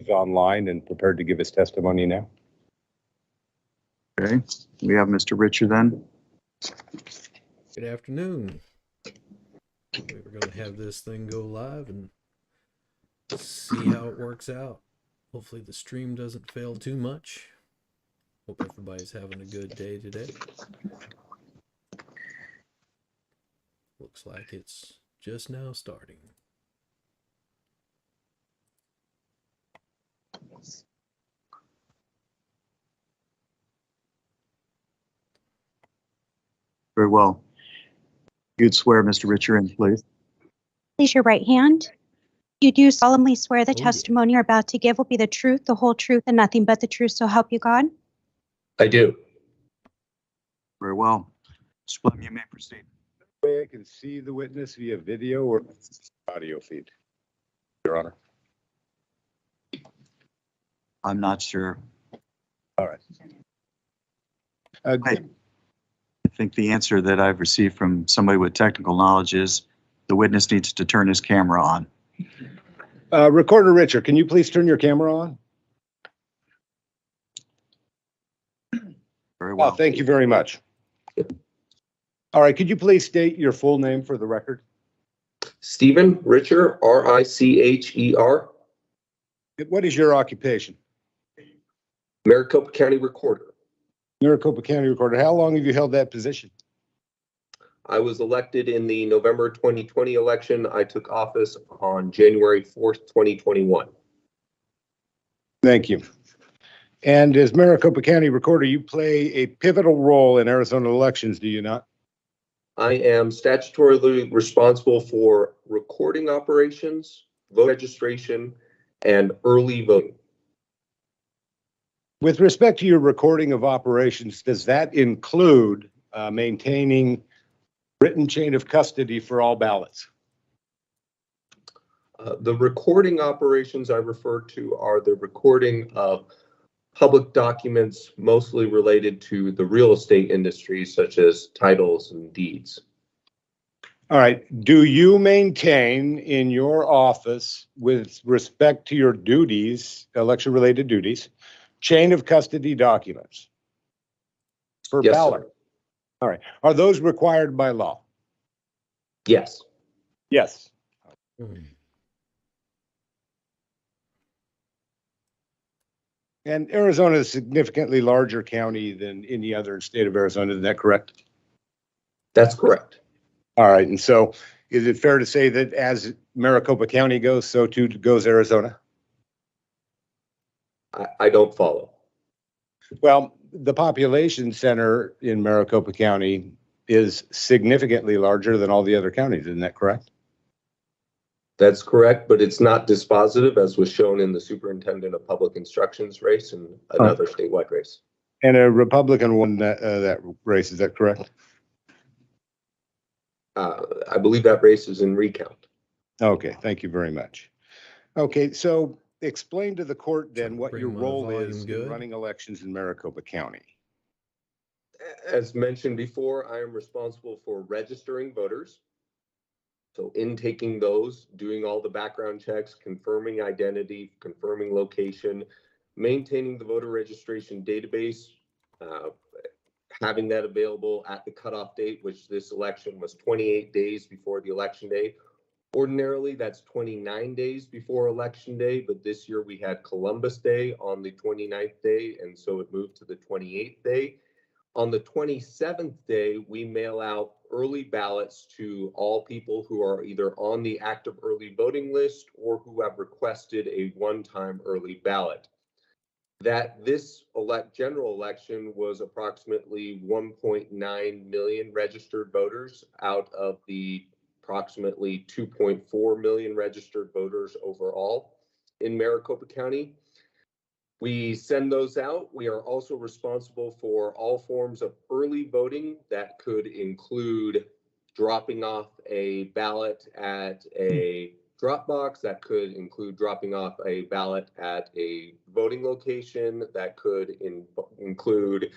who's online and prepared to give his testimony now. Okay, we have Mr. Richer then. Good afternoon. We were going to have this thing go live and see how it works out. Hopefully the stream doesn't fail too much. Hope everybody's having a good day today. Looks like it's just now starting. Very well. You'd swear Mr. Richer in, please. Please your right hand. You do solemnly swear the Oh, yeah. testimony you're about to give will be the truth, the whole truth, and nothing but the truth, so help you God? I do. Very well. Mr. Plum, you may proceed. Way I can see the witness via video or audio feed, Your Honor. I'm not sure. All right. I think the answer that I've received from somebody with technical knowledge is the witness needs to turn his camera on. Recorder Richard, can you please turn your camera on? Very well. Oh, thank you very much. All right, could you please state your full name for the record? Stephen Richer, R-I-C-H-E-R, What is your occupation? Maricopa County Recorder. Maricopa County Recorder. How long have you held that position? I was elected in the November 2020 election. I took office on January 4th, 2021. Thank you. And as Maricopa County Recorder, you play a pivotal role in Arizona elections, do you not? I am statutorily responsible for recording operations, vote registration, and early voting. With respect to your recording of operations, does that include maintaining written chain of custody for all ballots? The recording operations I refer to are the recording of public documents mostly related to the real estate industry, such as titles and deeds. All right. Do you maintain in your office, with respect to your duties, election-related duties, chain of custody documents for Yes, ballot? sir. All right. Are those required by law? Yes. Yes. And Arizona is a significantly larger county than any other state of Arizona. Is that correct? That's correct. All right. And so is it fair to say that as Maricopa County goes, so too goes Arizona? I don't follow. Well, the population center in Maricopa County is significantly larger than all the other counties. Isn't that correct? That's correct, but it's not dispositive, as was shown in the superintendent of public instructions race and another statewide race. And a Republican won that race. Is that correct? I believe that race is in recount. Okay. Thank you very much. Okay. So explain to the court then what Bring your my role volume is good. in running elections in Maricopa County. As mentioned before, I am responsible for registering voters. So intaking those, doing all the background checks, confirming identity, confirming location, maintaining the voter registration database, having that available at the cutoff date, which this election was 28 days before the election day. Ordinarily, that's 29 days before election day, but this year we had Columbus Day on the 29th day, and so it moved to the 28th day. On the 27th day, we mail out early ballots to all people who are either on the active early voting list or who have requested a one-time early ballot. That this general election was approximately 1.9 million registered voters out of the approximately 2.4 million registered voters overall in Maricopa County. We send those out. We are also responsible for all forms of early voting that could include dropping off a ballot at a drop box, that could include dropping off a ballot at a voting location, that could include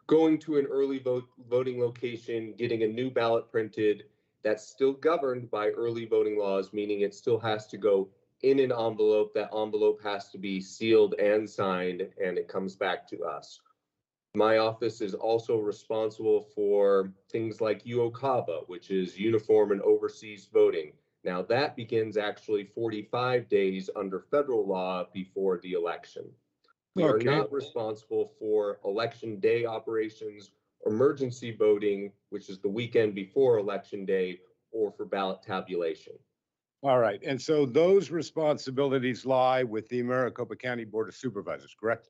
going to an early voting location, getting a new ballot printed. That's still governed by early voting laws, meaning it still has to go in an envelope. That envelope has to be sealed and signed, and it comes back to us. My office is also responsible for things like UOCAVA, which is Uniform and Overseas Voting. Now that begins actually 45 days under federal law before the election. We are Okay. not responsible for election day operations, emergency voting, which is the weekend before election day, or for ballot tabulation. All right. And so those responsibilities lie with the Maricopa County Board of Supervisors, correct?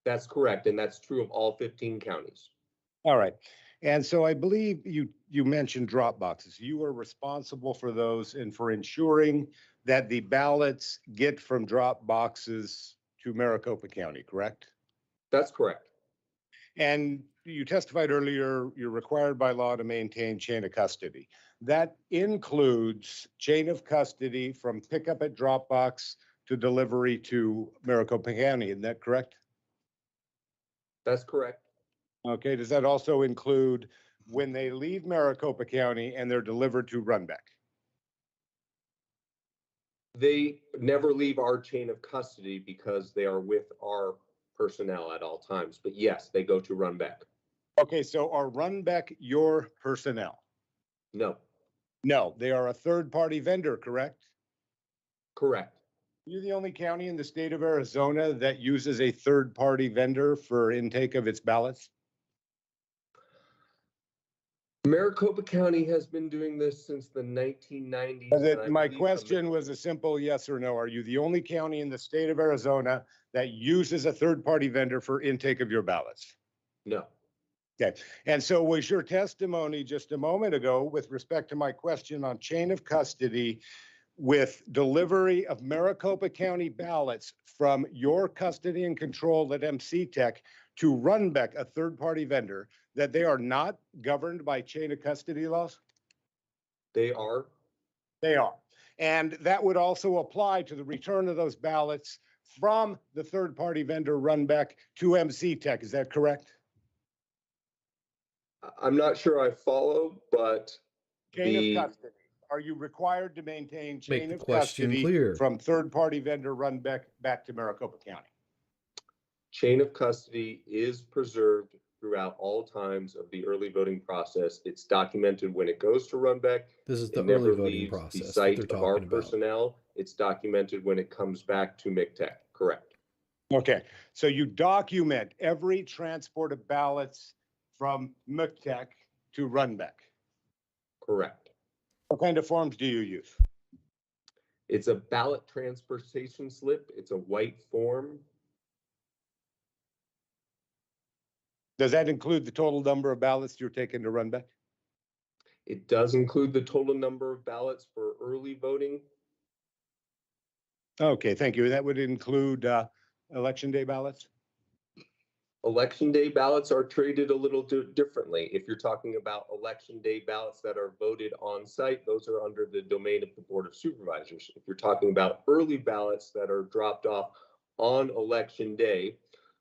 That's correct, and that's true of all 15 counties. All right. And so I believe you mentioned drop boxes. You are responsible for those and for ensuring that the ballots get from drop boxes to Maricopa County, correct? That's correct. And you testified earlier, you're required by law to maintain chain of custody. That includes chain of custody from pickup at Dropbox to delivery to Maricopa County. Isn't that correct? That's correct. Okay. Does that also include when they leave Maricopa County and they're delivered to Runbeck? They never leave our chain of custody because they are with our personnel at all times. But yes, they go to Runbeck. Okay. So are Runbeck your personnel? No, No, they are a third-party vendor, correct? correct. You're the only county in the state of Arizona that uses a third-party vendor for intake of its ballots? Maricopa County has been doing this since the 1990s. and I My believe question was a simple yes or no. Are you the only county in the state of Arizona that uses a third-party vendor for intake of your ballots? No, Okay. And so was your testimony just a moment ago with respect to my question on chain of custody with delivery of Maricopa County ballots from your custody and control at MC Tech to Runbeck, a third-party vendor, that they are not governed by chain of custody laws? they are. They are. And that would also apply to the return of those ballots from the third-party vendor Runbeck to MC Tech. Is that correct? I'm not sure I follow, but Chain of custody. Are you required to maintain chain the of question custody clear. from third-party vendor Runbeck back to Maricopa County? chain of custody is preserved throughout all times of the early voting process. It's documented when it goes to Runbeck. This is the It never early voting leaves the process that site they're of our talking about. personnel. It's documented when it comes back to MCTEC. Correct. Okay, so you document every transport of ballots from MCTEC to Runbeck. Correct. What kind of forms do you use? It's a ballot transportation slip. It's a white form. Does that include the total number of ballots you're taking to Runbeck? It does include the total number of ballots for early voting. Okay, thank you. That would include election day ballots? Election day ballots are treated a little differently. If you're talking about election day ballots that are voted on site, those are under the domain of the Board of Supervisors. If you're talking about early ballots that are dropped off on election day,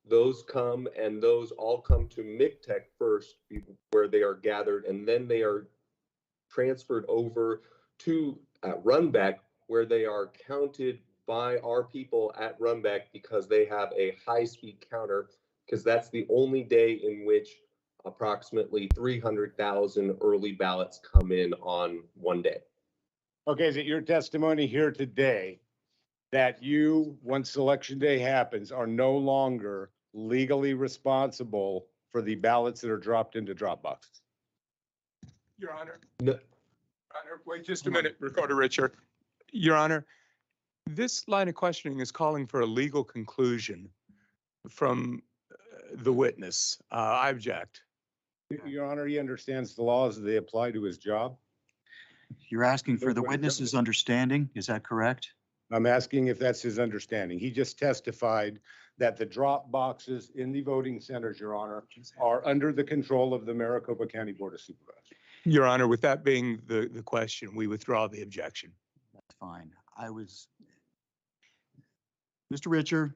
those all come to MCTEC first, where they are gathered, and then they are transferred over to Runbeck, where they are counted by our people at Runbeck because they have a high-speed counter, because that's the only day in which approximately 300,000 early ballots come in on one day. Okay, is it your testimony here today that you, once election day happens, are no longer legally responsible for the ballots that are dropped into drop boxes? Your Honor. No. Your Honor, wait just a minute, Recorder Richard. Your Honor, this line of questioning is calling for a legal conclusion from the witness. I object. Your Honor, he understands the laws as they apply to his job. You're asking for the witness's understanding, is that correct? I'm asking if that's his understanding. He just testified that the drop boxes in the voting centers, Your Honor, are under the control of the Maricopa County Board of Supervisors. Your Honor, with that being the question, we withdraw the objection. That's fine. Mr. Richard,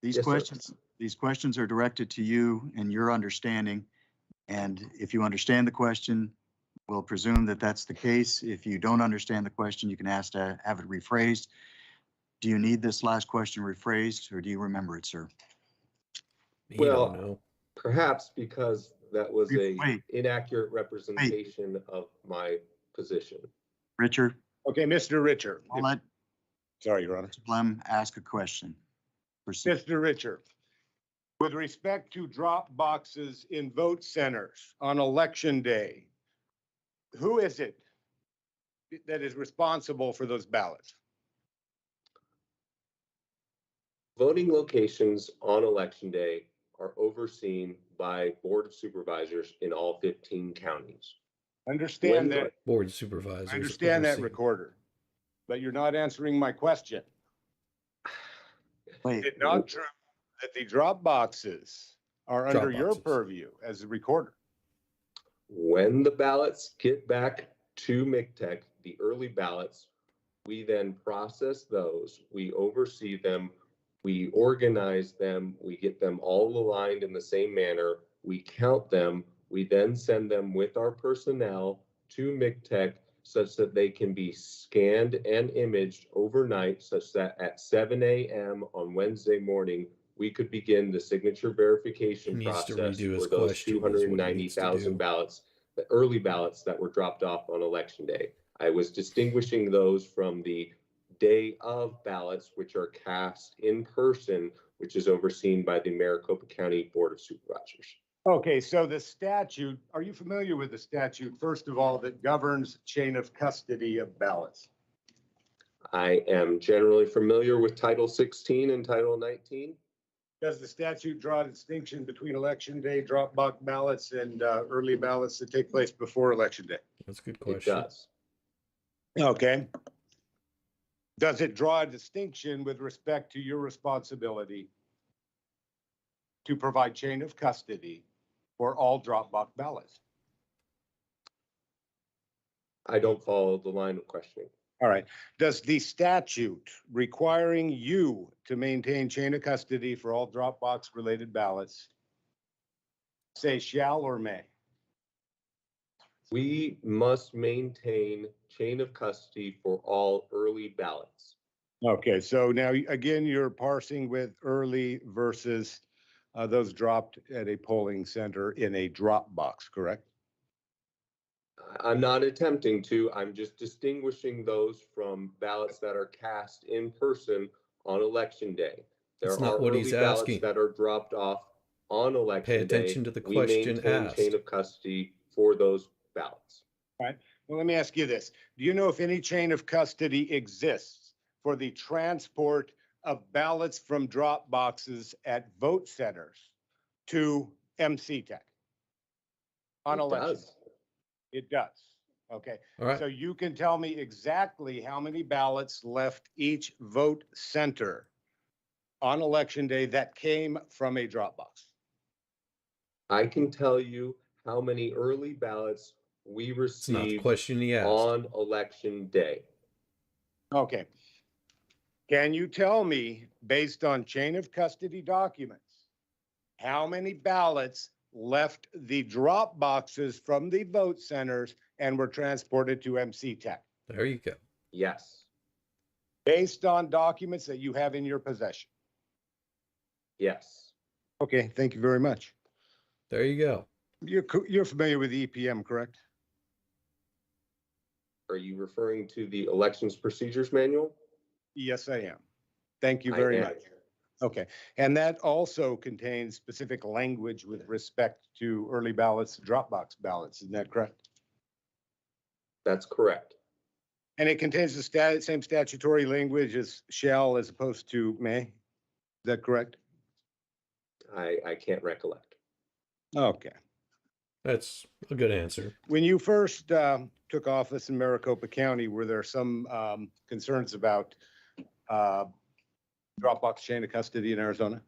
Yes, sir. these questions are directed to you and your understanding. And if you understand the question, We'll presume that that's the case. If you don't understand the question, you can ask to have it rephrased. Do you need this last question rephrased, or do you remember it, sir? You Well, don't know. Perhaps because that was a Wait. inaccurate representation of my position. Richard, Okay, Mr. Richard. I'll let Sorry, Your Honor. Mr. Blum ask a question. Proceed. Mr. Richard, with respect to drop boxes in vote centers on election day, who is it that is responsible for those ballots? Voting locations on election day are overseen by Board of Supervisors in all 15 counties. Understand that, Board of Supervisors. I understand that, oversee. Recorder, but you're not answering my question. Wait, Is it not true that the drop boxes are under Drop your boxes. purview as a recorder? When the ballots get back to MCTEC, the early ballots, we then process those, we oversee them, we organize them, we get them all aligned in the same manner, we count them, we then send them with our personnel to MCTEC such that they can be scanned and imaged overnight, such that at 7 a.m. on Wednesday morning, we could begin the signature verification He needs to process redo his for those question is what he needs to 290,000 do. ballots, the early ballots that were dropped off on election day. I was distinguishing those from the day of ballots, which are cast in person, which is overseen by the Maricopa County Board of Supervisors. Okay, so the statute, are you familiar with the statute, first of all, that governs chain of custody of ballots? I am generally familiar with Title 16 and Title 19. Does the statute draw a distinction between election day drop box ballots and early ballots that take place before election day? That's a good It question. does. Okay. Does it draw a distinction with respect to your responsibility to provide chain of custody for all drop box ballots? I don't follow the line of questioning. All right. Does the statute requiring you to maintain chain of custody for all drop box related ballots say shall or may? We must maintain chain of custody for all early ballots. Okay, so now again, you're parsing with early versus those dropped at a polling center in a drop box, correct? I'm not attempting to, I'm just distinguishing those from ballots that are cast in person on election day. There That's not are what early he's ballots asking. that are dropped off on election day. attention to the We question maintain asked. chain of custody for those ballots. Well, let me ask you this. Do you know if any chain of custody exists for the transport of ballots from drop boxes at vote centers to MC Tech on It election? does. It does. Okay. All right. So you can tell me exactly how many ballots left each vote center on election day that came from a drop box? I can tell you how many early ballots we It's not the received question he asked. on election day. Okay. Can you tell me, based on chain of custody documents, how many ballots left the drop boxes from the vote centers and were transported to MC Tech? There you go. Yes, Based on documents that you have in your possession. yes. Okay, thank you very much. There you go. You're familiar with EPM, correct? Are you referring to the Elections Procedures Manual? Yes, I am. Thank you I very am. much. Okay, and that also contains specific language with respect to early ballots, Dropbox ballots, isn't that correct? That's correct. And it contains the same statutory language as shall as opposed to may, is that correct? I can't recollect. Okay. That's a good answer. When you first took office in Maricopa County, were there some concerns about Dropbox chain of custody in Arizona?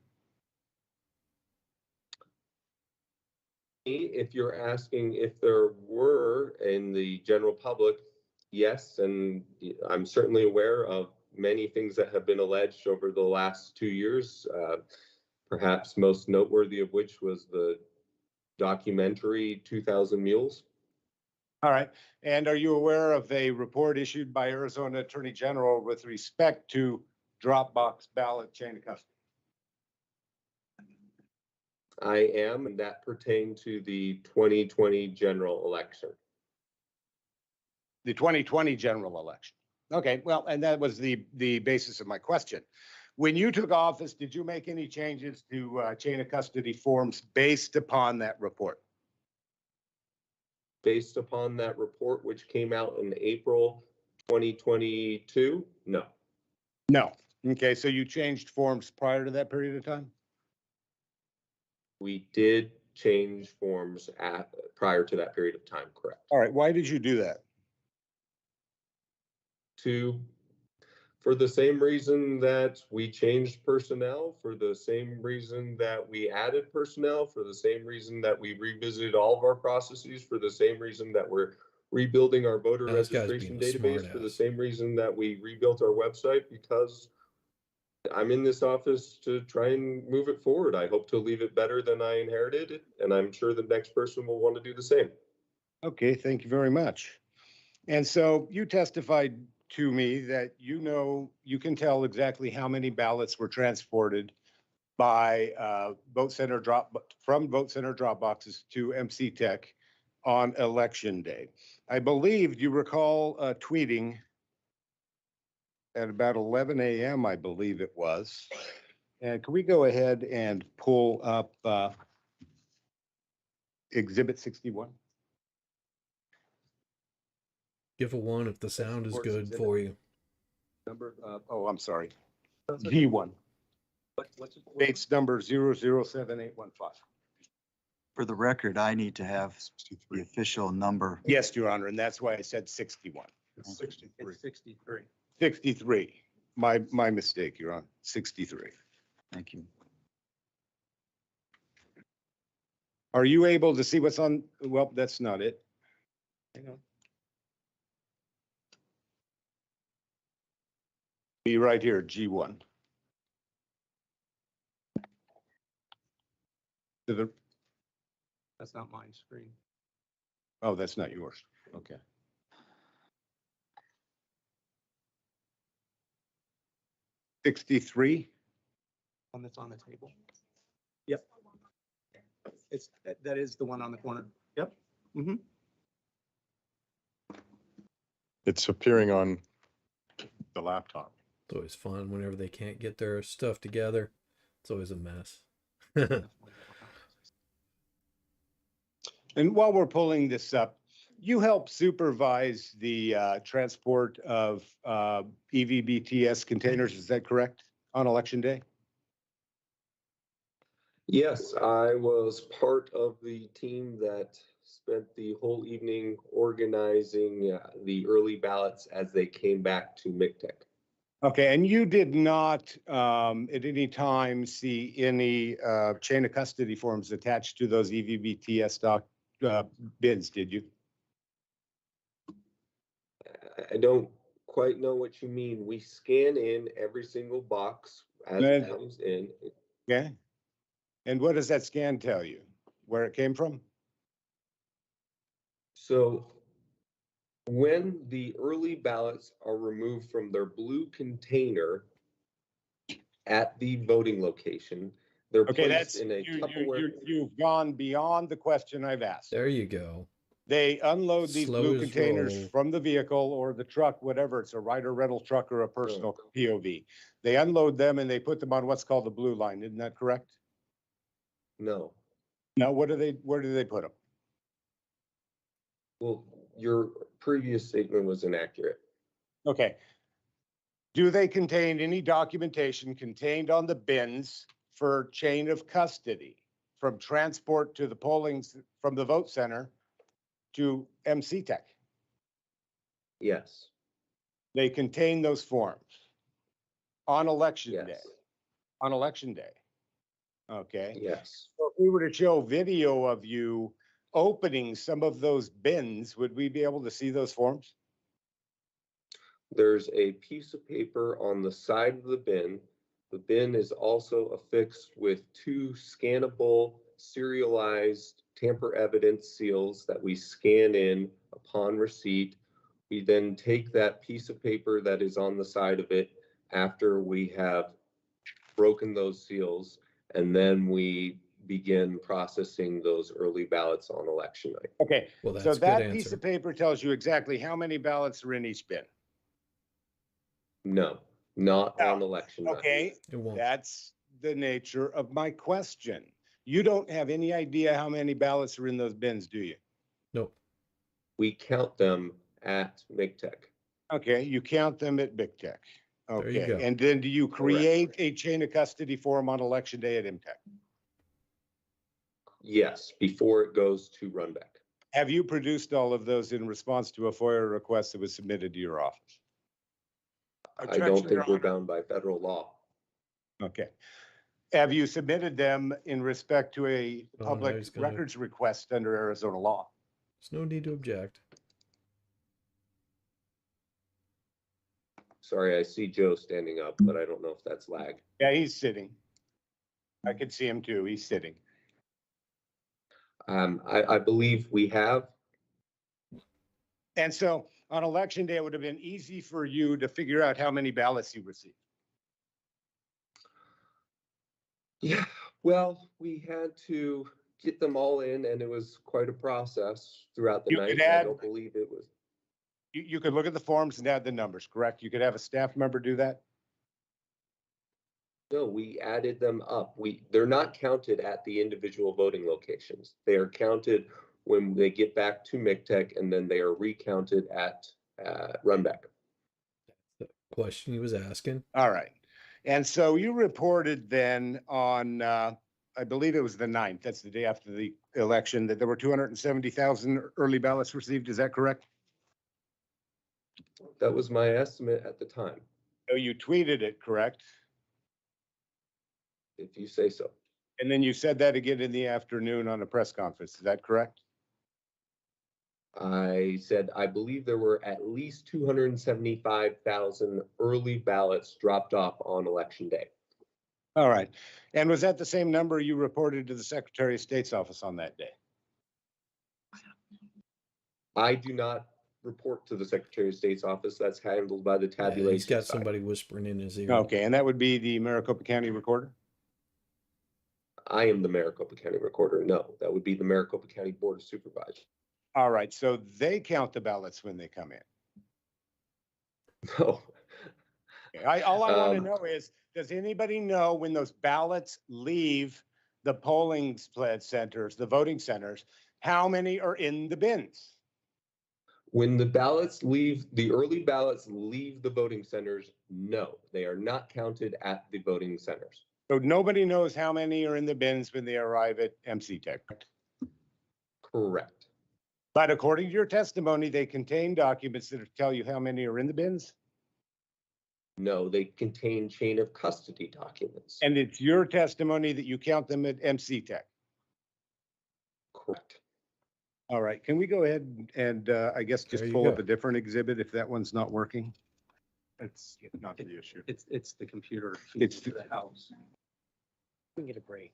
If you're asking if there were in the general public, yes, and I'm certainly aware of many things that have been alleged over the last 2 years, perhaps most noteworthy of which was the documentary 2,000 Mules. All right. And are you aware of a report issued by Arizona Attorney General with respect to Dropbox ballot chain of custody? I am, and that pertained to the 2020 general election. The 2020 general election. Okay, well, and that was the basis of my question. When you took office, did you make any changes to chain of custody forms based upon that report? Based upon that report, which came out in April 2022, no. No. Okay, so you changed forms prior to that period of time? We did change forms prior to that period of time, correct? All right, why did you do that? For the same reason that we changed personnel, for the same reason that we added personnel, for the same reason that we revisited all of our processes, for the same reason that we're rebuilding our voter Now, this guy's registration being a database, for the smartass. same reason that we rebuilt our website, because I'm in this office to try and move it forward. I hope to leave it better than I inherited it, and I'm sure the next person will want to do the same. Okay, thank you very much. And so you testified to me that you can tell exactly how many ballots were transported by from vote center drop boxes to MC Tech on election day. I believe you recall tweeting at about 11 a.m., I believe it was. And can we go ahead and pull up Exhibit 61? Give a 1 if the sound is Sports good exhibit. for you. Number, I'm sorry. G1. Bates number 007815. For the record, I need to have the official number. Yes, Your Honor, and that's why I said 61. It's 63. 63. 63. My mistake, Your Honor. 63. Thank you. Are you able to see what's on? Well, that's not it. Hang on. Be right here, G1. To the, That's not my screen. oh, that's not yours. Okay. $63. One that's on the table. Yep. That is the one on the corner. Yep. Mm-hmm. It's appearing on the laptop. It's always fun whenever they can't get their stuff together. It's always a mess. And while we're pulling this up, you help supervise the transport of EVBTS containers, is that correct, on election day? Yes, I was part of the team that spent the whole evening organizing the early ballots as they came back to MCTEC. Okay, and you did not at any time see any chain of custody forms attached to those EVBTS bids, did you? I don't quite know what you mean. We scan in every single box as Good. it comes in. Okay. And what does that scan tell you? Where it came from? So when the early ballots are removed from their blue container at the voting location, they're Okay, placed that's in a Tupperware. you've gone beyond the question I've asked. There you go. They unload these Slow blue as containers roll. from the vehicle or the truck, whatever, it's a Ryder rental truck or a personal POV. They unload them and they put them on what's called the blue line, isn't that correct? No. Now, where do they put them? Well, your previous statement was inaccurate. Okay. Do they contain any documentation contained on the bins for chain of custody from transport to the from the vote center to MC Tech? Yes. They contain those forms on election day. Yes. On election day. Okay. Yes. So if we were to show video of you opening some of those bins, would we be able to see those forms? There's a piece of paper on the side of the bin. The bin is also affixed with two scannable, serialized tamper evidence seals that we scan in Upon receipt, we then take that piece of paper that is on the side of it after we have broken those seals, and then we begin processing those early ballots on election night. Okay, Well, so that's a good that piece answer. of paper tells you exactly how many ballots are in each bin. No, not on No. election night. Okay, It won't. that's the nature of my question. You don't have any idea how many ballots are in those bins, do you? Nope. We count them at MIGTEC. Okay, you count them at Big Tech. There you Okay, go. and then do you create a chain of custody form on election day at MTech? Yes, before it goes to Runback. Have you produced all of those in response to a FOIA request that was submitted to your office? I don't think we're bound by federal law. Okay. Have you submitted them in respect to a Oh, no, public he's gonna- records request under Arizona law? There's no need to object. Sorry, I see Joe standing up, but I don't know if that's lag. Yeah, he's sitting. I could see him too. He's sitting. I believe we have. And so on election day, it would have been easy for you to figure out how many ballots you received. Yeah, well, we had to get them all in, and it was quite a process throughout the You night. could I add- don't believe it was. You could look at the forms and add the numbers, correct? You could have a staff member do that? No, we added them up. They're not counted at the individual voting locations. They are counted when they get back to MIGTEC, and then they are recounted at Runback. The question he was asking. All right. And so you reported then on, I believe it was the 9th, that's the day after the election, that there were 270,000 early ballots received. Is that correct? That was my estimate at the time, Oh, you tweeted it, correct? if you say so. And then you said that again in the afternoon on a press conference. Is that correct? I said, I believe there were at least 275,000 early ballots dropped off on election day. All right. And was that the same number you reported to the Secretary of State's office on that day? I do not report to the Secretary of State's office. That's handled by the Yeah, tabulation he's got side. somebody whispering in his ear. Okay, and that would be the Maricopa County Recorder? I am the Maricopa County Recorder. No, that would be the Maricopa County Board of Supervisors. All right, so they count the ballots when they come in. No, Okay, all I want to Um, know is, does anybody know when those ballots leave the polling centers, the voting centers, how many are in the bins? when the ballots leave, the early ballots leave the voting centers, no, they are not counted at the voting centers. So nobody knows how many are in the bins when they arrive at MC Tech. Correct. But according to your testimony, they contain documents that tell you how many are in the bins. No, they contain chain of custody documents. And it's your testimony that you count them at MC Tech. Correct. All right, can we go ahead and I guess just There you pull up go. a different exhibit if that one's not working? It's not the issue. It's the computer. It's to the house. We can get a break.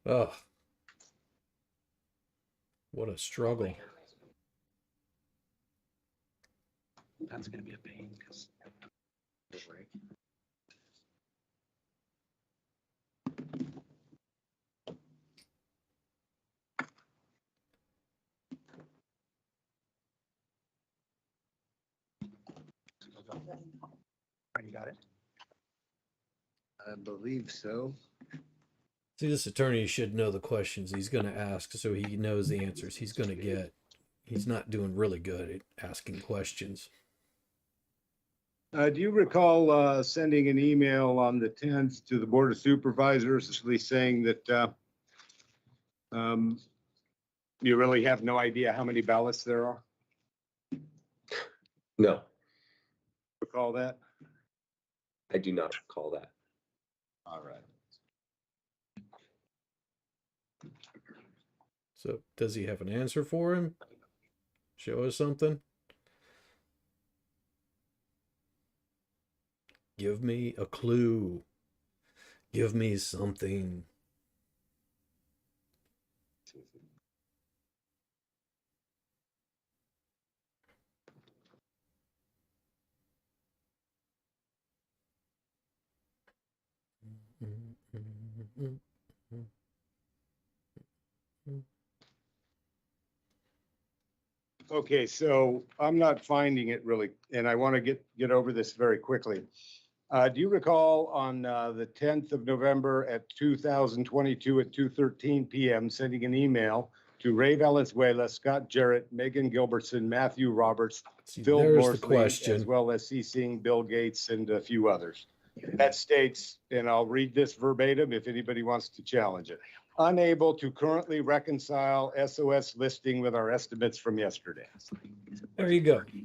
Oh, what a struggle. That's gonna be a pain because. Break. You got it? I believe so. See, this attorney should know the questions he's going to ask so he knows the answers he's going to get. He's not doing really good at asking questions. Do you recall sending an email on the 10th to the Board of Supervisors, essentially saying that you really have no idea how many ballots there are? No, Recall that? I do not recall that. All right. So, does he have an answer for him? Show us something. Give me a clue. Give me something. Okay, so I'm not finding it really, and I want to get over this very quickly. Do you recall on the 10th of November at 2022 at 2:13 PM, sending an email to Ray Valenzuela, Scott Jarrett, Megan Gilbertson, Matthew Roberts, See, Phil there's the Morsley, as question. well as CCing Bill Gates and a few others. That states, and I'll read this verbatim if anybody wants to challenge it. Unable to currently reconcile SOS listing with our estimates from yesterday. There you go. Do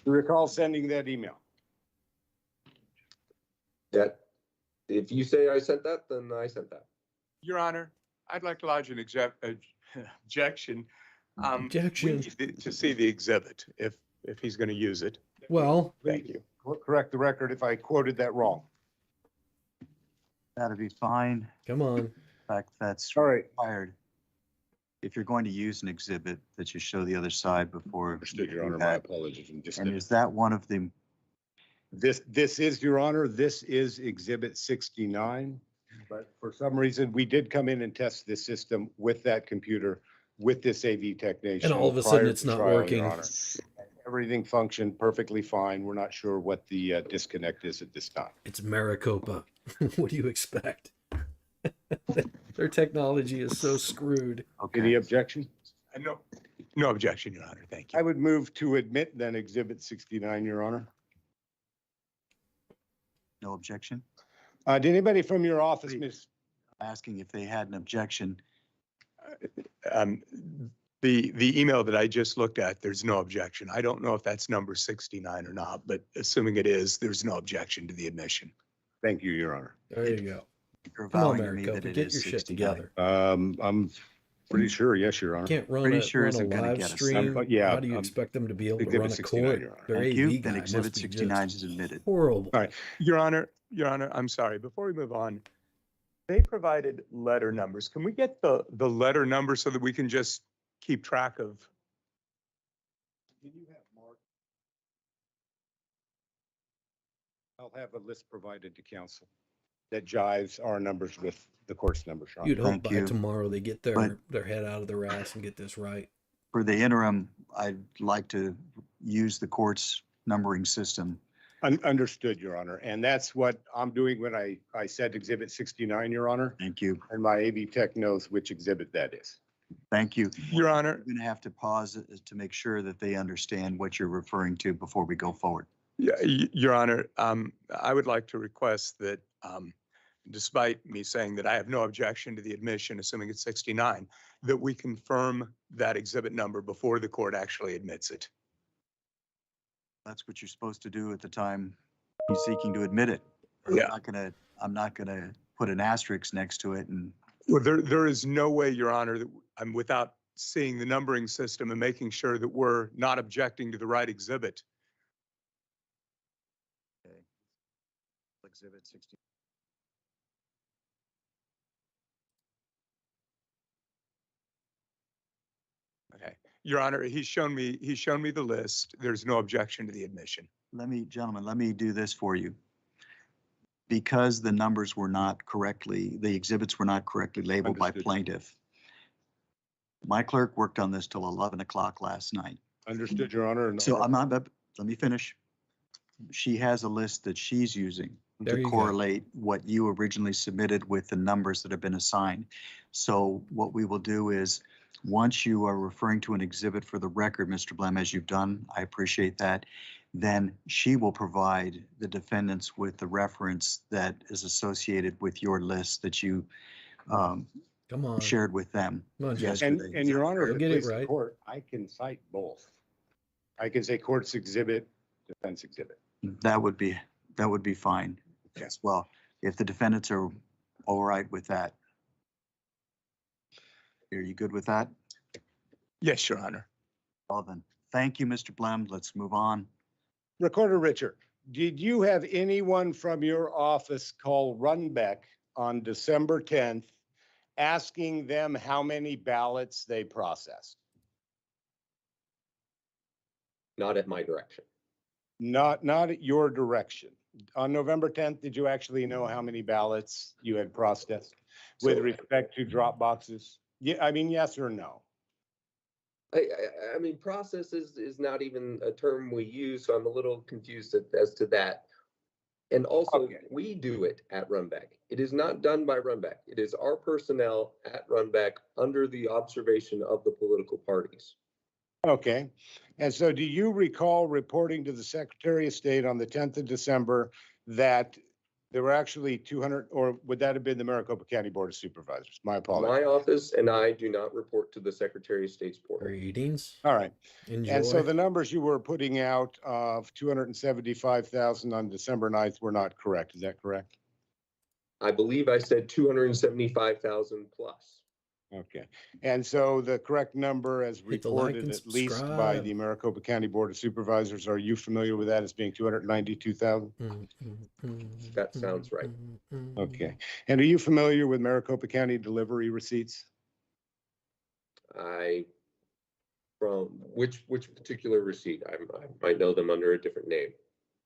you recall sending that email? That, if you say I sent that, then I sent that. Your Honor, I'd like to lodge an objection. We Objection. need to see the exhibit if he's going to use it. Well, Thank you. Correct the record if I quoted that wrong. That'd be fine. come on. In fact, that's All right. required. If you're going to use an exhibit, that you show the other side before. Understood, Your you Honor. do My that. apologies. I'm just- And is that one of the, This is, Your Honor, this is Exhibit 69. But for some reason, we did come in and test this system with that computer, with this AV technician. And all of a sudden prior it's to not trial, Your working. Honor. Everything functioned perfectly fine. We're not sure what the disconnect is at this time. It's Maricopa. What do you expect? Their technology is so screwed. Any okay, objection? No objection, Your Honor. Thank I you. would move to admit then Exhibit 69, Your Honor. no objection? Did anybody from your office, Wait. Miss? Asking if they had an objection. The email that I just looked at, there's no objection. I don't know if that's number 69 or not, but assuming it is, there's no objection to the admission. Thank you, Your Honor. There you go. You're Come on, vowing to me that Maricopa, it get is your shit 69. together. I'm pretty sure, yes, Your Honor. Can't run Pretty a, sure run a isn't gonna live get us stream. there. Yeah, How do you expect them to be able to Exhibit run a 69, court? Your Honor. Their Thank AV you. guy Then must exhibit be 69 just is admitted. horrible. All right. Your Honor, I'm sorry. Before we move on, they provided letter numbers. Can we get the letter number so that we can just keep track of? Can you have Mark? I'll have a list provided to council that jives our numbers with the court's numbers. Your Honor. You'd hope Thank by you. tomorrow they get But- their head out of their ass and get this right. For the interim, I'd like to use the court's numbering system. Understood, Your Honor. And that's what I'm doing when I said Exhibit 69, Your Honor. Thank you. And my AV tech knows which exhibit that is. Thank you. Your Honor, We're going to have to pause it to make sure that they understand what you're referring to before we go forward. yeah, Your Honor, I would like to request that, despite me saying that I have no objection to the admission, assuming it's 69, that we confirm that exhibit number before the court actually admits it. That's what you're supposed to do at the time he's seeking to admit it. Yeah. I'm not gonna put an asterisk next to it and Well, there is no way, Your Honor, that I'm without seeing the numbering system and making sure that we're not objecting to the right exhibit. exhibit 60. Okay, Your Honor, he's shown me the list. There's no objection to the admission. Gentlemen, let me do this for you. Because the numbers were not correctly, the exhibits were not correctly labeled by Understood. plaintiff. My clerk worked on this till 11 o'clock last night. Understood, Your Honor. And So I'm not, let me finish. She has a list that she's using There to you go. correlate what you originally submitted with the numbers that have been assigned. So what we will do is, once you are referring to an exhibit for the record, Mr. Blem, as you've done, I appreciate that, then she will provide the defendants with the reference that is associated with your list that you Come on. shared with them. Come on, Yes. Judge. And Your Honor, Go if it get it pleases the right. court, I can cite both. I can say court's exhibit, defense exhibit. That would be fine Okay. as well. If the defendants are all right with that. Are you good with that? Yes, Your Honor. Well then, thank you, Mr. Blem. Let's move on. Recorder Richard, did you have anyone from your office call Runbeck on December 10th asking them how many ballots they processed? Not at my direction. Not at your direction. On November 10th, did you actually know how many ballots you had processed with So- respect to drop boxes? Yeah, I mean, yes or no? I mean, process is not even a term we use, so I'm a little confused as to that. And also, Okay. we do it at Runback. It is not done by Runback. It is our personnel at Runback under the observation of the political parties. Okay. And so do you recall reporting to the Secretary of State on the 10th of December that there were actually 200, or would that have been the Maricopa County Board of Supervisors? My apologies. My office and I do not report to the Secretary of State's portal. Greetings. All right. Enjoy. And so the numbers you were putting out of 275,000 on December 9th were not correct. Is that correct? I believe I said 275,000 plus. Okay. And so the correct number as Hit the like reported, and at least by subscribe. the Maricopa County Board of Supervisors, are you familiar with that as being 292,000? That sounds right. Okay. And are you familiar with Maricopa County delivery receipts? From which particular receipt? I might know them under a different name.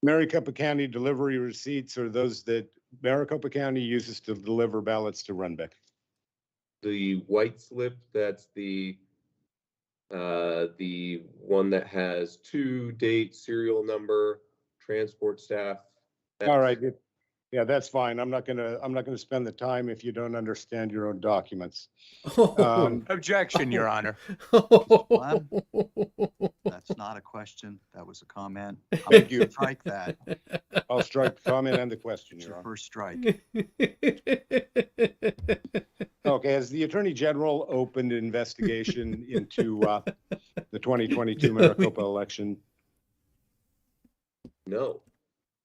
Maricopa County delivery receipts are those that Maricopa County uses to deliver ballots to Runbeck. The white slip, that's the one that has to date, serial number, transport staff. All right. Yeah, that's fine. I'm not gonna spend the time if you don't understand your own documents. Oh. Objection, Your Honor. Lem? That's not a question. That was a comment. Thank you. Strike that. I'll strike the comment and the question, It's Your your Honor. first strike. Okay, has the Attorney General opened an investigation into the 2022 Maricopa election? No.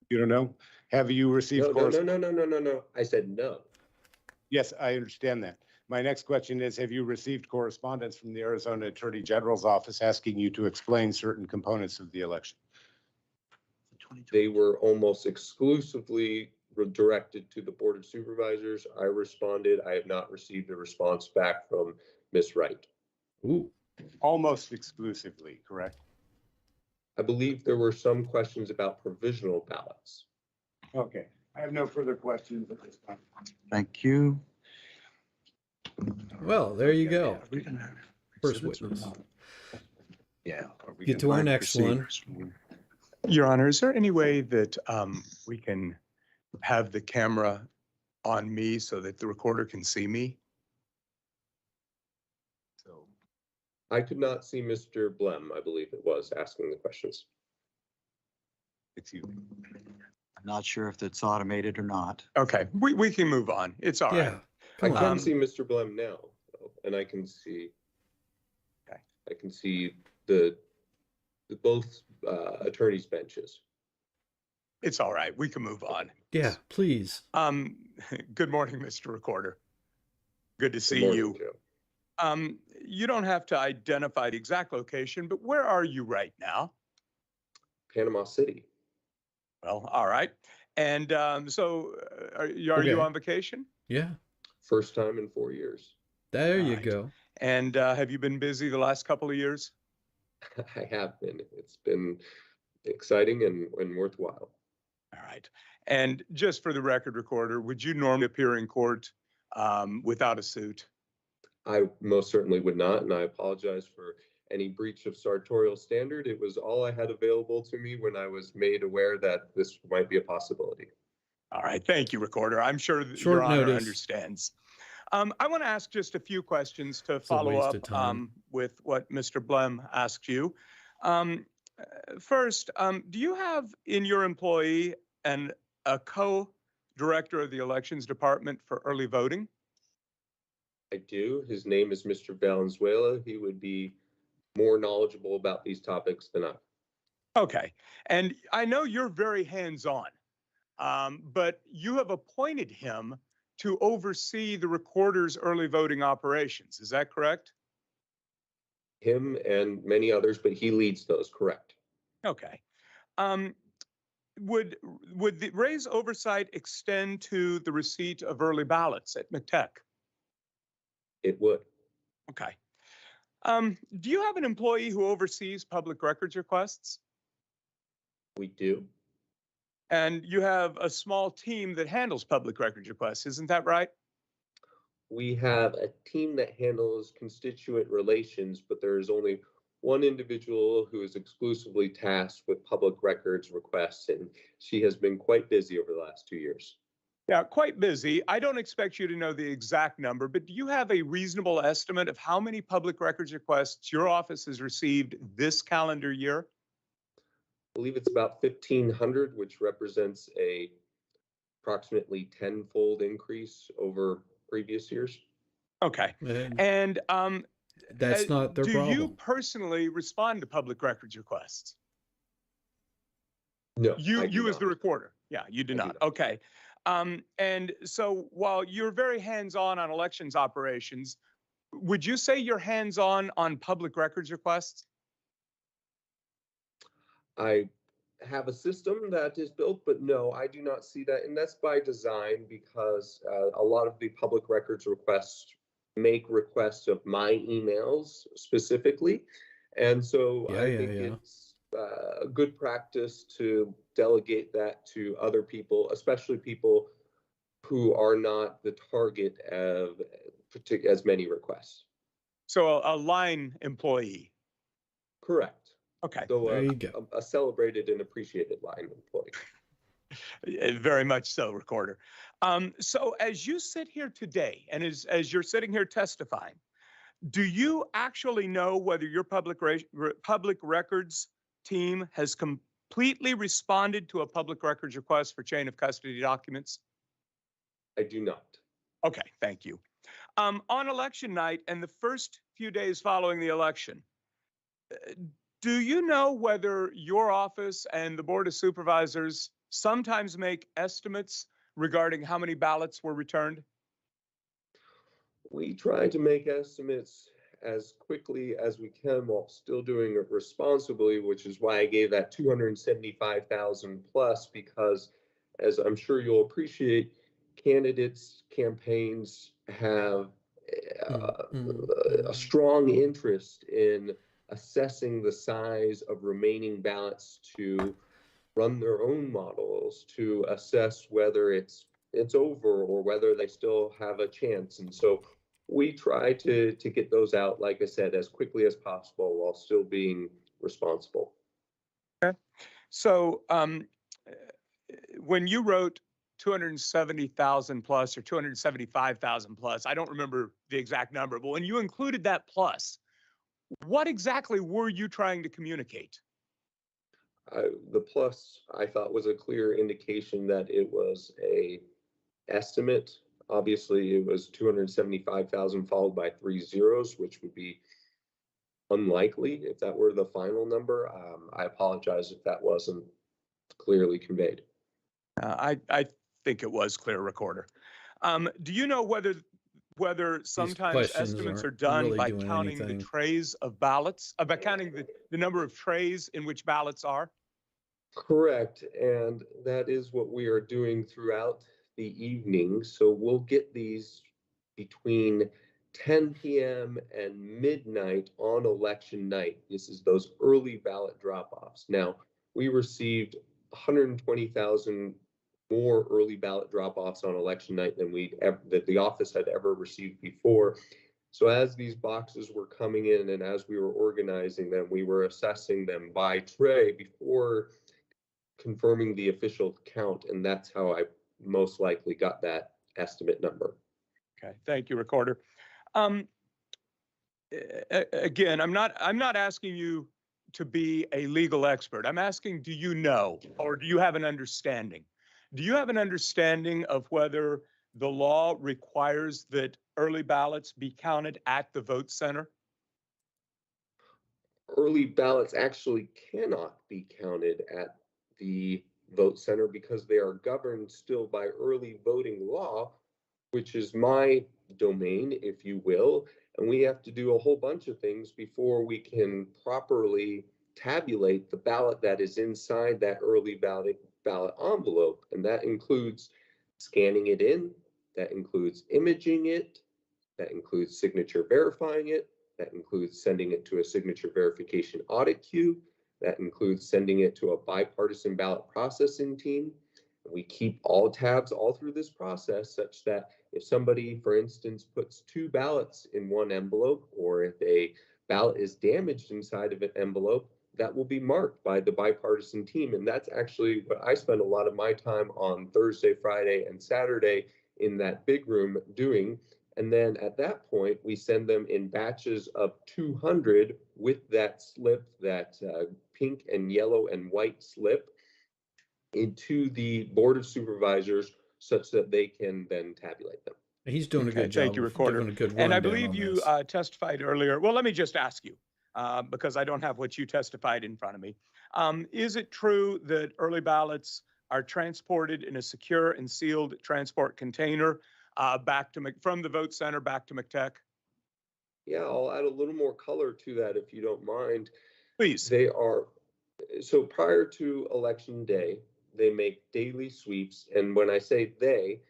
You don't know? Have you received No. correspondence? I said no. Yes, I understand that. My next question is, have you received correspondence from the Arizona Attorney General's office asking you to explain certain components of the election? They were almost exclusively directed to the Board of Supervisors. I responded. I have not received a response back from Ms. Wright. Ooh. Almost exclusively, correct? I believe there were some questions about provisional ballots. Okay, I have no further questions at this time. Thank you. Well, there you go. Are we gonna have First exhibits or witness. not? Yeah. Are we Get to gonna- our Go ahead, next proceed. one. Your Honor, is there any way that we can have the camera on me so that the recorder can see me? So, I could not see Mr. Blem, I believe it was, asking the questions. Excuse me. I'm not sure if it's automated or not. okay, we can move on. It's all right. Yeah. I Come can on. see Mr. Blem now, though, and I can see. Okay. I can see the both attorneys' benches. It's all right. We can move on. Yeah, please. Good morning, Mr. Recorder. Good to Good see morning, you. Joe. You don't have to identify the exact location, but where are you right now? Panama City. Well, all right. And so are you Okay. on vacation? Yeah. First time in 4 years. There you Right. go. And have you been busy the last couple of years? I have been. It's been exciting and worthwhile. All right. And just for the record, Recorder, would you normally appear in court without a suit? I most certainly would not, and I apologize for any breach of sartorial standard. It was all I had available to me when I was made aware that this might be a possibility. All right. Thank you, Recorder. I'm sure that Short Your Honor notice. understands. I want to ask just a few questions to a follow waste up of time. with what Mr. Blem asked you. First, do you have in your employee a co-director of the elections department for early voting? I do. His name is Mr. Valenzuela. He would be more knowledgeable about these topics than I. Okay. And I know you're very hands-on, but you have appointed him to oversee the recorder's early voting operations. Is that correct? Him and many others, but he leads those, correct? Okay. Would the Ray's oversight extend to the receipt of early ballots at McTech? It would. Okay. Do you have an employee who oversees public records requests? We do. And you have a small team that handles public records requests, isn't that right? We have a team that handles constituent relations, but there is only one individual who is exclusively tasked with public records requests, and she has been quite busy over the last 2 years. Yeah, quite busy. I don't expect you to know the exact number, but do you have a reasonable estimate of how many public records requests your office has received this calendar year? I believe it's about 1,500, which represents a approximately tenfold increase over previous years. Okay. And And that's not their do you problem. personally respond to public records requests? No, I do You as the not. recorder. Yeah, you do I do not. not. Okay. And so while you're very hands-on on elections operations, would you say you're hands-on on public records requests? I have a system that is built, but no, I do not see that. And that's by design because a lot of the public records requests make requests of my emails specifically. And so Yeah, I yeah, think yeah. it's a good practice to delegate that to other people, especially people who are not the target of as many requests. So a line employee. Correct. Okay. So There you go. a celebrated and appreciated line employee. Very much so, recorder. So as you sit here today, and as you're sitting here testifying, do you actually know whether your public records team has completely responded to a public records request for chain of custody documents? I do not. Okay, thank you. On election night and the first few days following the election, do you know whether your office and the Board of Supervisors sometimes make estimates regarding how many ballots were returned? We try to make estimates as quickly as we can while still doing it responsibly, which is why I gave that 275,000 plus, because as I'm sure you'll appreciate, candidates, campaigns have a strong interest in assessing the size of remaining ballots to run their own models to assess whether it's over or whether they still have a chance. And so we try to get those out, like I said, as quickly as possible while still being responsible. So when you wrote 270,000 plus or 275,000 plus, I don't remember the exact number, but when you included that plus, what exactly were you trying to communicate? The plus I thought was a clear indication that it was a estimate. Obviously, it was 275,000 followed by 3 zeros, which would be unlikely if that were the final number. I apologize if that wasn't clearly conveyed. I think it was clear, recorder. Do you know whether sometimes estimates are done really by doing counting the anything. trays of ballots, by counting the number of trays in which ballots are? Correct, and that is what we are doing throughout the evening. So we'll get these between 10 p.m. and midnight on election night. This is those early ballot drop-offs. Now, we received 120,000 more early ballot drop-offs on election night than that the office had ever received before. So as these boxes were coming in and as we were organizing them, we were assessing them by tray before confirming the official count, and that's how I most likely got that estimate number. Okay, thank you, recorder. Again, I'm not asking you to be a legal expert. I'm asking, do you know, or do you have an understanding? Do you have an understanding of whether the law requires that early ballots be counted at the vote center? Early ballots actually cannot be counted at the vote center because they are governed still by early voting law, which is my domain, if you will. And we have to do a whole bunch of things before we can properly tabulate the ballot that is inside that early ballot envelope. And that includes scanning it in, that includes imaging it, that includes signature verifying it, that includes sending it to a signature verification audit queue, That includes sending it to a bipartisan ballot processing team. We keep all tabs all through this process such that if somebody, for instance, puts 2 ballots in one envelope, or if a ballot is damaged inside of an envelope, that will be marked by the bipartisan team. And that's actually what I spend a lot of my time on Thursday, Friday, and Saturday in that big room doing. And then at that point, we send them in batches of 200 with that slip, that pink and yellow and white slip, into the Board of Supervisors such that they can then tabulate them. He's doing a Okay, good job. thank you, of Recorder. giving a good And I rundown believe on you this. testified earlier. Well, let me just ask you, because I don't have what you testified in front of me. Is it true that early ballots are transported in a secure and sealed transport container back to from the vote center back to McTech? Yeah, I'll add a little more color to that if you don't mind. Please. They are, so prior to election day, they make daily sweeps. And when I say they,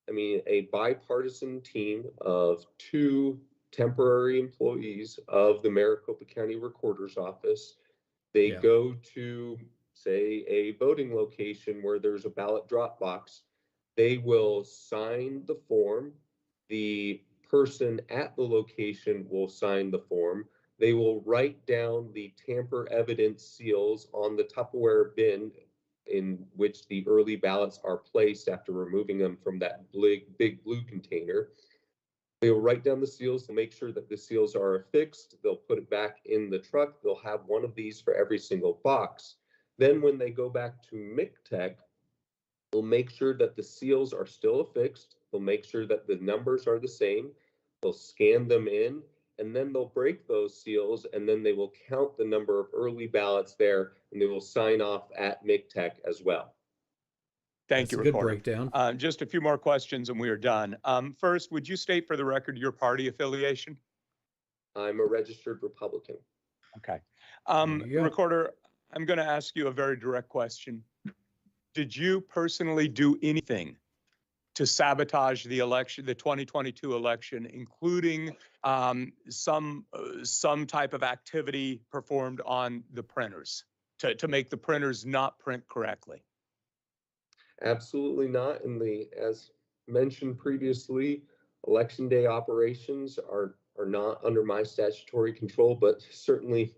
I mean a bipartisan team of 2 temporary employees of the Maricopa County Recorder's Office. They Yeah. go to, say, a voting location where there's a ballot drop box. They will sign the form. The person at the location will sign the form. They will write down the tamper evidence seals on the Tupperware bin in which the early ballots are placed after removing them from that big blue container. They'll write down the seals, they'll make sure that the seals are affixed, they'll put it back in the truck, they'll have one of these for every single box. Then when they go back to MCTEC, they'll make sure that the seals are still affixed, they'll make sure that the numbers are the same, they'll scan them in, and then they'll break those seals, and then they will count the number of early ballots there, and they will sign off at MCTEC as well. Thank That's you, a good Recorder. breakdown. Just a few more questions and we are done. First, would you state for the record your party affiliation? I'm a registered Republican. Okay. There you go. Recorder, I'm going to ask you a very direct question. Did you personally do anything to sabotage the election, the 2022 election, including some type of activity performed on the printers to make the printers not print correctly? Absolutely not. As mentioned previously, election day operations are not under my statutory control, but certainly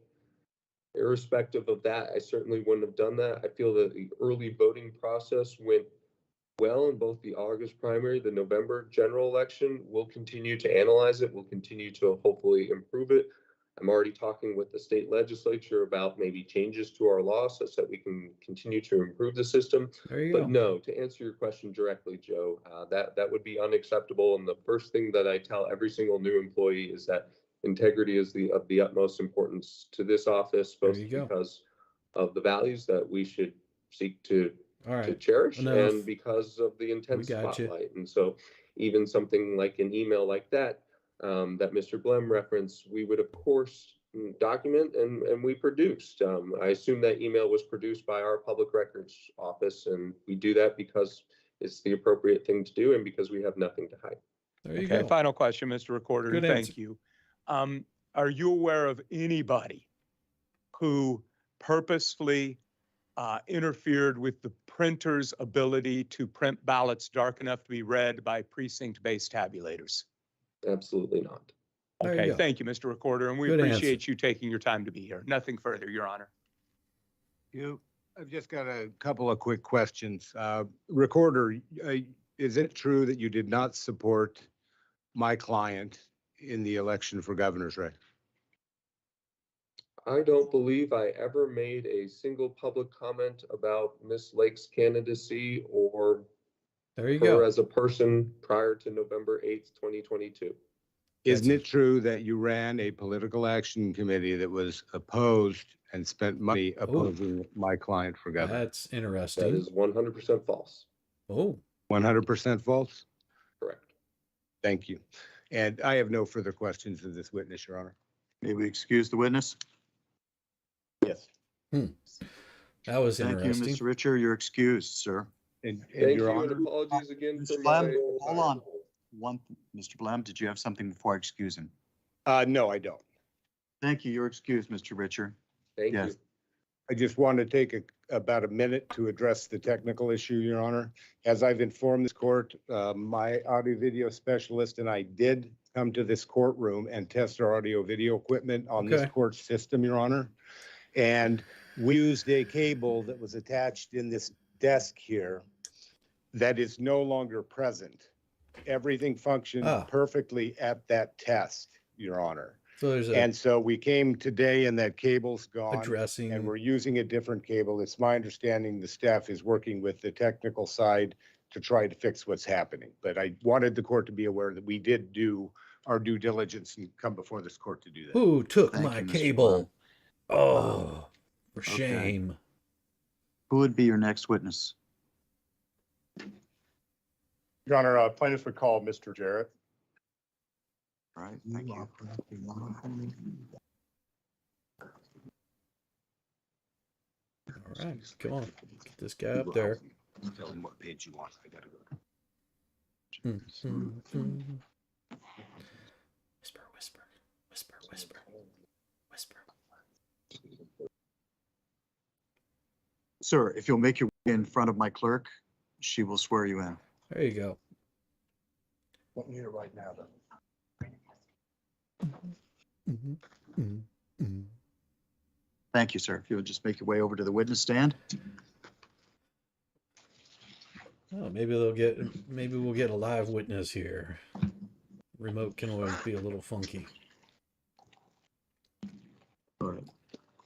irrespective of that, I certainly wouldn't have done that. I feel that the early voting process went well in both the August primary, the November general election. We'll continue to analyze it. We'll continue to hopefully improve it. I'm already talking with the state legislature about maybe changes to our law such that we can continue to improve the system. There you But go. no, to answer your question directly, Joe, that would be unacceptable. And the first thing that I tell every single new employee is that integrity is of the utmost importance to this office, There both you go. because of the values that we should seek to All right. cherish Enough. and because of the intense got you. spotlight. And so even something like an email like that, that Mr. Blem referenced, we would of course document and we produced. I assume that email was produced by our public records office, and we do that because it's the appropriate thing to do and because we have nothing to hide. There you Okay, go. final question, Mr. Recorder, Good and answer. thank you. Are you aware of anybody who purposefully interfered with the printer's ability to print ballots dark enough to be read by precinct-based tabulators? Absolutely not. There you Okay, go. thank you, Mr. Recorder, and we Good appreciate you taking your time to be here. Nothing further, Your Honor. I've just got a couple of quick questions. Recorder, is it true that you did not support my client in the election for governor's race? I don't believe I ever made a single public comment about Miss Lake's candidacy or There you her go. as a person prior to November 8th, 2022. Isn't it true that you ran a political action committee that was opposed and spent money opposing my client for governor? That's That interesting. is 100% false. Oh, 100% false? Correct. Thank you. And I have no further questions of this witness, Your Honor. May we excuse the witness? Yes. that was Thank you, interesting. Mr. Richer. You're excused, sir. And Thank Your you, and Honor, apologies again Mr. for Blem, my. hold on. Mr. Blem, did you have something before I excuse him? no, I don't. Thank you. You're excused, Mr. Richer. Thank Yes. you. I just want to take about a minute to address the technical issue, Your Honor. As I've informed this court, my audio video specialist and I did come to this courtroom and test our audio video equipment on this Okay. court system, Your Honor. And we used a cable that was attached in this desk here that is no longer present. Everything functioned Ah. perfectly at that test, Your Honor. So there's a And so we came today and that cable's gone. addressing. And we're using a different cable. It's my understanding the staff is working with the technical side to try to fix what's happening. But I wanted the court to be aware that we did do our due diligence and come before this court to do that. Who took Thank my you, Mr. cable? Oh, for okay. shame. Who would be your next witness? Your Honor, plaintiff would call Mr. Jarrett. All right, thank you. All right, come on. Get this guy up there. Tell him what page you want. I gotta go. Mm, mm, mm. Whisper, whisper, whisper, whisper, whisper. Sir, if you'll make your way in front of my clerk, she will swear you in. There you go. Don't need it right now, though. Mhm, mhm, mhm. Thank you, sir. If you'll just make your way over to the witness stand. Oh, maybe we'll get a live witness here. Remote can always be a little funky. All right.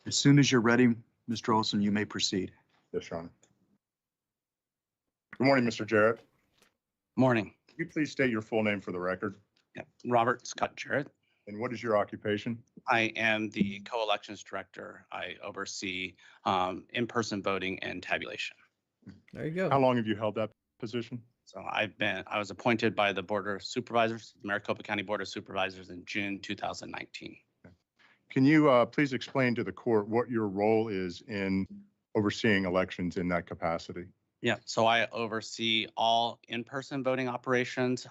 As soon as you're ready, Mr. Olson, you may proceed. Yes, Your Honor. Good morning, Mr. Jarrett. Morning. Could you please state your full name for the record? Yeah, Robert Scott Jarrett. And what is your occupation? I am the co-elections director. I oversee in-person voting and tabulation. There you go. How long have you held that position? So I was appointed by the Board of Supervisors, the Maricopa County Board of Supervisors in June 2019. Can you please explain to the court what your role is in overseeing elections in that capacity? Yeah, so I oversee all in-person voting operations,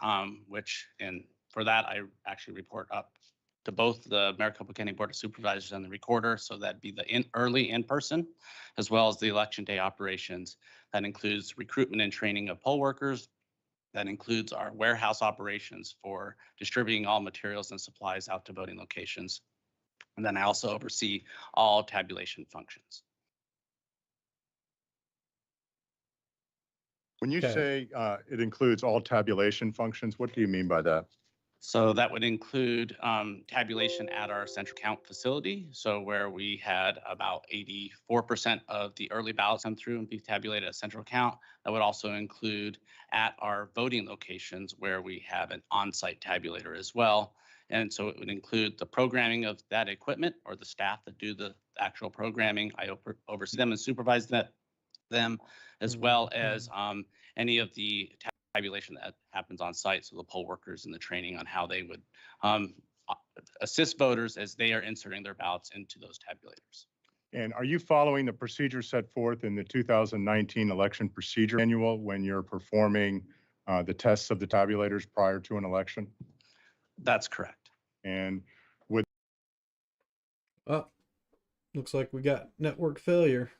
for that, I actually report up to both the Maricopa County Board of Supervisors and the recorder. So that'd be the early in-person, as well as the election day operations. That includes recruitment and training of poll workers. That includes our warehouse operations for distributing all materials and supplies out to voting locations. And then I also oversee all tabulation functions. When you Okay. say it includes all tabulation functions, what do you mean by that? So that would include tabulation at our central count facility. So where we had about 84% of the early ballots come through and be tabulated at central count. That would also include at our voting locations where we have an on-site tabulator as well. And so it would include the programming of that equipment or the staff that do the actual programming. I oversee them and supervise them, as well as any of the tabulation that happens on site. So the poll workers and the training on how they would assist voters as they are inserting their ballots into those tabulators. And are you following the procedure set forth in the 2019 election procedure manual when you're performing the tests of the tabulators prior to an election? That's correct. And Oh, looks like we got network failure.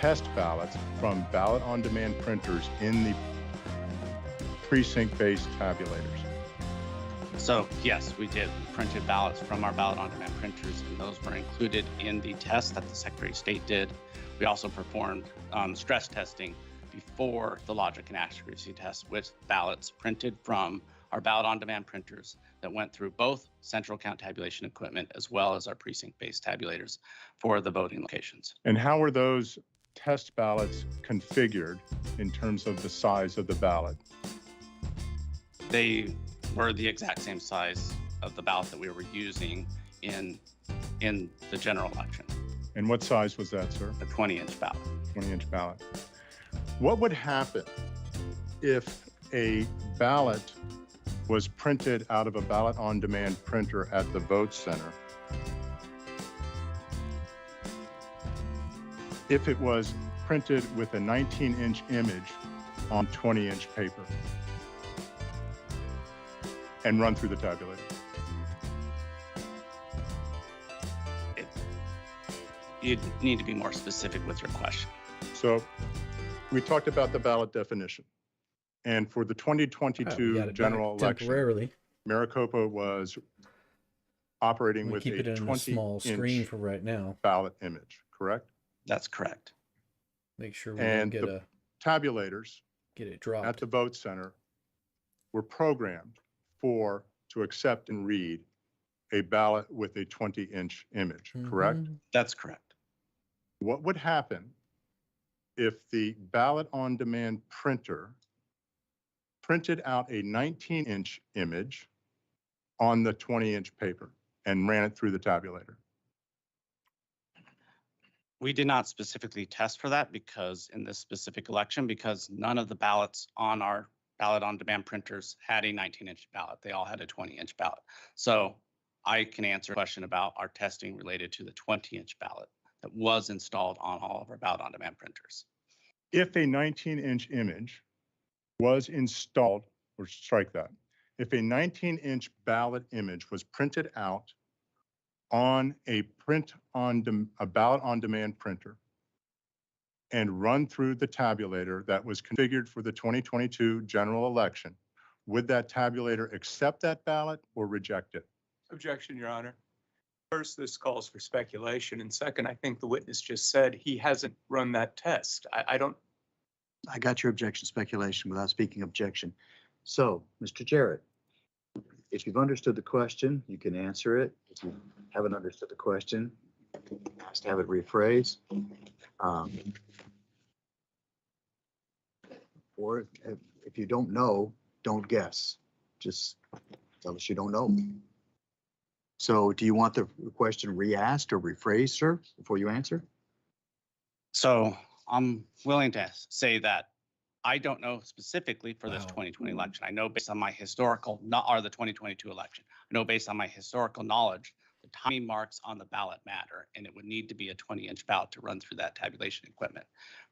test ballots from ballot-on-demand printers in the precinct-based tabulators? So yes, we did. We printed ballots from our ballot-on-demand printers, and those were included in the test that the Secretary of State did. We also performed stress testing before the logic and accuracy test with ballots printed from our ballot-on-demand printers that went through both central count tabulation equipment as well as our precinct-based tabulators for the voting locations. And how were those test ballots configured in terms of the size of the ballot? They were the exact same size of the ballot that we were using in the general election, And what size was that, sir? a 20-inch ballot. 20-inch ballot. What would happen if a ballot was printed out of a ballot-on-demand printer at the vote center? If it was printed with a 19-inch image on 20-inch paper and run through the tabulator? You'd need to be more specific with your question. So we talked about the ballot definition. And for the We 2022 got it general back election, temporarily. Maricopa was operating We with keep a it in a small screen 20-inch for right now. ballot image, correct? That's correct. Make sure we don't And get tabulators it at dropped. the vote center were programmed to accept and read a ballot with a 20-inch image, correct? Mhm. That's correct. What would happen if the ballot-on-demand printer printed out a 19-inch image on the 20-inch paper and ran it through the tabulator? We did not specifically test for that because in this specific election, because none of the ballots on our ballot-on-demand printers had a 19-inch ballot. They all had a 20-inch ballot. So I can answer a question about our testing related to the 20-inch ballot that was installed on all of our ballot-on-demand printers. If a 19-inch image was installed, or strike that, if a 19-inch ballot image was printed out on a ballot-on-demand printer and run through the tabulator that was configured for the 2022 general election, would that tabulator accept that ballot or reject it? Objection, Your Honor. First, this calls for speculation, and second, I think the witness just said he hasn't run that test. I don't. I got your objection, speculation, without speaking objection. So, Mr. Jarrett, if you've understood the question, you can answer it. If you haven't understood the question, ask to have it rephrased. Or if you don't know, don't guess. Just tell us you don't know. So do you want the question re-asked or rephrased, sir, before you answer? So I'm willing to say that I don't know specifically for this Wow. 2020 election. I know based on my historical, or the 2022 election, I know based on my historical knowledge, the timing marks on the ballot matter, and it would need to be a 20-inch ballot to run through that tabulation equipment.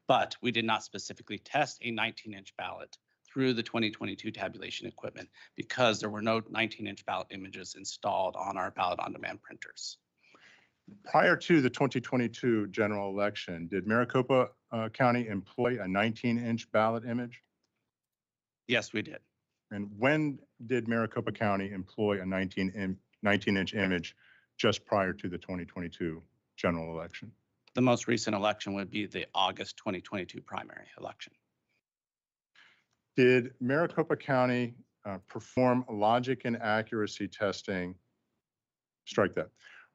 But we did not specifically test a 19-inch ballot through the 2022 tabulation equipment because there were no 19-inch ballot images installed on our ballot-on-demand printers. Prior to the 2022 general election, did Maricopa County employ a 19-inch ballot image? Yes, we did. And when did Maricopa County employ a 19-inch image just prior to the 2022 general election? The most recent election would be the August 2022 primary election. Did Maricopa County perform logic and accuracy testing? Strike that.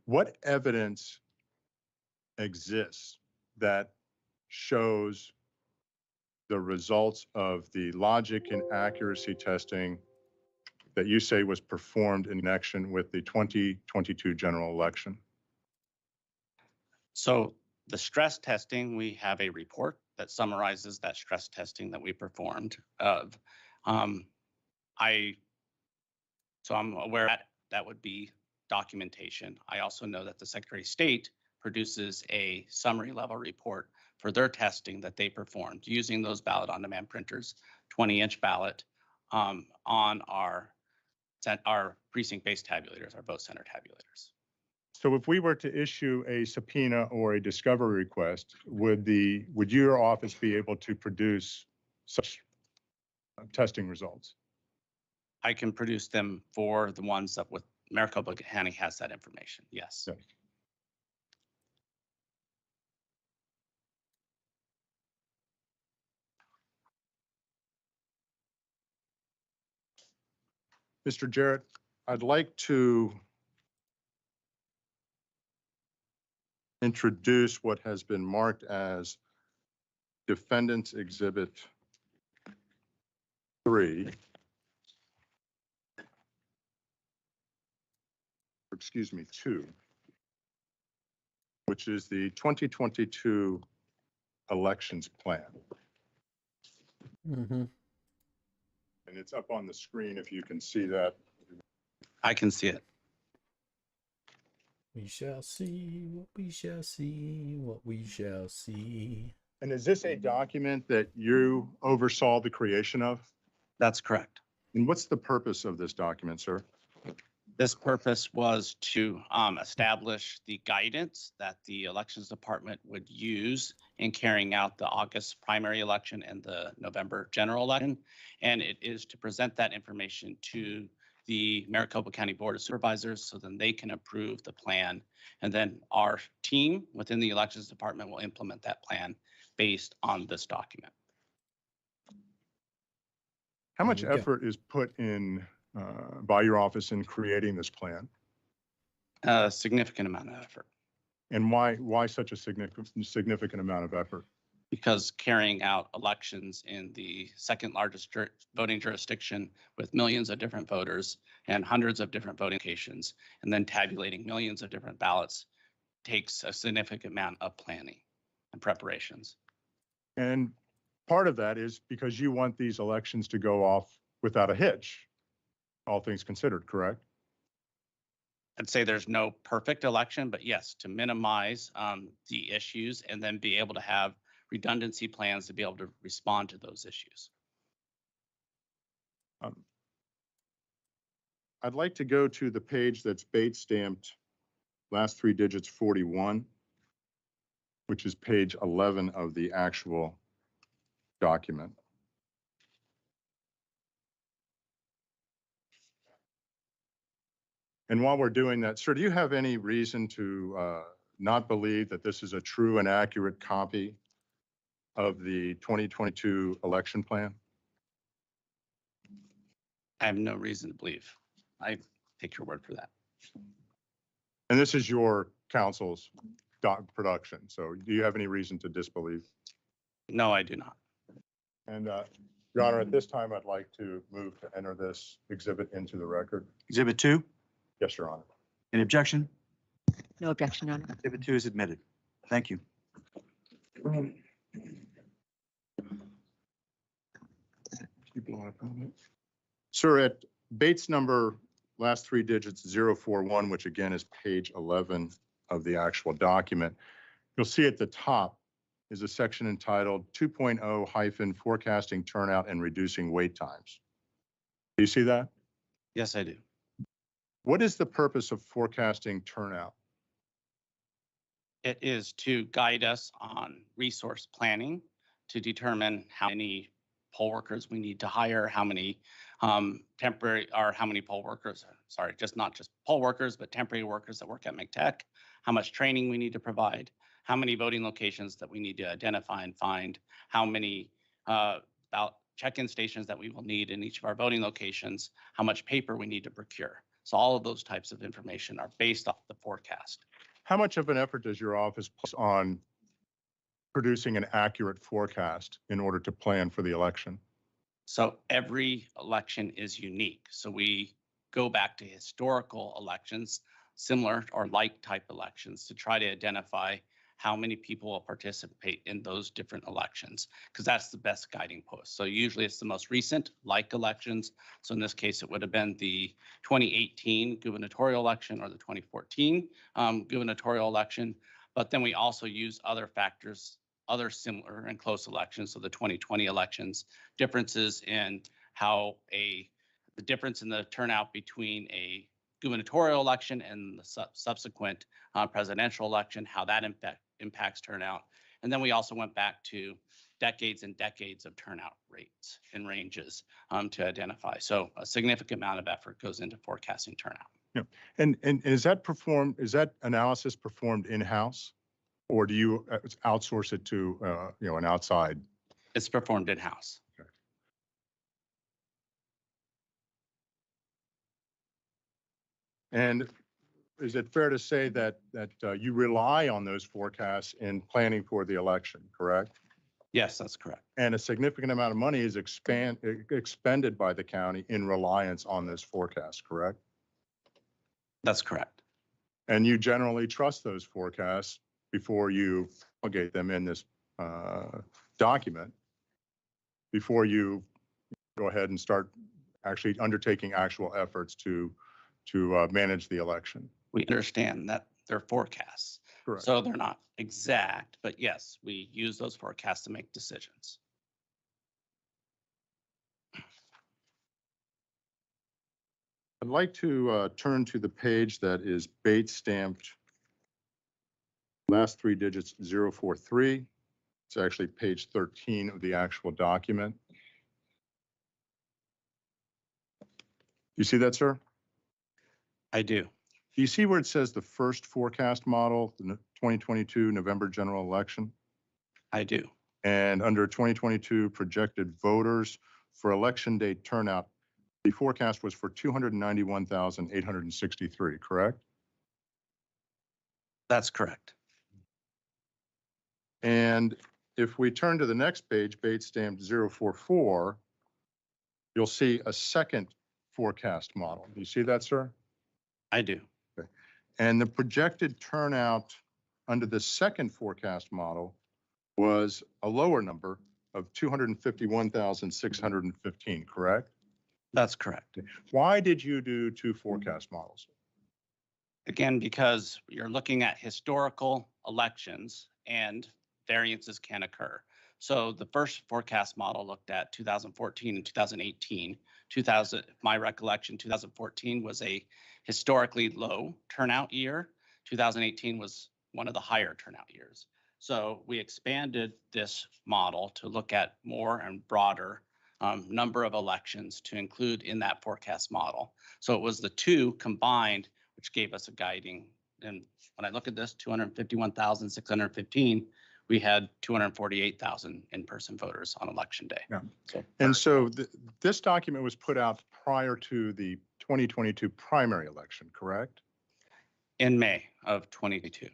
What evidence exists that shows the results of the logic and accuracy testing that you say was performed in connection with the 2022 general election? So the stress testing, we have a report that summarizes that stress testing that we performed of. So I'm aware that would be documentation. I also know that the Secretary of State produces a summary level report for their testing that they performed using those ballot-on-demand printers, 20-inch ballot on our precinct-based tabulators, our vote center tabulators. So if we were to issue a subpoena or a discovery request, would your office be able to produce such testing results? I can produce them for the ones that with Maricopa County has that information. Yes. Yes. Mr. Jarrett, I'd like to introduce what has been marked as Defendant's Exhibit 3. Excuse me, 2, which is the 2022 elections plan. Mm-hmm. And it's up on the screen if you can see that. I can see it. We shall see what we shall see, what we shall see. And is this a document that you oversaw the creation of? That's correct. And what's the purpose of this document, sir? This purpose was to establish the guidance that the elections department would use in carrying out the August primary election and the November general election. And it is to present that information to the Maricopa County Board of Supervisors so then they can approve the plan. And then our team within the elections department will implement that plan based on this document. How much There you go. effort is put in by your office in creating this plan? A significant amount of effort. And why such a significant amount of effort? Because carrying out elections in the second largest voting jurisdiction with millions of different voters and hundreds of different voting locations, and then tabulating millions of different ballots takes a significant amount of planning and preparations. And part of that is because you want these elections to go off without a hitch, all things considered, correct? I'd say there's no perfect election, but yes, to minimize the issues and then be able to have redundancy plans to be able to respond to those issues. I'd like to go to the page that's Bates stamped last 3 digits 41, which is page 11 of the actual document. And while we're doing that, sir, do you have any reason to not believe that this is a true and accurate copy of the 2022 election plan? I have no reason to believe. I take your word for that. And this is your council's production. So do you have any reason to disbelieve? No, I do not. And Your Honor, at this time, I'd like to move to enter this exhibit into the record. Exhibit 2, Yes, Your Honor. any objection? No objection, Your Honor. Exhibit 2 is admitted. Thank you. Sir, at Bates number, last 3 digits 041, which again is page 11 of the actual document, you'll see at the top is a section entitled 2.0 - forecasting turnout and reducing wait times. Do you see that? Yes, I do. What is the purpose of forecasting turnout? It is to guide us on resource planning to determine how many poll workers we need to hire, how many temporary or how many poll workers, sorry, not just poll workers, but temporary workers that work at McTech, how much training we need to provide, how many voting locations that we need to identify and find, how many about check-in stations that we will need in each of our voting locations, how much paper we need to procure. So all of those types of information are based off the forecast. How much of an effort does your office place on producing an accurate forecast in order to plan for the election? So every election is unique. So we go back to historical elections, similar or like type elections, to try to identify how many people will participate in those different elections, because that's the best guiding post. So usually it's the most recent like elections. So in this case, it would have been the 2018 gubernatorial election or the 2014 gubernatorial election. But then we also use other factors, other similar and close elections. So the 2020 elections, differences in how the difference in the turnout between a gubernatorial election and the subsequent presidential election, how that impacts turnout. And then we also went back to decades and decades of turnout rates and ranges to identify. So a significant amount of effort goes into forecasting turnout. Yeah. And is that analysis performed in-house? Or do you outsource it to, an outside? It's performed in-house. Okay. And is it fair to say that you rely on those forecasts in planning for the election, correct? Yes, that's correct. And a significant amount of money is expended by the county in reliance on those forecasts, correct? That's correct. And you generally trust those forecasts before you promulgate them in this document, before you go ahead and start actually undertaking actual efforts to manage the election. We understand that they're forecasts. Correct. So they're not exact, but yes, we use those forecasts to make decisions. I'd like to turn to the page that is Bates stamped last 3 digits 043. It's actually page 13 of the actual document. You see that, sir? I do. Do you see where it says the first forecast model, the 2022 November general election? I do. And under 2022 projected voters for election day turnout, the forecast was for 291,863, correct? That's correct. And if we turn to the next page, Bates stamped 044, you'll see a second forecast model. Do you see that, sir? I do. Okay. And the projected turnout under the second forecast model was a lower number of 251,615, correct? That's correct. Why did you do 2 forecast models? Again, because you're looking at historical elections and variances can occur. So the first forecast model looked at 2014 and 2018. My recollection, 2014 was a historically low turnout year. 2018 was one of the higher turnout years. So we expanded this model to look at more and broader number of elections to include in that forecast model. So it was the 2 combined, which gave us a guiding. And when I look at this, 251,615, we had 248,000 in-person voters on election day. Yeah. So, And so this document was put out prior to the 2022 primary election, correct? in May of 2022.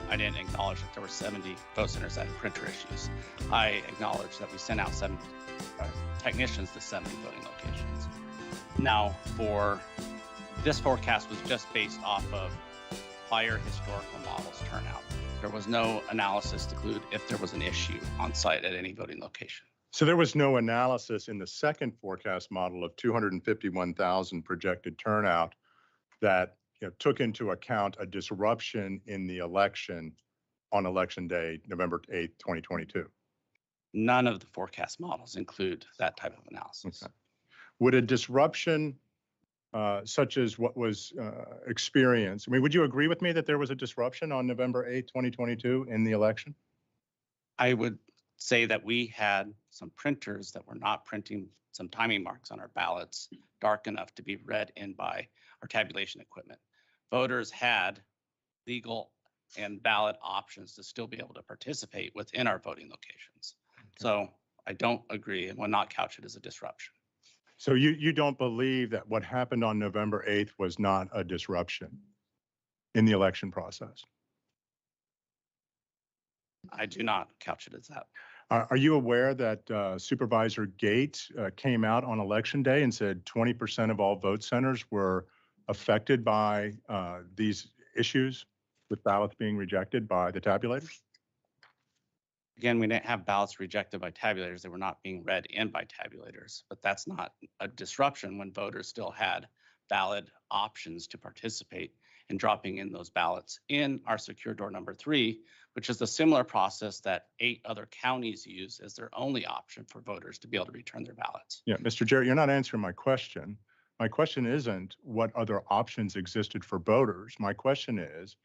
I didn't acknowledge that there were 70 vote centers that had printer issues. I acknowledged that we sent out 70 technicians to 70 voting locations. Now, for this forecast was just based off of prior historical models turnout. There was no analysis to include if there was an issue on site at any voting location. So there was no analysis in the second forecast model of 251,000 projected turnout that took into account a disruption in the election on election day, November 8th, 2022. None of the forecast models include that type of analysis. Okay. Would a disruption such as what was experienced, I mean, would you agree with me that there was a disruption on November 8th, 2022 in the election? I would say that we had some printers that were not printing some timing marks on our ballots dark enough to be read in by our tabulation equipment. Voters had legal and ballot options to still be able to participate within our voting locations. Okay. So I don't agree and will not couch it as a disruption. So you don't believe that what happened on November 8th was not a disruption in the election process? I do not couch it as that. Are you aware that Supervisor Gates came out on election day and said 20% of all vote centers were affected by these issues with ballots being rejected by the tabulators? Again, we didn't have ballots rejected by tabulators. They were not being read in by tabulators, but that's not a disruption when voters still had valid options to participate in dropping in those ballots in our secure door number 3, which is a similar process that 8 other counties use as their only option for voters to be able to return their ballots. Yeah, Mr. Jarrett, you're not answering my question. My question isn't what other options existed for voters. My question is,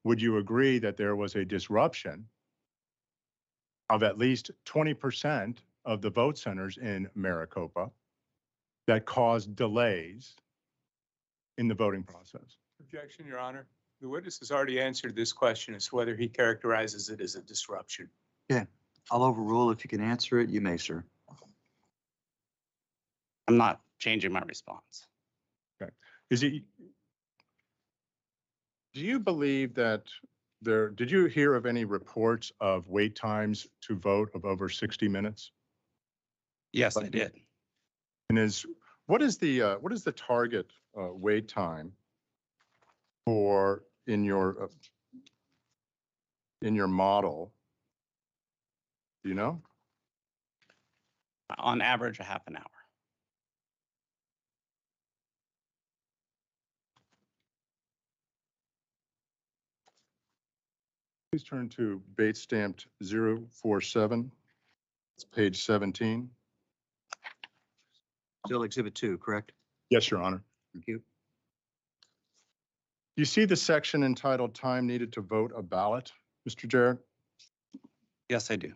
would you agree that there was a disruption of at least 20% of the vote centers in Maricopa that caused delays in the voting process? Objection, Your Honor. The witness has already answered this question as to whether he characterizes it as a disruption. Yeah, I'll overrule. If you can answer it, you may, sir. I'm not changing my response. Okay. Do you believe that did you hear of any reports of wait times to vote of over 60 minutes? Yes, I did. And what is the target wait time for in your model? Do you know? On average, a half an hour. Please turn to Bates stamped 047. It's page 17. Still Exhibit 2, correct? Yes, Your Honor. Thank you. You see the section entitled Time Needed to Vote a Ballot, Mr. Jarrett? Yes, I do.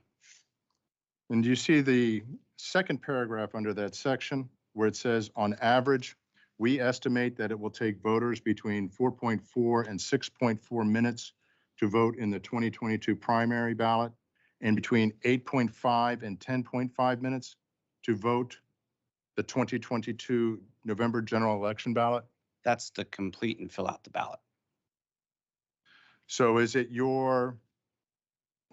And do you see the second paragraph under that section where it says, on average, we estimate that it will take voters between 4.4 and 6.4 minutes to vote in the 2022 primary ballot, and between 8.5 and 10.5 minutes to vote the 2022 November general election ballot? That's to complete and fill out the ballot. So is it your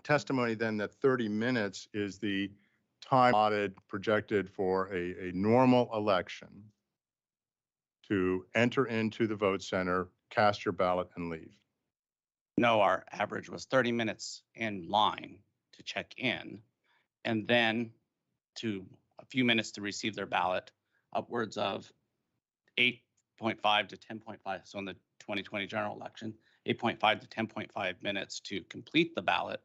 testimony then that 30 minutes is the time allotted projected for a normal election to enter into the vote center, cast your ballot, and leave? No, our average was 30 minutes in line to check in, and then to a few minutes to receive their ballot, upwards of 8.5 to 10.5. So in the 2020 general election, 8.5 to 10.5 minutes to complete the ballot.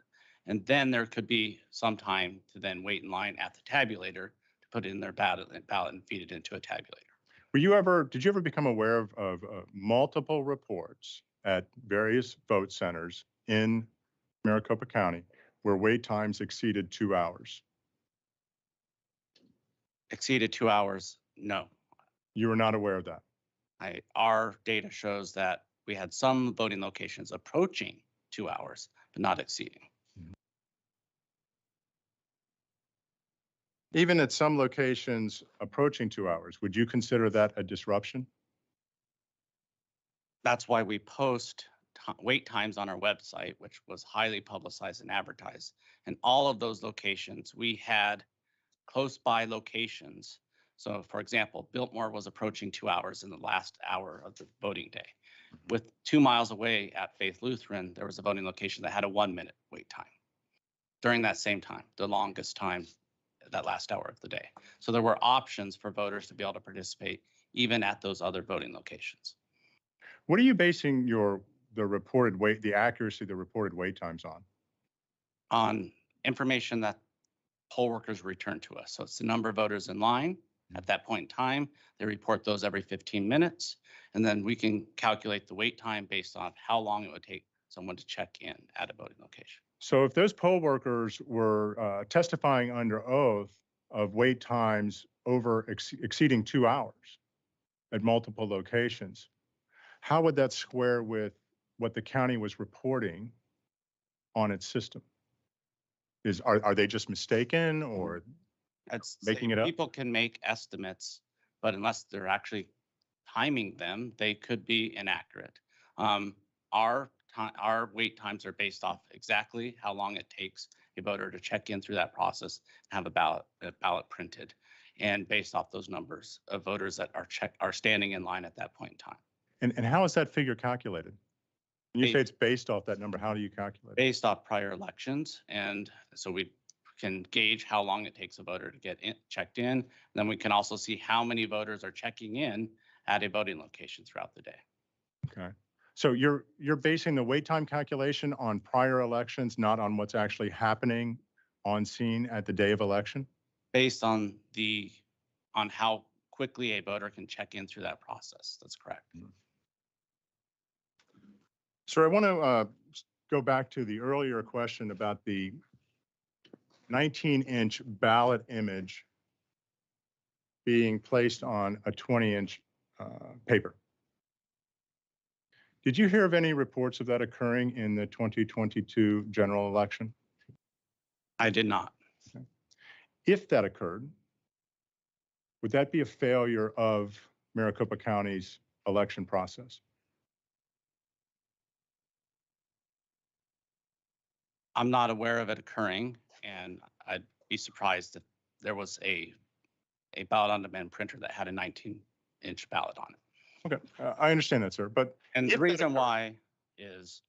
And then there could be some time to then wait in line at the tabulator to put in their ballot and feed it into a tabulator. Did you ever become aware of multiple reports at various vote centers in Maricopa County where wait times exceeded 2 hours? Exceeded 2 hours? No. You were not aware of that? Our data shows that we had some voting locations approaching 2 hours, but not exceeding. Even at some locations approaching 2 hours, would you consider that a disruption? That's why we post wait times on our website, which was highly publicized and advertised. And all of those locations, we had close by locations. So for example, Biltmore was approaching 2 hours in the last hour of the voting day. With 2 miles away at Faith Lutheran, there was a voting location that had a 1-minute wait time during that same time, the longest time that last hour of the day. So there were options for voters to be able to participate even at those other voting locations. What are you basing the accuracy of the reported wait times on? On information that poll workers return to us. So it's the number of voters in line at that point in time. They report those every 15 minutes. And then we can calculate the wait time based on how long it would take someone to check in at a voting location. So if those poll workers were testifying under oath of wait times exceeding 2 hours at multiple locations, how would that square with what the county was reporting on its system? Are they just mistaken, or making it up? People can make estimates, but unless they're actually timing them, they could be inaccurate. Our wait times are based off exactly how long it takes a voter to check in through that process and have a ballot printed, and based off those numbers of voters that are standing in line at that point in time. And how is that figure calculated? When you say it's based off that number, how do you calculate it? Based off prior elections, and so we can gauge how long it takes a voter to get checked in. Then we can also see how many voters are checking in at a voting location throughout the day. Okay. So you're basing the wait time calculation on prior elections, not on what's actually happening on scene at the day of election? Based on how quickly a voter can check in through that process. That's correct. Sir, I want to go back to the earlier question about the 19-inch ballot image being placed on a 20-inch paper. Did you hear of any reports of that occurring in the 2022 general election? I did not. Okay. If that occurred, would that be a failure of Maricopa County's election process? I'm not aware of it occurring, and I'd be surprised if there was a ballot on demand printer that had a 19-inch ballot on it. Okay, I understand that, sir, but. And the reason why is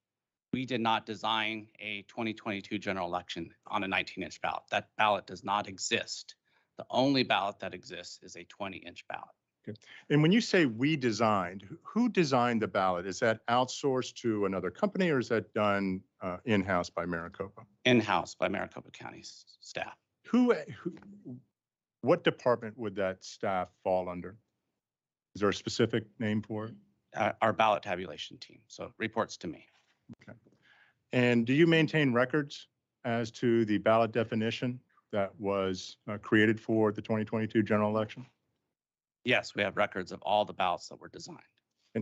we did not design a 2022 general election on a 19-inch ballot. That ballot does not exist. The only ballot that exists is a 20-inch ballot. Okay. And when you say we designed, who designed the ballot? Is that outsourced to another company, or is that done in-house by Maricopa? In-house by Maricopa County staff. What department would that staff fall under? Is there a specific name for it? Our ballot tabulation team, so reports to me. Okay. And do you maintain records as to the ballot definition that was created for the 2022 general election? Yes, we have records of all the ballots that were designed.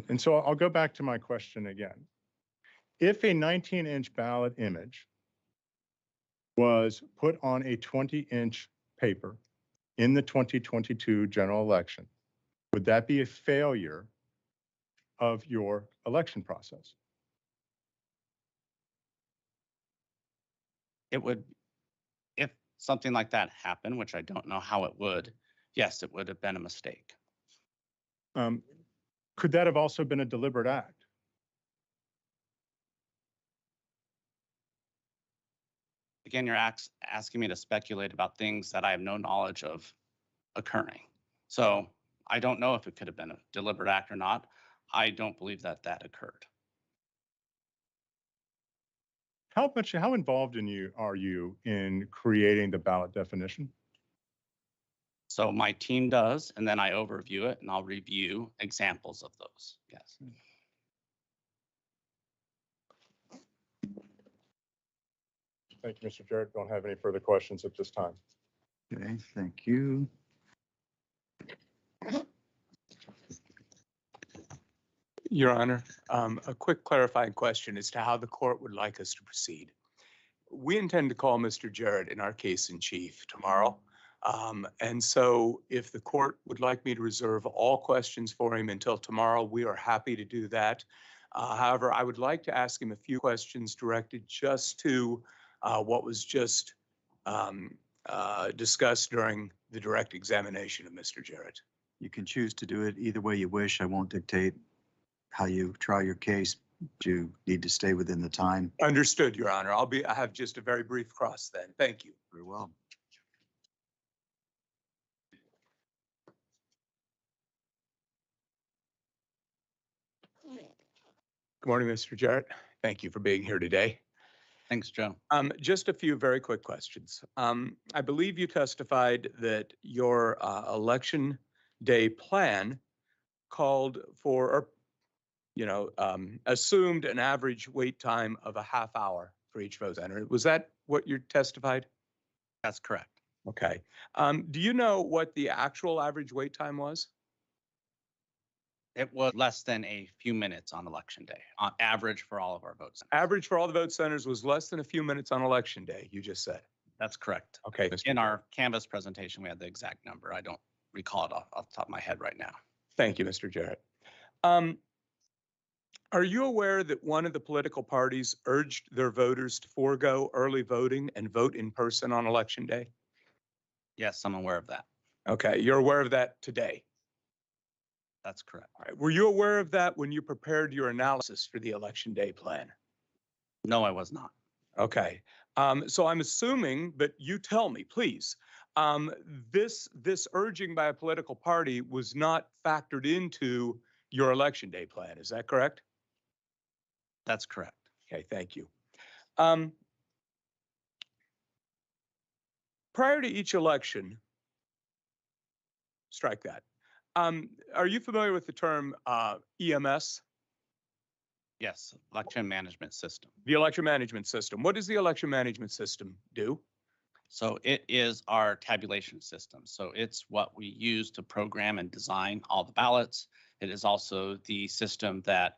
And so I'll go back to my question again. If a 19-inch ballot image was put on a 20-inch paper in the 2022 general election, would that be a failure of your election process? It would, if something like that happened, which I don't know how it would, yes, it would have been a mistake. Could that have also been a deliberate act? Again, you're asking me to speculate about things that I have no knowledge of occurring. So I don't know if it could have been a deliberate act or not. I don't believe that occurred. How involved are you in creating the ballot definition? So my team does, and then I overview it, and I'll review examples of those. Yes. Thank you, Mr. Jarrett. Don't have any further questions at this time. Okay, thank you. Your Honor, a quick clarifying question as to how the court would like us to proceed. We intend to call Mr. Jarrett in our case in chief tomorrow. And so if the court would like me to reserve all questions for him until tomorrow, we are happy to do that. However, I would like to ask him a few questions directed just to what was just discussed during the direct examination of Mr. Jarrett. You can choose to do it either way you wish. I won't dictate how you try your case. You need to stay within the time. Understood, Your Honor. I have just a very brief cross then. Thank you. Very well. Good morning, Mr. Jarrett. Thank you for being here today. Thanks, Joe. Just a few very quick questions. I believe you testified that your election day plan called for, or, assumed an average wait time of a half hour for each vote center. Was that what you testified? That's correct. Okay. Do you know what the actual average wait time was? It was less than a few minutes on election day, on average for all of our votes. Average for all the vote centers was less than a few minutes on election day, you just said. That's correct. Okay. Mr. In Jarrett. our Canvas presentation, we had the exact number. I don't recall it off the top of my head right now. Thank you, Mr. Jarrett. Are you aware that one of the political parties urged their voters to forego early voting and vote in person on election day? Yes, I'm aware of that. Okay, you're aware of that today. That's correct. All right. Were you aware of that when you prepared your analysis for the election day plan? No, I was not. Okay. So I'm assuming, but you tell me, please, this urging by a political party was not factored into your election day plan. Is that correct? That's correct. Okay, thank you. Prior to each election, strike that. Are you familiar with the term EMS? Yes, election management system. The election management system. What does the election management system do? So it is our tabulation system. So it's what we use to program and design all the ballots. It is also the system that,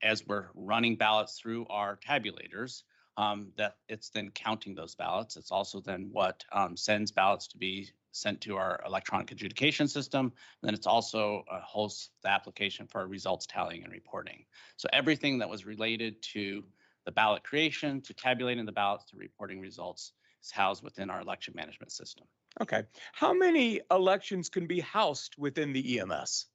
as we're running ballots through our tabulators, that it's then counting those ballots. It's also then what sends ballots to be sent to our electronic adjudication system. And then it's also hosts the application for our results tallying and reporting. So everything that was related to the ballot creation, to tabulating the ballots, to reporting results is housed within our election management system. Okay. How many elections can be housed within the EMS?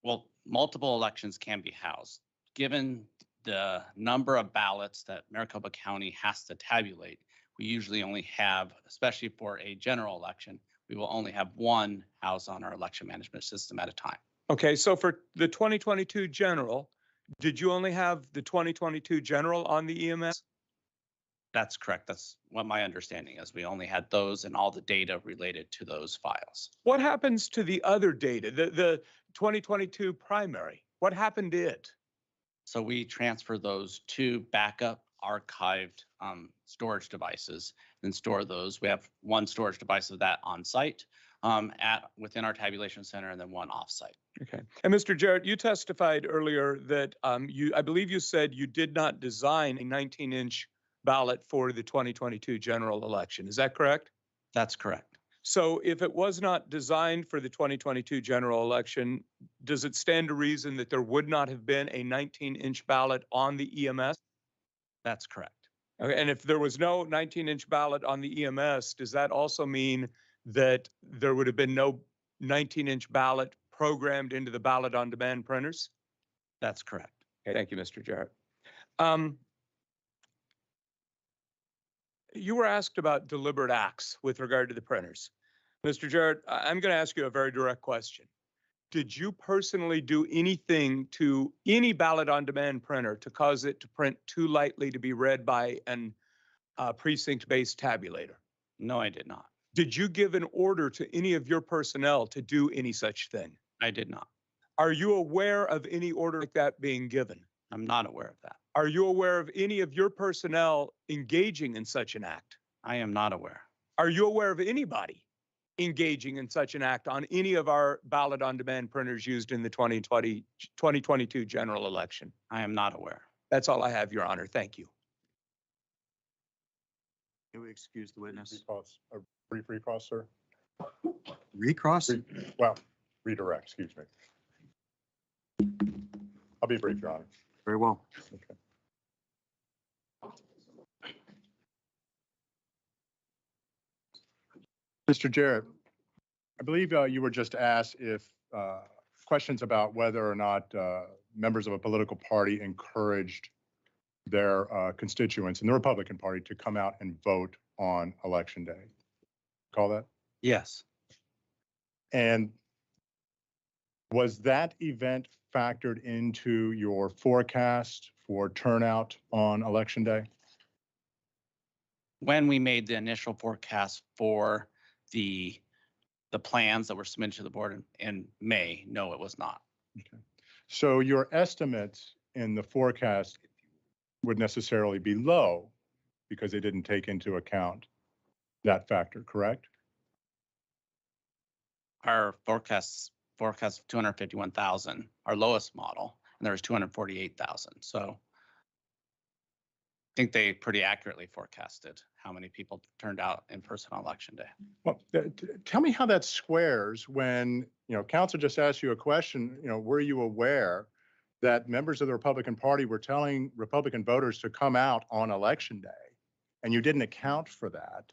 Well, multiple elections can be housed. Given the number of ballots that Maricopa County has to tabulate, we usually only have, especially for a general election, we will only have one house on our election management system at a time. Okay, so for the 2022 general, did you only have the 2022 general on the EMS? That's correct. That's what my understanding is. We only had those and all the data related to those files. What happens to the other data, the 2022 primary? What happened to it? So we transfer those to backup archived storage devices and store those. We have one storage device of that on site within our tabulation center, and then one offsite. Okay. And Mr. Jarrett, you testified earlier that I believe you said you did not design a 19-inch ballot for the 2022 general election. Is that correct? That's correct. So if it was not designed for the 2022 general election, does it stand to reason that there would not have been a 19-inch ballot on the EMS? That's correct. Okay. And if there was no 19-inch ballot on the EMS, does that also mean that there would have been no 19-inch ballot programmed into the ballot on demand printers? That's correct. Okay. Thank you, Mr. Jarrett. You were asked about deliberate acts with regard to the printers. Mr. Jarrett, I'm going to ask you a very direct question. Did you personally do anything to any ballot on demand printer to cause it to print too lightly to be read by an precinct-based tabulator? No, I did not. Did you give an order to any of your personnel to do any such thing? I did not. Are you aware of any order like that being given? I'm not aware of that. Are you aware of any of your personnel engaging in such an act? I am not aware. Are you aware of anybody engaging in such an act on any of our ballot on demand printers used in the 2022 general election? I am not aware. That's all I have, Your Honor. Thank you. Can we excuse the witness? Recross, a brief recross, sir? Recross? Well, redirect, excuse me. I'll be brief, Your Honor. Very well. Okay. Mr. Jarrett, I believe you were just asked if questions about whether or not members of a political party encouraged their constituents in the Republican Party to come out and vote on Election Day. Call that? Yes. And was that event factored into your forecast for turnout on Election Day? When we made the initial forecast for the plans that were submitted to the board in May, no, it was not. Okay. So your estimates in the forecast would necessarily be low because they didn't take into account that factor, correct? Our forecast of 251,000, our lowest model, and there was 248,000. So I think they pretty accurately forecasted how many people turned out in person on Election Day. Well, tell me how that squares when, counsel just asked you a question, were you aware that members of the Republican Party were telling Republican voters to come out on Election Day, and you didn't account for that?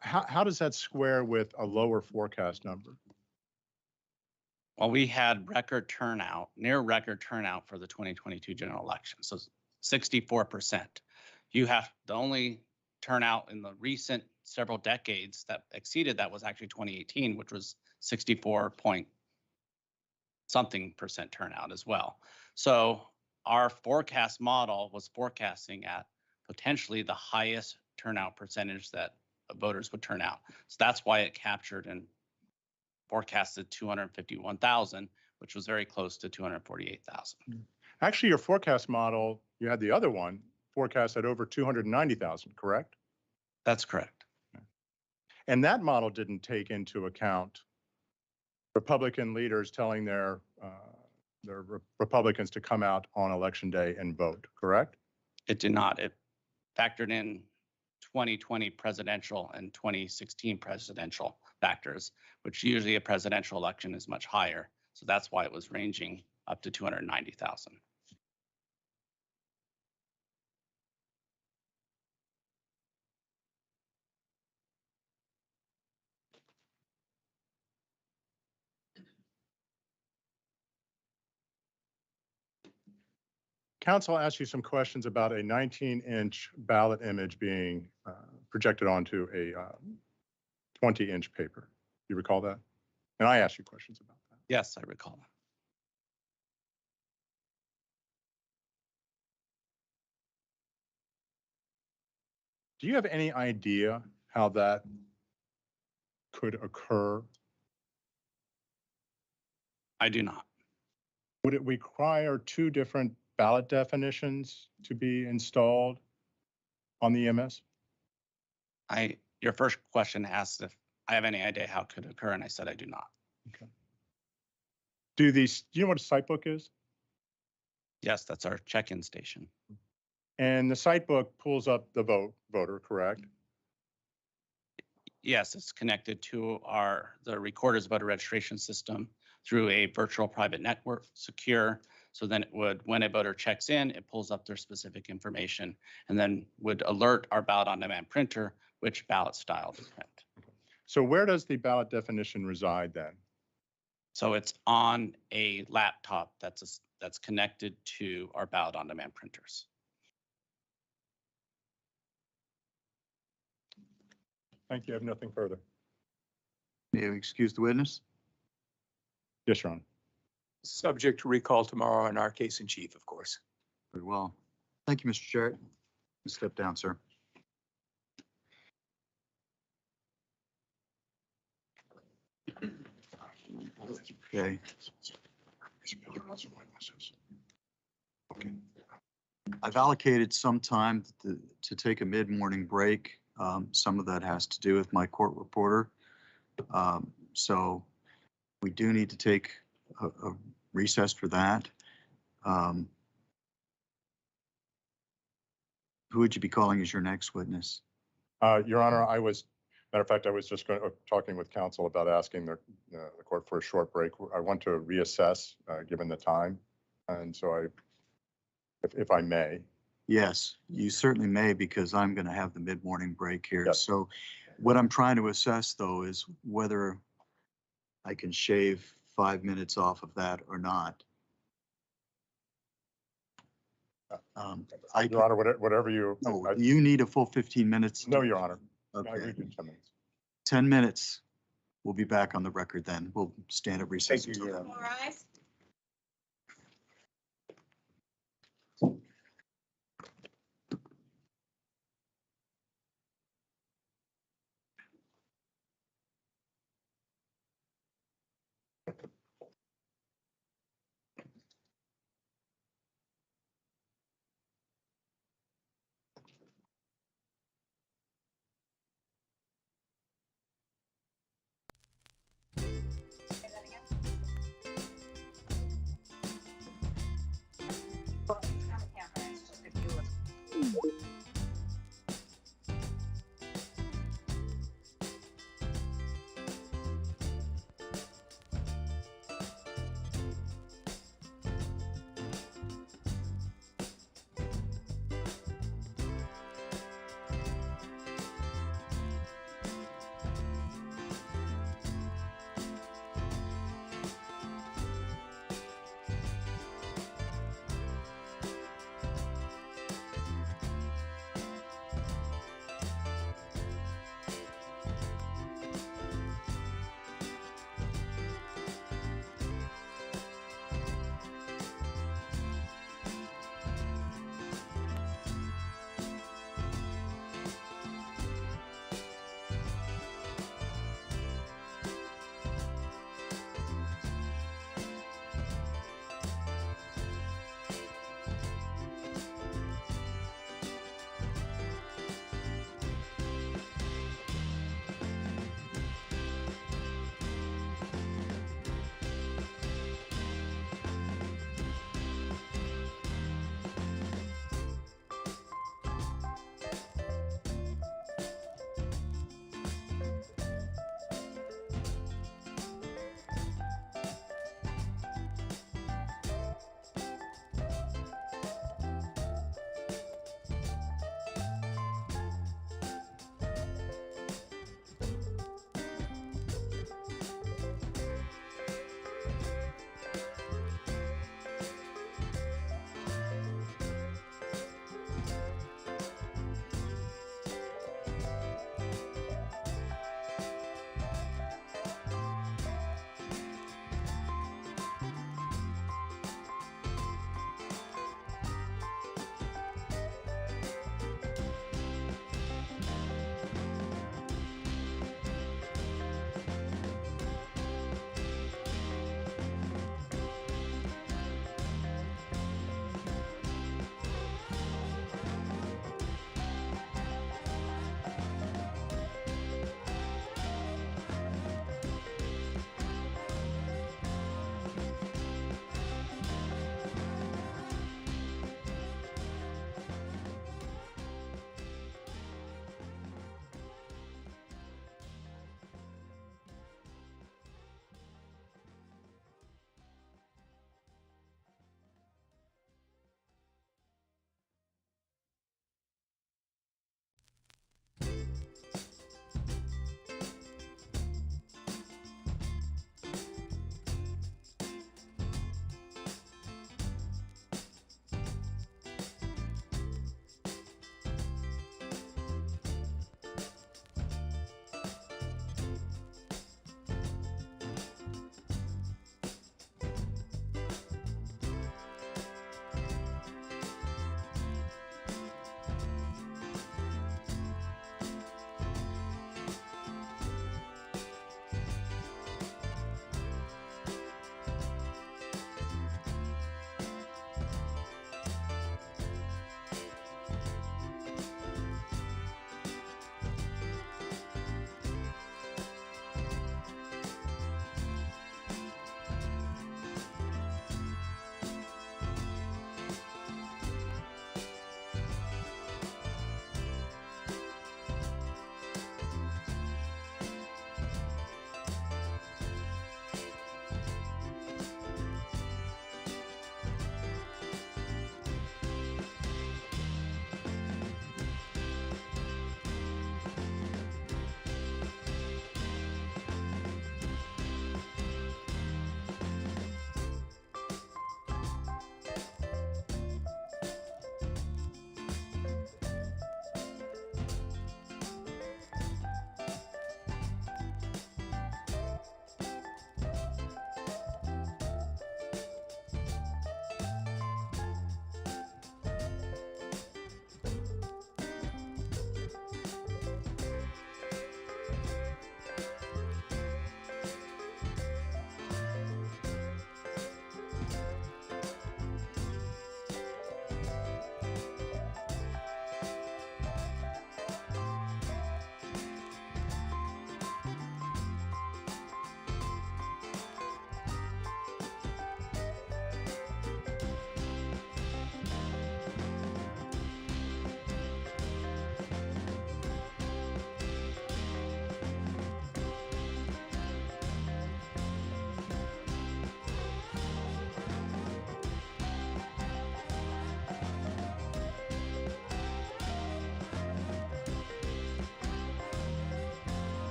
How does that square with a lower forecast number? Well, we had record turnout, near record turnout for the 2022 general election. So 64%. The only turnout in the recent several decades that exceeded that was actually 2018, which was 64 point something percent turnout as well. So our forecast model was forecasting at potentially the highest turnout percentage that voters would turn out. So that's why it captured and forecasted 251,000, which was very close to 248,000. Actually, your forecast model, you had the other one forecast at over 290,000, correct? That's correct. And that model didn't take into account Republican leaders telling their Republicans to come out on Election Day and vote, correct? It did not. It factored in 2020 presidential and 2016 presidential factors, which usually a presidential election is much higher. So that's why it was ranging up to 290,000. Council asked you some questions about a 19-inch ballot image being projected onto a 20-inch paper. You recall that? And I asked you questions about that. Yes, I recall that. Do you have any idea how that could occur? I do not. Would it require two different ballot definitions to be installed on the EMS? Your first question asked if I have any idea how it could occur, and I said I do not. Okay. Do you know what a site book is? Yes, that's our check-in station. And the site book pulls up the voter, correct? Yes, it's connected to the recorder's voter registration system through a virtual private network, secure. So then it would, when a voter checks in, it pulls up their specific information and then would alert our ballot on demand printer which ballot style to print. So where does the ballot definition reside then? So it's on a laptop that's connected to our ballot on demand printers. Thank you. I have nothing further. May I excuse the witness? Yes, Your Honor. Subject to recall tomorrow on our case in chief, of course. Very well. Thank you, Mr. Jarrett. Step down, sir. Okay. Okay. I've allocated some time to take a mid-morning break. Some of that has to do with my court reporter. So we do need to take a recess for that. Who would you be calling as your next witness? Your Honor, matter of fact, I was just talking with counsel about asking the court for a short break. I want to reassess, given the time. And so if I may, Yes, you certainly may, because I'm going to have the mid-morning break here. Yes. So what I'm trying to assess, though, is whether I can shave 5 minutes off of that or not. Your Honor, whatever you. No, I- you need a full 15 minutes. No, Your Honor. I Okay, agree to 10 minutes. 10 minutes. We'll be back on the record then. We'll stand at recess. Thank you, until Your then. Honor.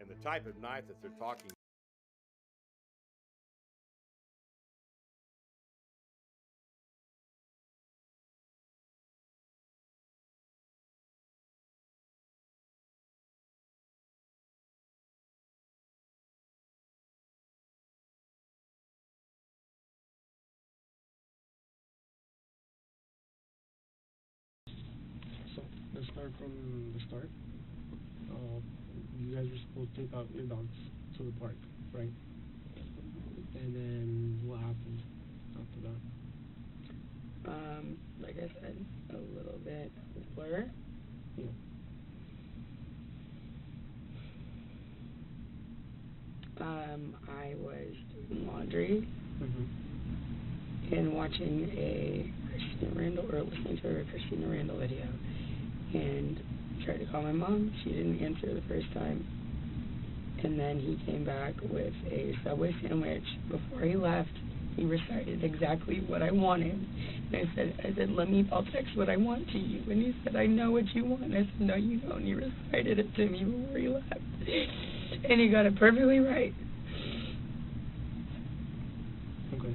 And the type of knife that they're talking So let's start from the start. You guys were supposed to take out your dogs to the park, right? And then what happened after that? Like I said, a little bit blur. Yeah. I was doing laundry Mm-hmm. and watching a Christina Randall, or listening to a Christina Randall video, and tried to call my mom. She didn't answer the first time. And then he came back with a Subway sandwich. Before he left, he recited exactly what I wanted. And I said, I'll text what I want to you. And he said, I know what you want. And I said, no, you don't. And he recited it to me before he left. And he got it perfectly right. Okay.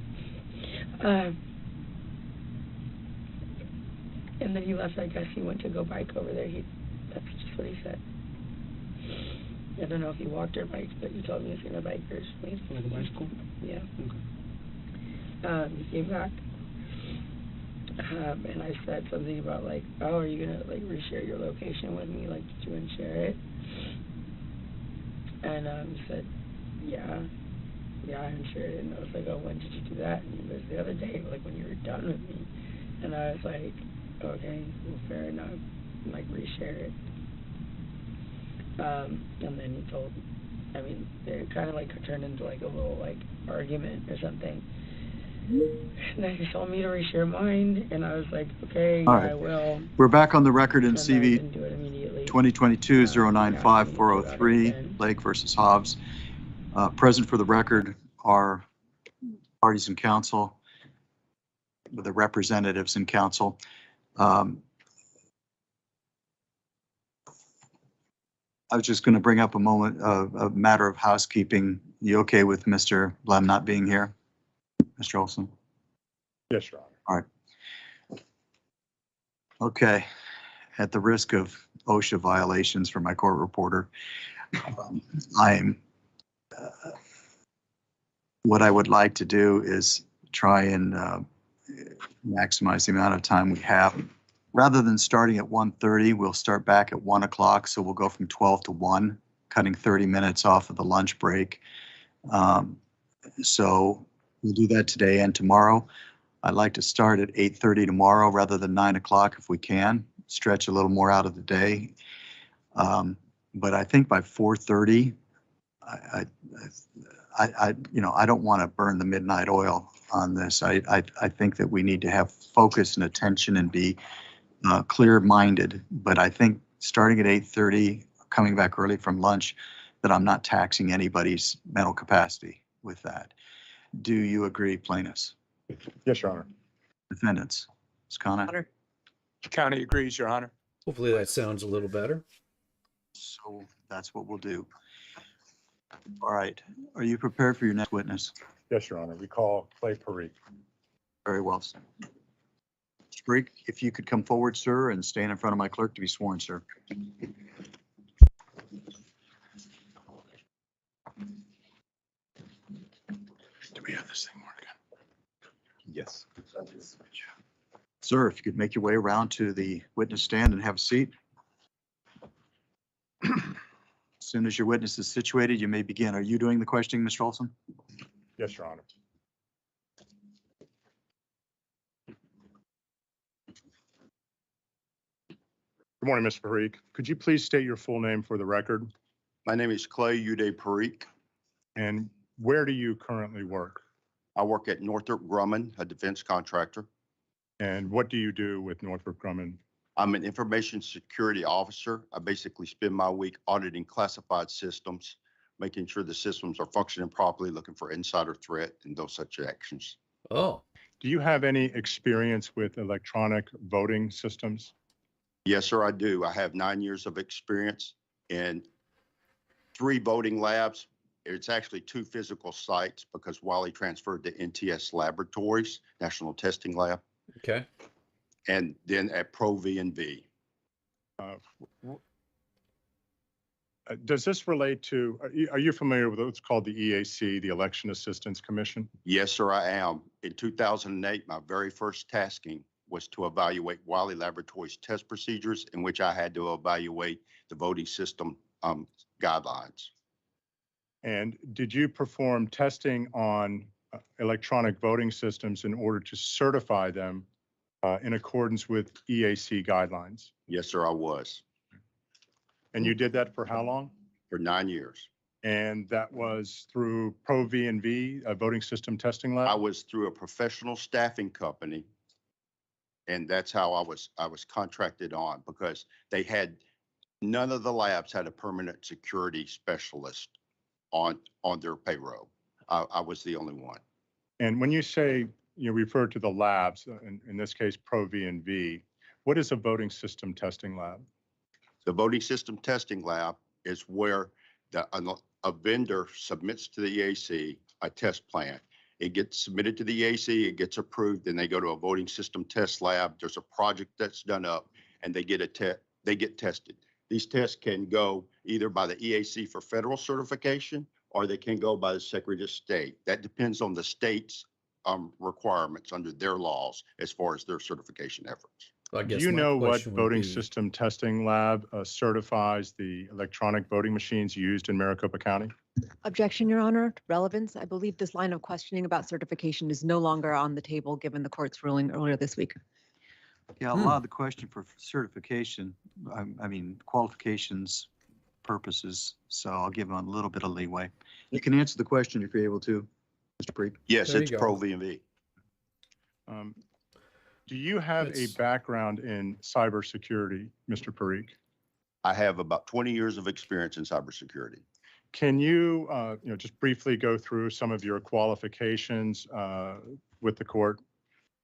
And then he left. I guess he went to go bike over there. That's just what he said. I don't know if he walked or biked, but he told me he's gonna bike or something. Like a bicycle? Yeah. Okay. He came back, and I said something about like, oh, are you gonna like reshare your location with me? Like, did you want to share it? And he said, yeah, I shared it. And I was like, oh, when did you do that? And he goes, the other day, like when you were done with me. And I was like, okay, well, fair enough. And, like, reshare it. And then he told, it kind of like turned into like a little like argument or something. And then he told me to reshare mine, and I was like, okay, All yeah, right. I will. We're back on the record in And I CV didn't do it immediately. 2022-095-403, Lake versus Hobbs. Present for the record are parties in council, the representatives in council. I was just going to bring up a matter of housekeeping. You okay with Mr. Blem not being here? Mr. Olson? Yes, Your Honor. All right. Okay. At the risk of OSHA violations for my court reporter, what I would like to do is try and maximize the amount of time we have. Rather than starting at 1:30, we'll start back at 1 o'clock. So we'll go from 12 to 1, cutting 30 minutes off of the lunch break. So we'll do that today and tomorrow. I'd like to start at 8:30 tomorrow rather than 9 o'clock if we can, stretch a little more out of the day. But I think by 4:30, I don't want to burn the midnight oil on this. I think that we need to have focus and attention and be clear-minded. But I think starting at 8:30, coming back early from lunch, that I'm not taxing anybody's mental capacity with that. Do you agree, plaintiffs? Yes, Your Honor. Defendants? Ms. Khanna? County agrees, Your Honor. Hopefully that sounds a little better. So that's what we'll do. All right. Are you prepared for your next witness? Yes, Your Honor. We call Clay Parikh. Very well, sir. Mr. Parikh, if you could come forward, sir, and stand in front of my clerk to be sworn, sir. Do we have this thing working? Yes. Sir, if you could make your way around to the witness stand and have a seat. As soon as your witness is situated, you may begin. Are you doing the questioning, Mr. Olson? Yes, Your Honor. Good morning, Mr. Parikh. Could you please state your full name for the record? My name is Clay Uday Parikh. And where do you currently work? I work at Northrop Grumman, a defense contractor. And what do you do with Northrop Grumman? I'm an information security officer. I basically spend my week auditing classified systems, making sure the systems are functioning properly, looking for insider threat and those such actions. Oh, Do you have any experience with electronic voting systems? Yes, sir, I do. I have 9 years of experience in 3 voting labs. It's actually 2 physical sites because Wiley transferred to NTS Laboratories, National Testing Lab, Okay. and then at Pro V&V. Does this relate to, are you familiar with what's called the EAC, the Election Assistance Commission? Yes, sir, I am. In 2008, my very first tasking was to evaluate Wiley Laboratories test procedures, in which I had to evaluate the voting system guidelines. And did you perform testing on electronic voting systems in order to certify them in accordance with EAC guidelines? Yes, sir, I was. And you did that for how long? For 9 years. And that was through Pro V&V, a voting system testing lab? I was through a professional staffing company, and that's how I was contracted on, because they had, none of the labs had a permanent security specialist on their payroll. I was the only one. And when you say, you refer to the labs, in this case, Pro V&V, what is a voting system testing lab? The voting system testing lab is where a vendor submits to the EAC a test plan. It gets submitted to the EAC, it gets approved, then they go to a voting system test lab. There's a project that's done up, and they get tested. These tests can go either by the EAC for federal certification, or they can go by the Secretary of State. That depends on the state's requirements under their laws as far as their certification efforts. Do you know what voting system testing lab certifies the electronic voting machines used in Maricopa County? Objection, Your Honor. Relevance. I believe this line of questioning about certification is no longer on the table given the court's ruling earlier this week. Yeah, a lot of the question for certification, I mean, qualifications purposes, so I'll give them a little bit of leeway. You can answer the question if you're able to, Mr. Preek. Yes, There it's you go. Pro V&V. Do you have a background in cybersecurity, Mr. Parikh? I have about 20 years of experience in cybersecurity. Can you, just briefly go through some of your qualifications with the court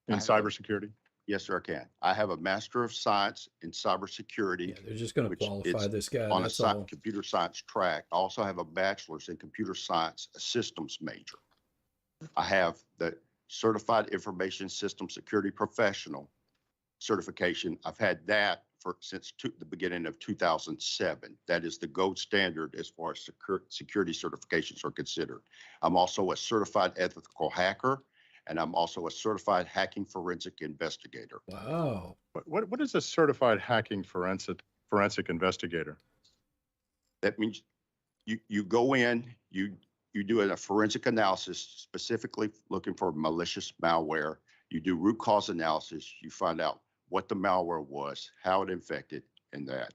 in cybersecurity? Yes, sir, I can. I have a Master of Science in Cybersecurity. Yeah, they're just going to which qualify is this guy. on That's a all. computer science track. I also have a bachelor's in computer science, a systems major. I have the Certified Information System Security Professional certification. I've had that since the beginning of 2007. That is the gold standard as far as security certifications are considered. I'm also a certified ethical hacker, and I'm also a certified hacking forensic investigator. Wow. What is a certified hacking forensic investigator? That means you go in, you do a forensic analysis, specifically looking for malicious malware. You do root cause analysis. You find out what the malware was, how it infected, and that.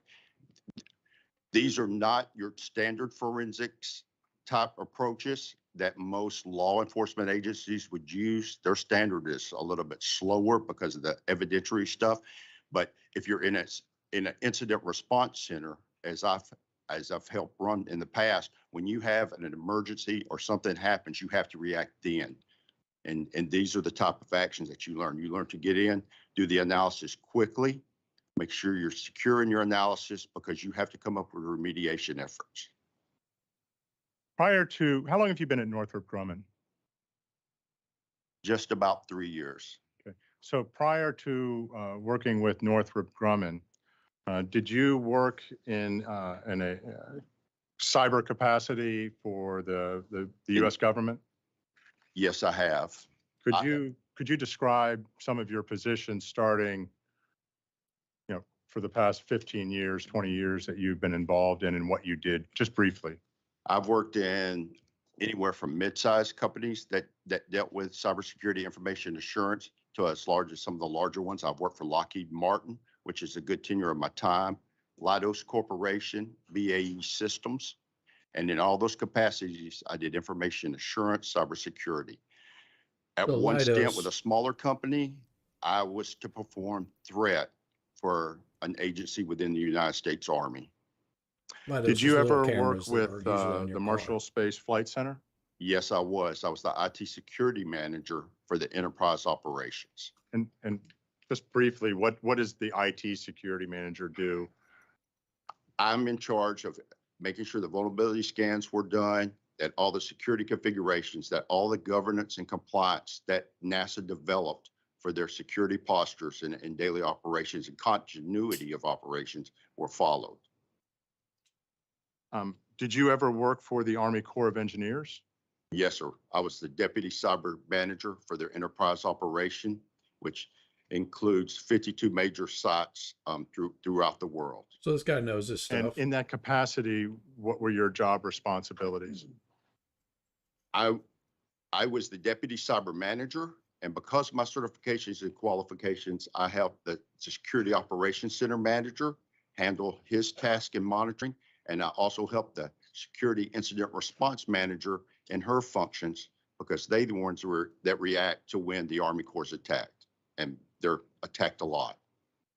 These are not your standard forensics type approaches that most law enforcement agencies would use. Their standard is a little bit slower because of the evidentiary stuff. But if you're in an incident response center, as I've helped run in the past, when you have an emergency or something happens, you have to react then. And these are the type of actions that you learn. You learn to get in, do the analysis quickly, make sure you're secure in your analysis, because you have to come up with remediation efforts. How long have you been at Northrop Grumman? Just about 3 years. Okay. So prior to working with Northrop Grumman, did you work in a cyber capacity for the U.S. government? Yes, I have. Could you describe some of your positions starting, for the past 15 years, 20 years that you've been involved in and what you did, just briefly? I've worked in anywhere from mid-sized companies that dealt with cybersecurity information assurance to as large as some of the larger ones. I've worked for Lockheed Martin, which is a good tenure of my time, Leidos Corporation, BAE Systems, and in all those capacities, I did information assurance, cybersecurity. At one stint with a smaller company, I was to perform threat for an agency within the United States Army. Did you ever work with the Marshall Space Flight Center? Yes, I was. I was the IT security manager for the enterprise operations. And just briefly, what does the IT security manager do? I'm in charge of making sure the vulnerability scans were done, that all the security configurations, that all the governance and compliance that NASA developed for their security postures and daily operations and continuity of operations were followed. Did you ever work for the Army Corps of Engineers? Yes, sir. I was the deputy cyber manager for their enterprise operation, which includes 52 major sites throughout the world. So this guy knows his And stuff. in that capacity, what were your job responsibilities? I was the deputy cyber manager, and because of my certifications and qualifications, I helped the security operations center manager handle his task and monitoring, and I also helped the security incident response manager in her functions because they the ones that react to when the Army Corps is attacked, and they're attacked a lot.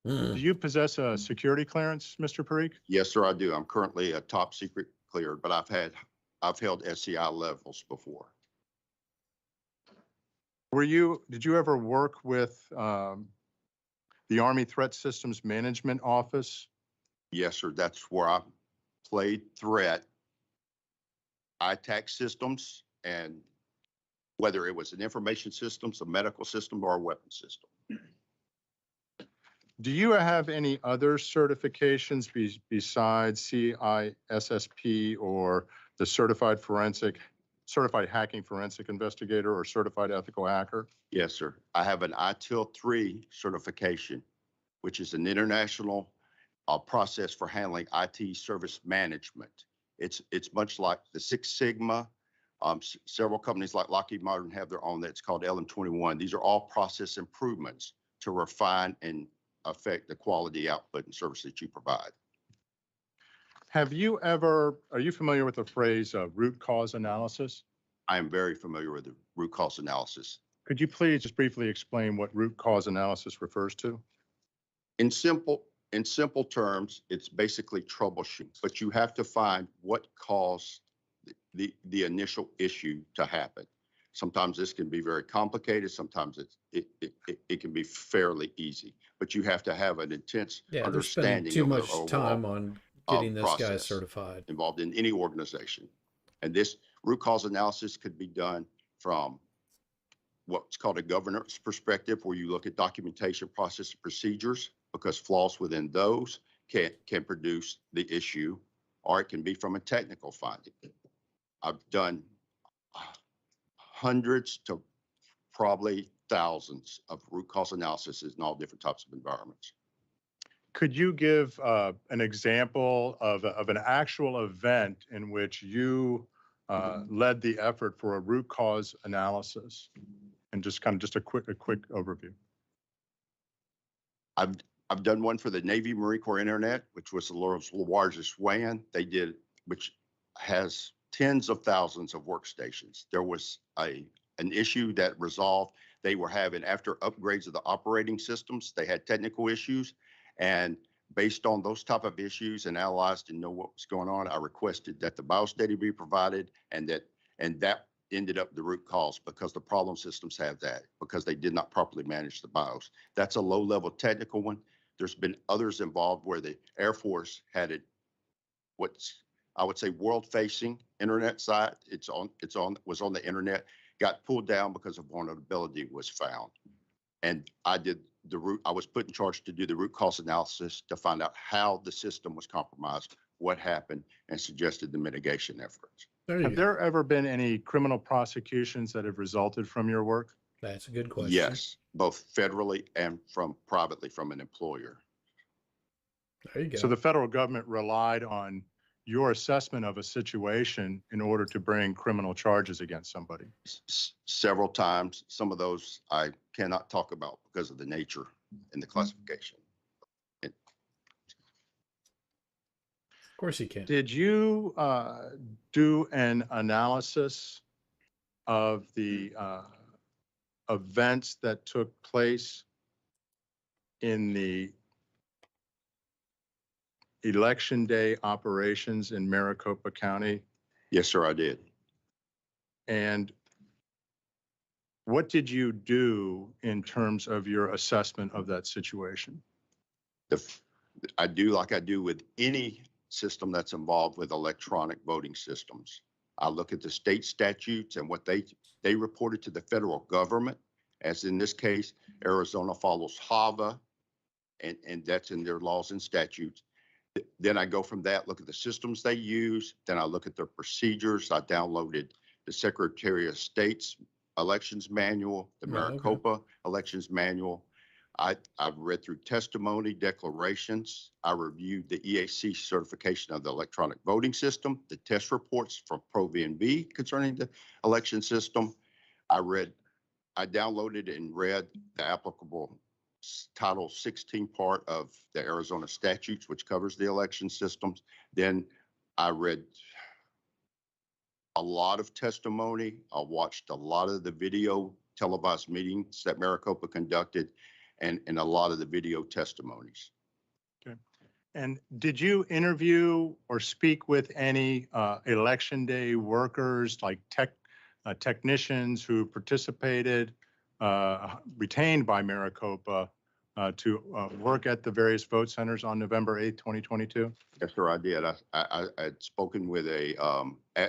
Do you possess a security clearance, Mr. Parikh? Yes, sir, I do. I'm currently a top secret cleared, but I've held SCI levels before. Did you ever work with the Army Threat Systems Management Office? Yes, sir. That's where I played threat, ITAC systems, and whether it was an information system, a medical system, or a weapon system. Do you have any other certifications besides CISSP or the Certified Hacking Forensic Investigator or Certified Ethical Hacker? Yes, sir. I have an ITIL 3 certification, which is an international process for handling IT service management. It's much like the Six Sigma. Several companies like Lockheed Martin have their own that's called LM21. These are all process improvements to refine and affect the quality output and service that you provide. Are you familiar with the phrase root cause analysis? I am very familiar with the root cause analysis. Could you please just briefly explain what root cause analysis refers to? In simple terms, it's basically troubleshooting, but you have to find what caused the initial issue to happen. Sometimes this can be very complicated. Sometimes it can be fairly easy, but you have to have an intense understanding too of the much time on getting this guy certified involved in any organization. And this root cause analysis could be done from what's called a governance perspective, where you look at documentation, process, and procedures, because flaws within those can produce the issue, or it can be from a technical finding. I've done hundreds to probably thousands of root cause analysis in all different types of environments. Could you give an example of an actual event in which you led the effort for a root cause analysis, and just a quick overview? I've done one for the Navy Marine Corps Internet, which was the world's largest WAN. They did, which has tens of thousands of workstations. There was an issue that resolved. They were having, after upgrades of the operating systems, they had technical issues, and based on those type of issues and analyzed and know what was going on, I requested that the BIOS data be provided, and that ended up the root cause, because the problem systems have that, because they did not properly manage the BIOS. That's a low-level technical one. There's been others involved where the Air Force had it, what's I would say world-facing internet site. Was on the internet, got pulled down because a vulnerability was found, and I was put in charge to do the root cause analysis to find out how the system was compromised, what happened, and suggested the mitigation efforts. Have there ever been any criminal prosecutions that have resulted from your work? That's a good question. Yes, both federally and privately from an employer. There you go. So the federal government relied on your assessment of a situation in order to bring criminal charges against somebody? Several times. Some of those I cannot talk about because of the nature and the classification. Of course you can. Did you do an analysis of the events that took place in the election day operations in Maricopa County? Yes, sir, I did. And what did you do in terms of your assessment of that situation? I do like I do with any system that's involved with electronic voting systems. I look at the state statutes and what they reported to the federal government, as in this case, Arizona follows HAVA, and that's in their laws and statutes. Then I go from that, look at the systems they use, then I look at their procedures. I downloaded the Secretary of State's elections manual, the Oh, okay. Maricopa elections manual. I've read through testimony, declarations. I reviewed the EAC certification of the electronic voting system, the test reports from ProVNV concerning the election system. I downloaded and read the applicable Title 16 part of the Arizona statutes, which covers the election systems. Then I read a lot of testimony. I watched a lot of the video televised meetings that Maricopa conducted and a lot of the video testimonies. Okay. And did you interview or speak with any election day workers, like technicians who participated, retained by Maricopa to work at the various vote centers on November 8th, 2022? Yes, sir, I did. I had spoken with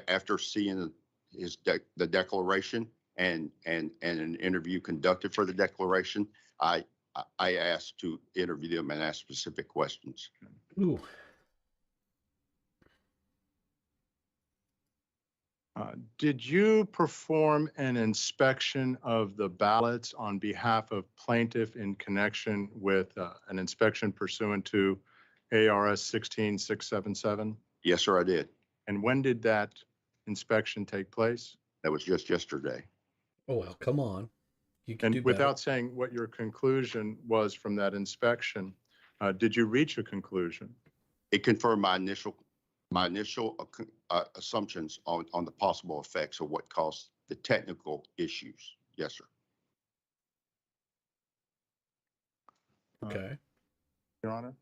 after seeing the declaration and an interview conducted for the declaration, I asked to interview them and ask specific questions. Ooh. Did you perform an inspection of the ballots on behalf of plaintiff in connection with an inspection pursuant to ARS 16677? Yes, sir, I did. And when did that inspection take place? That was just yesterday. Oh, well, come on. You can And do without better. saying what your conclusion was from that inspection, did you reach a conclusion? It confirmed my initial assumptions on the possible effects of what caused the technical issues. Yes, sir. Okay. Your Honor,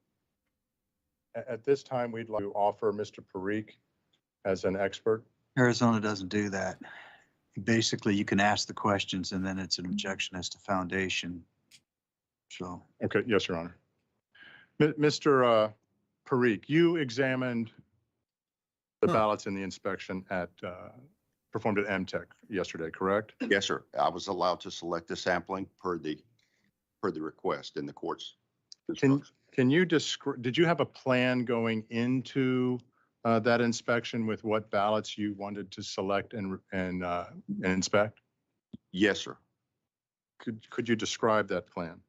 at this time, we'd like to offer Mr. Parikh as an expert. Arizona doesn't do that. Basically, you can ask the questions and then it's an objection as to foundation. So, Okay, yes, Your Honor. Mr. Parikh, you examined the ballots in the inspection performed at MTech yesterday, correct? Yes, sir. I was allowed to select the sampling per the request in the court's instructions. Can you describe, did you have a plan going into that inspection with what ballots you wanted to select and inspect? Yes, sir. Could you describe that plan?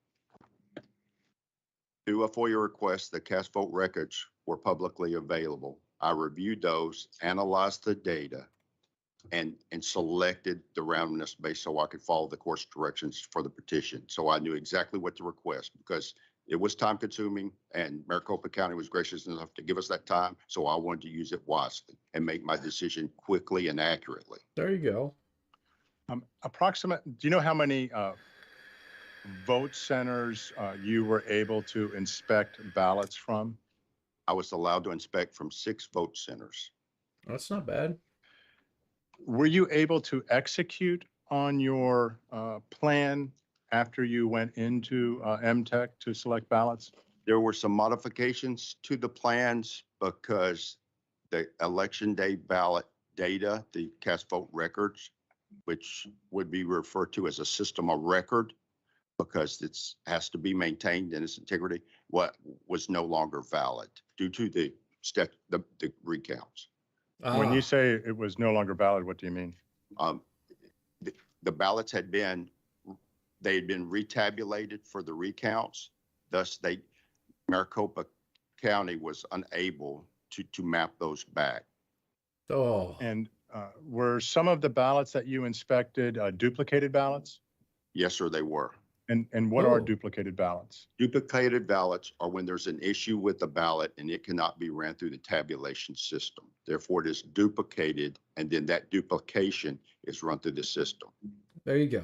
Through a FOIA request, the cast vote records were publicly available. I reviewed those, analyzed the data, and selected the roundness base so I could follow the court's directions for the petition. So I knew exactly what to request because it was time consuming and Maricopa County was gracious enough to give us that time. So I wanted to use it wisely and make my decision quickly and accurately. There you go. Do you know how many vote centers you were able to inspect ballots from? I was allowed to inspect from 6 vote centers. That's not bad. Were you able to execute on your plan after you went into MTech to select ballots? There were some modifications to the plans because the election day ballot data, the cast vote records, which would be referred to as a system of record because it has to be maintained in its integrity, was no longer valid due to the recounts. When you say it was no longer valid, what do you mean? The ballots had been retabulated for the recounts. Thus, Maricopa County was unable to map those back. Oh. And were some of the ballots that you inspected duplicated ballots? Yes, sir, they were. And what are duplicated ballots? Duplicated ballots are when there's an issue with the ballot and it cannot be ran through the tabulation system. Therefore, it is duplicated, and then that duplication is run through the system. There you go.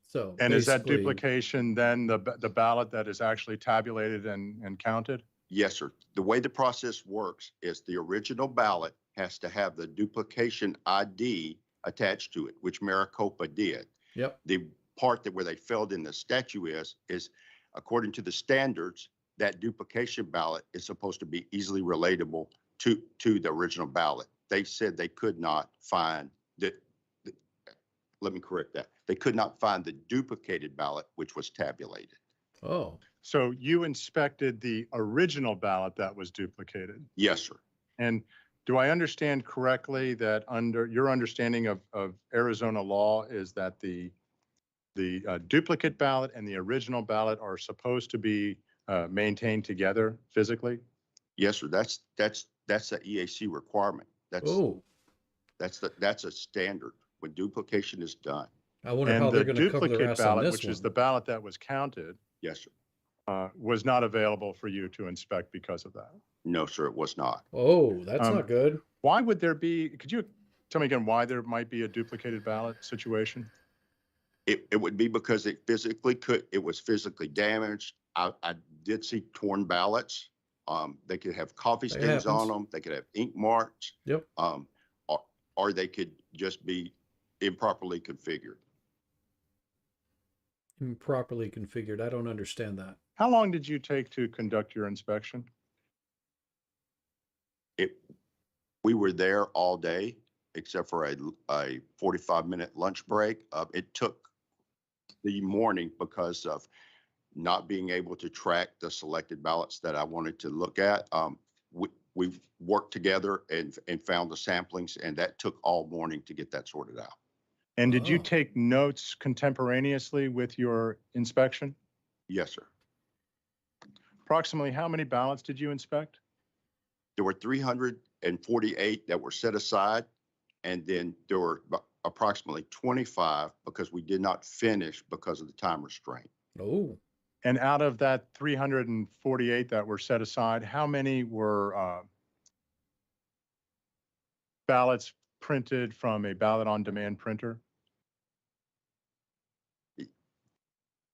So, and is that duplication then the ballot that is actually tabulated and counted? Yes, sir. The way the process works is the original ballot has to have the duplication ID attached to it, which Maricopa did. Yep. The part where they filled in the statute is according to the standards, that duplication ballot is supposed to be easily relatable to the original ballot. They said they could not find let me correct that. They could not find the duplicated ballot, which was tabulated. Oh, So you inspected the original ballot that was duplicated? Yes, sir. And do I understand correctly that under your understanding of Arizona law is that the duplicate ballot and the original ballot are supposed to be maintained together physically? Yes, sir. That's the EAC requirement. oh, That's a standard when duplication is done. I wonder And how they're the going to cover their duplicate ass on ballot, this which one. is the ballot that was counted, Yes, sir. was not available for you to inspect because of that. No, sir, it was not. Oh, that's not good. Why would there be, could you tell me again why there might be a duplicated ballot situation? It would be because it was physically damaged. I did see torn ballots. They could have coffee That stains on happens. them. They could have ink marks. Yep. Or they could just be improperly configured. Improperly configured. I don't understand that. How long did you take to conduct your inspection? We were there all day, except for a 45-minute lunch break. It took the morning because of not being able to track the selected ballots that I wanted to look at. We worked together and found the samplings, and that took all morning to get that sorted out. And did you Oh. take notes contemporaneously with your inspection? Yes, sir. Approximately how many ballots did you inspect? There were 348 that were set aside, and then there were approximately 25 because we did not finish because of the time restraint. Oh, And out of that 348 that were set aside, how many were ballots printed from a ballot on demand printer?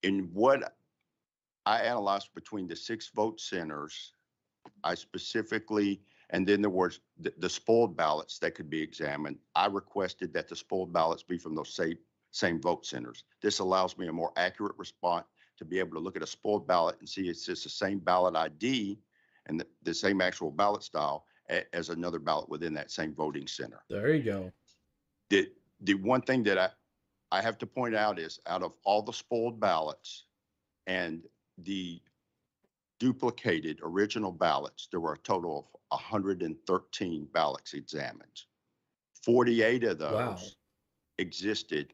In what I analyzed between the 6 vote centers, I specifically, and then there was the spoiled ballots that could be examined. I requested that the spoiled ballots be from those same vote centers. This allows me a more accurate response to be able to look at a spoiled ballot and see it's just the same ballot ID and the same actual ballot style as another ballot within that same voting center. there you go. The one thing that I have to point out is out of all the spoiled ballots and the duplicated original ballots, there were a total of 113 ballots examined. 48 of those Wow. existed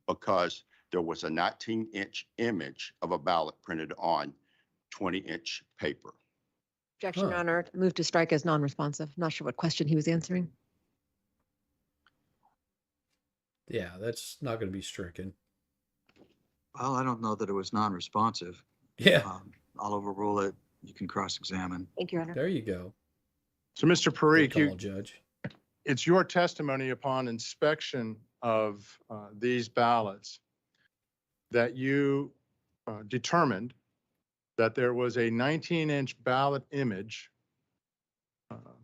because there was a 19-inch image of a ballot printed on 20-inch paper. Objection, Your Huh. Honor. Move to strike as non-responsive. Not sure what question he was answering. Yeah, that's not going to be stricken. Well, I don't know that it was non-responsive. Yeah, I'll overrule it. You can cross-examine. Thank you, Your Honor. there you go. So Mr. Good Parikh, call, Judge. it's your testimony upon inspection of these ballots that you determined that there was a 19-inch ballot image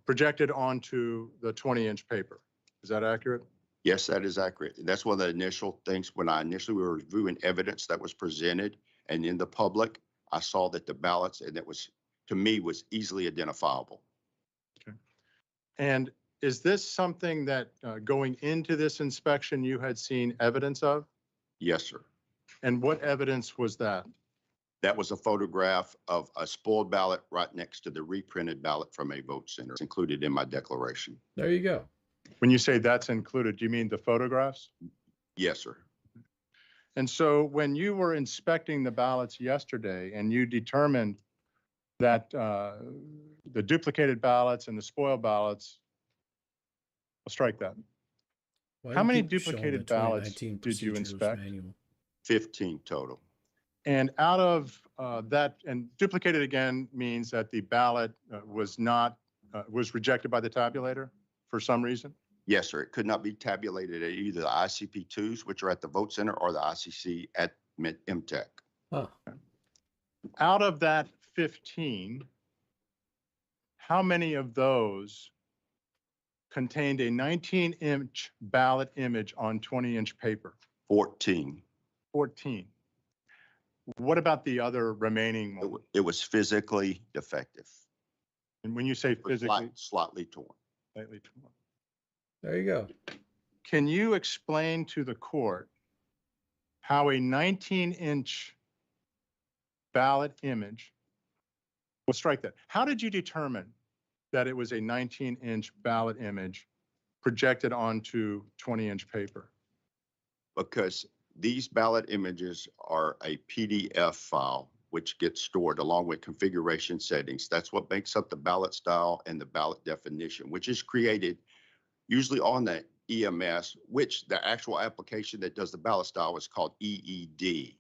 projected onto the 20-inch paper. Is that accurate? Yes, that is accurate. That's one of the initial things when I initially were reviewing evidence that was presented and in the public, I saw that the ballots, and it was, to me, was easily identifiable. Okay. And is this something that going into this inspection you had seen evidence of? Yes, sir. And what evidence was that? That was a photograph of a spoiled ballot right next to the reprinted ballot from a vote center. It's included in my declaration. There you go. When you say that's included, do you mean the photographs? Yes, sir. And so when you were inspecting the ballots yesterday and you determined that the duplicated ballots and the spoiled ballots, I'll strike that. Why How do many keep showing duplicated the ballots 2019 did you procedures inspect? manual? 15 total. And out of that, and duplicated again means that the ballot was rejected by the tabulator for some reason? Yes, sir. It could not be tabulated at either the ICP2s, which are at the vote center, or the ICC at MTech. Huh. Out of that 15, how many of those contained a 19-inch ballot image on 20-inch paper? 14. 14. What about the other remaining It one? it was physically defective. And when you say or physically, slightly torn. slightly torn. There you go. Can you explain to the court how a 19-inch ballot image, we'll strike that. How did you determine that it was a 19-inch ballot image projected onto 20-inch paper? Because these ballot images are a PDF file, which gets stored along with configuration settings. That's what makes up the ballot style and the ballot definition, which is created usually on the EMS, which the actual application that does the ballot style is called EED,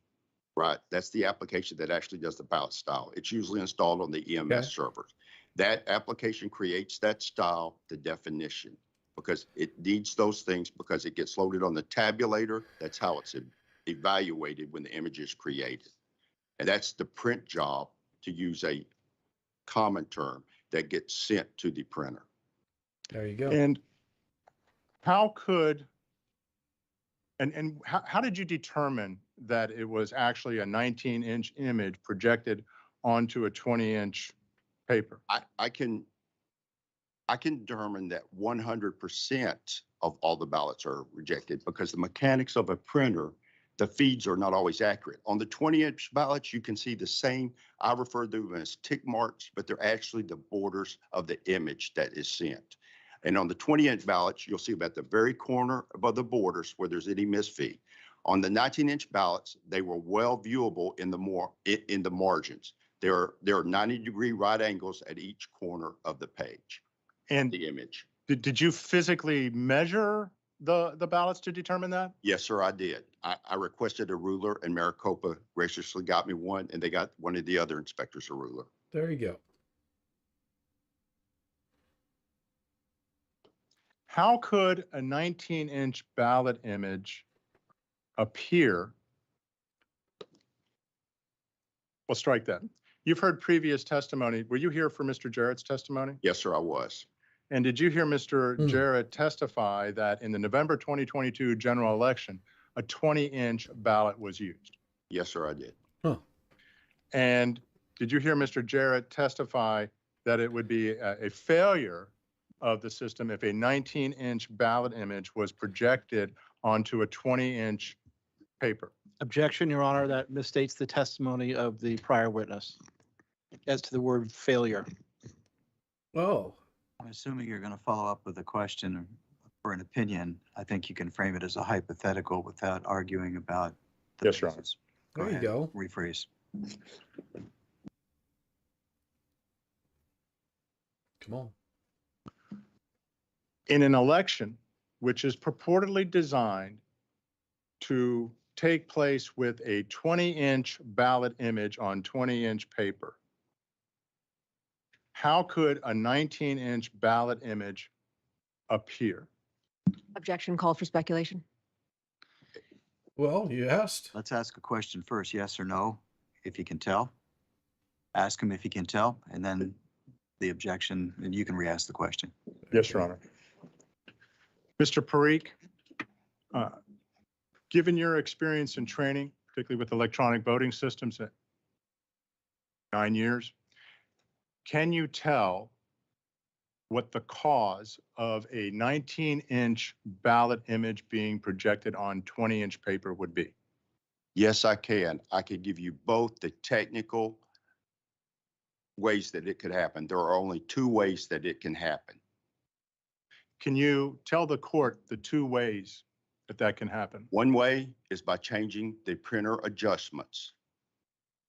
right? That's the application that actually does the ballot style. It's usually installed on the EMS servers. That application creates that style, the definition, because it needs those things because it gets loaded on the tabulator. That's how it's evaluated when the image is created. And that's the print job, to use a common term, that gets sent to the printer. There you go. And how could, and how did you determine that it was actually a 19-inch image projected onto a 20-inch paper? I can determine that 100% of all the ballots are rejected because the mechanics of a printer, the feeds are not always accurate. On the 20-inch ballots, you can see the same, I refer to them as tick marks, but they're actually the borders of the image that is sent. And on the 20-inch ballots, you'll see about the very corner above the borders where there's any misfeed. On the 19-inch ballots, they were well viewable in the margins. There are 90-degree right angles at each corner of the page. And the image. Did you physically measure the ballots to determine that? Yes, sir, I did. I requested a ruler, and Maricopa graciously got me one, and they got one of the other inspectors a ruler. There you go. How could a 19-inch ballot image appear? We'll strike that. You've heard previous testimony. Were you here for Mr. Jarrett's testimony? Yes, sir, I was. And did you hear Mr. Jarrett testify that in the November 2022 general election, a 20-inch ballot was used? Yes, sir, I did. Huh. And did you hear Mr. Jarrett testify that it would be a failure of the system if a 19-inch ballot image was projected onto a 20-inch paper? Objection, Your Honor, that misstates the testimony of the prior witness as to the word failure. Oh. I'm assuming you're going to follow up with a question for an opinion. I think you can frame it as a hypothetical without arguing about the Yes, Your Honor. basis. There you go. Rephrase. Come on. In an election which is purportedly designed to take place with a 20-inch ballot image on 20-inch paper, how could a 19-inch ballot image appear? Objection called for speculation. Well, you asked. Let's ask a question first, yes or no, if you can tell. Ask him if he can tell, and then the objection, and you can re-ask the question. Yes, Your Honor. Mr. Parikh, given your experience and training, particularly with electronic voting systems at 9 years, can you tell what the cause of a 19-inch ballot image being projected on 20-inch paper would be? Yes, I can. I could give you both the technical ways that it could happen. There are only two ways that it can happen. Can you tell the court the two ways that can happen? One way is by changing the printer adjustments.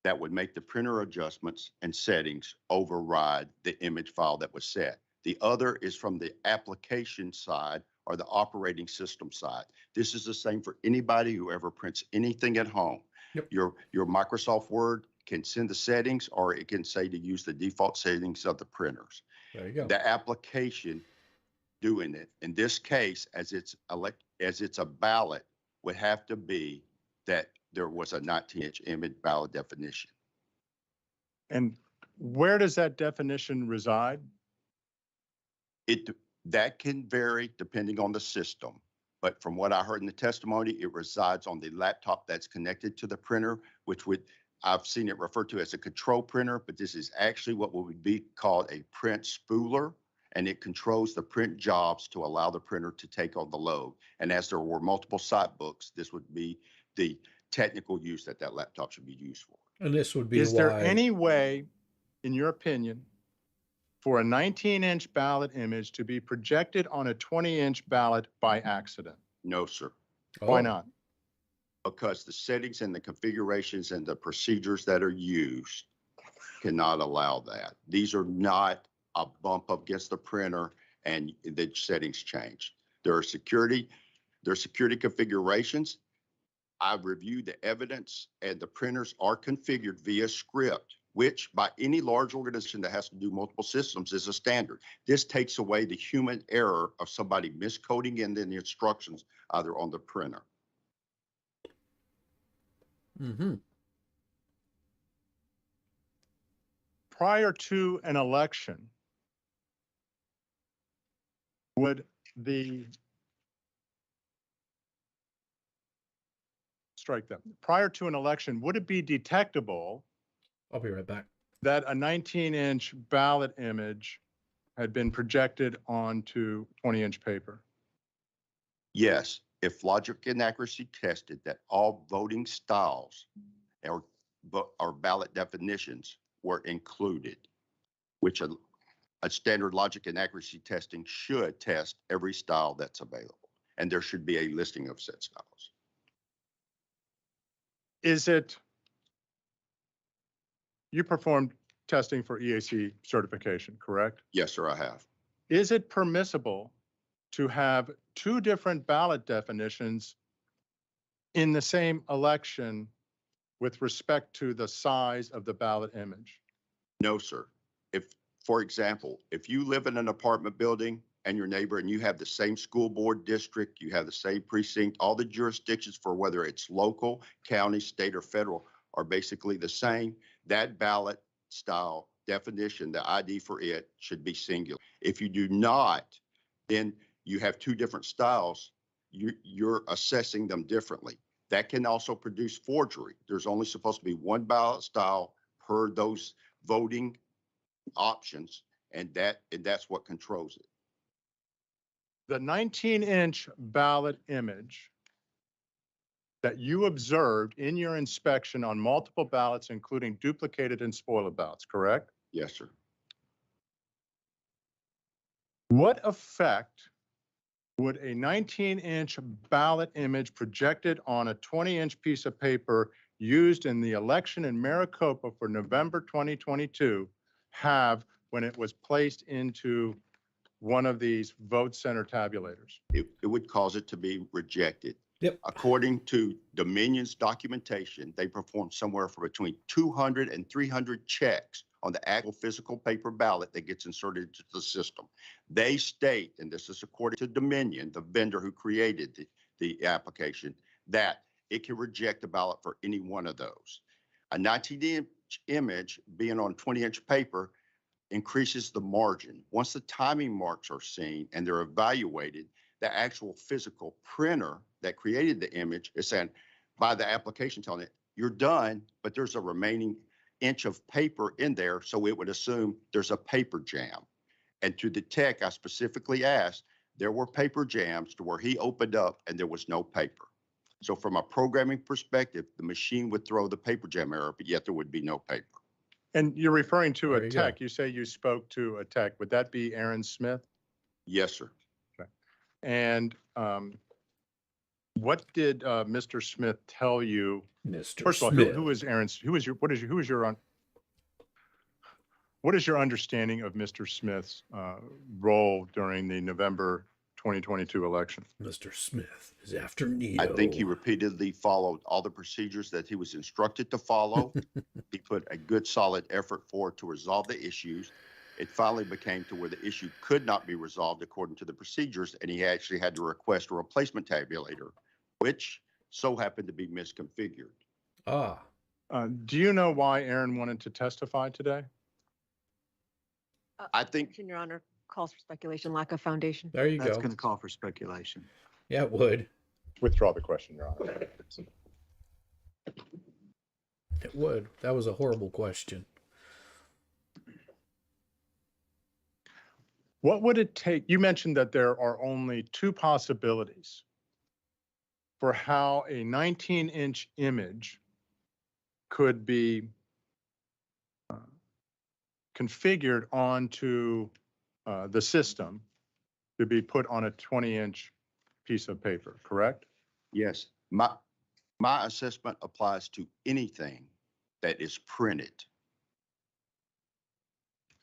That would make the printer adjustments and settings override the image file that was set. The other is from the application side or the operating system side. This is the same for anybody who ever prints anything at home. Yep. Your Microsoft Word can send the settings, or it can say to use the default settings of the printers. There you go. The application doing it, in this case, as it's a ballot, would have to be that there was a 19-inch image ballot definition. And where does that definition reside? That can vary depending on the system, but from what I heard in the testimony, it resides on the laptop that's connected to the printer, which would I've seen it referred to as a control printer, but this is actually what would be called a print spooler. And it controls the print jobs to allow the printer to take on the load. And as there were multiple site books, this would be the technical use that that laptop should be used for. And this would be Is there why. any way, in your opinion, for a 19-inch ballot image to be projected on a 20-inch ballot by accident? No, sir. Why Oh, not? Because the settings and the configurations and the procedures that are used cannot allow that. These are not a bump up against the printer and the settings change. There are security configurations. I've reviewed the evidence and the printers are configured via script, which by any large organization that has to do multiple systems is a standard. This takes away the human error of somebody miscoding in the instructions either on the printer. mm-hmm. Prior to an election, would prior to an election, would it be detectable I'll be right back. that a 19-inch ballot image had been projected onto 20-inch paper? Yes, if logic and accuracy tested that all voting styles or ballot definitions were included, which a standard logic and accuracy testing should test every style that's available. And there should be a listing of said styles. You performed testing for EAC certification, correct? Yes, sir, I have. Is it permissible to have two different ballot definitions in the same election with respect to the size of the ballot image? No, sir. For example, if you live in an apartment building and your neighbor and you have the same school board district, you have the same precinct, all the jurisdictions for whether it's local, county, state, or federal are basically the same, that ballot style definition, the ID for it should be singular. If you do not, then you have two different styles, you're assessing them differently. That can also produce forgery. There's only supposed to be one ballot style per those voting options, and that's what controls it. The 19-inch ballot image that you observed in your inspection on multiple ballots, including duplicated and spoiled ballots, correct? Yes, sir. What effect would a 19-inch ballot image projected on a 20-inch piece of paper used in the election in Maricopa for November 2022 have when it was placed into one of these vote center tabulators? It would cause it to be rejected. Yep. According to Dominion's documentation, they performed somewhere from between 200 and 300 checks on the actual physical paper ballot that gets inserted into the system. They state, and this is according to Dominion, the vendor who created the application, that it can reject the ballot for any one of those. A 19-inch image being on 20-inch paper increases the margin. Once the timing marks are seen and they're evaluated, the actual physical printer that created the image is saying, by the application telling it, you're done, but there's a remaining inch of paper in there, so it would assume there's a paper jam. And to the tech, I specifically asked, there were paper jams to where he opened up and there was no paper. So from a programming perspective, the machine would throw the paper jam error, but yet there would be no paper. And you're referring to There a you tech. go. You say you spoke to a tech. Would that be Aaron Smith? Yes, sir. And what did Mr. Smith tell you? Mr. First of all, Smith. who is Aaron? What is your understanding of Mr. Smith's role during the November 2022 election? Mr. Smith is after Neo. I think he repeatedly followed all the procedures that he was instructed to follow. He put a good solid effort forward to resolve the issues. It finally became to where the issue could not be resolved according to the procedures, and he actually had to request a replacement tabulator, which so happened to be misconfigured. Ah, Do you know why Aaron wanted to testify today? I think Your Honor, calls for speculation, lack of foundation. there you That's go. going to call for speculation. Yeah, it would. Withdraw the question, Your Honor. It would. That was a horrible question. What would it take? You mentioned that there are only two possibilities for how a 19-inch image could be configured onto the system to be put on a 20-inch piece of paper, correct? Yes, my assessment applies to anything that is printed.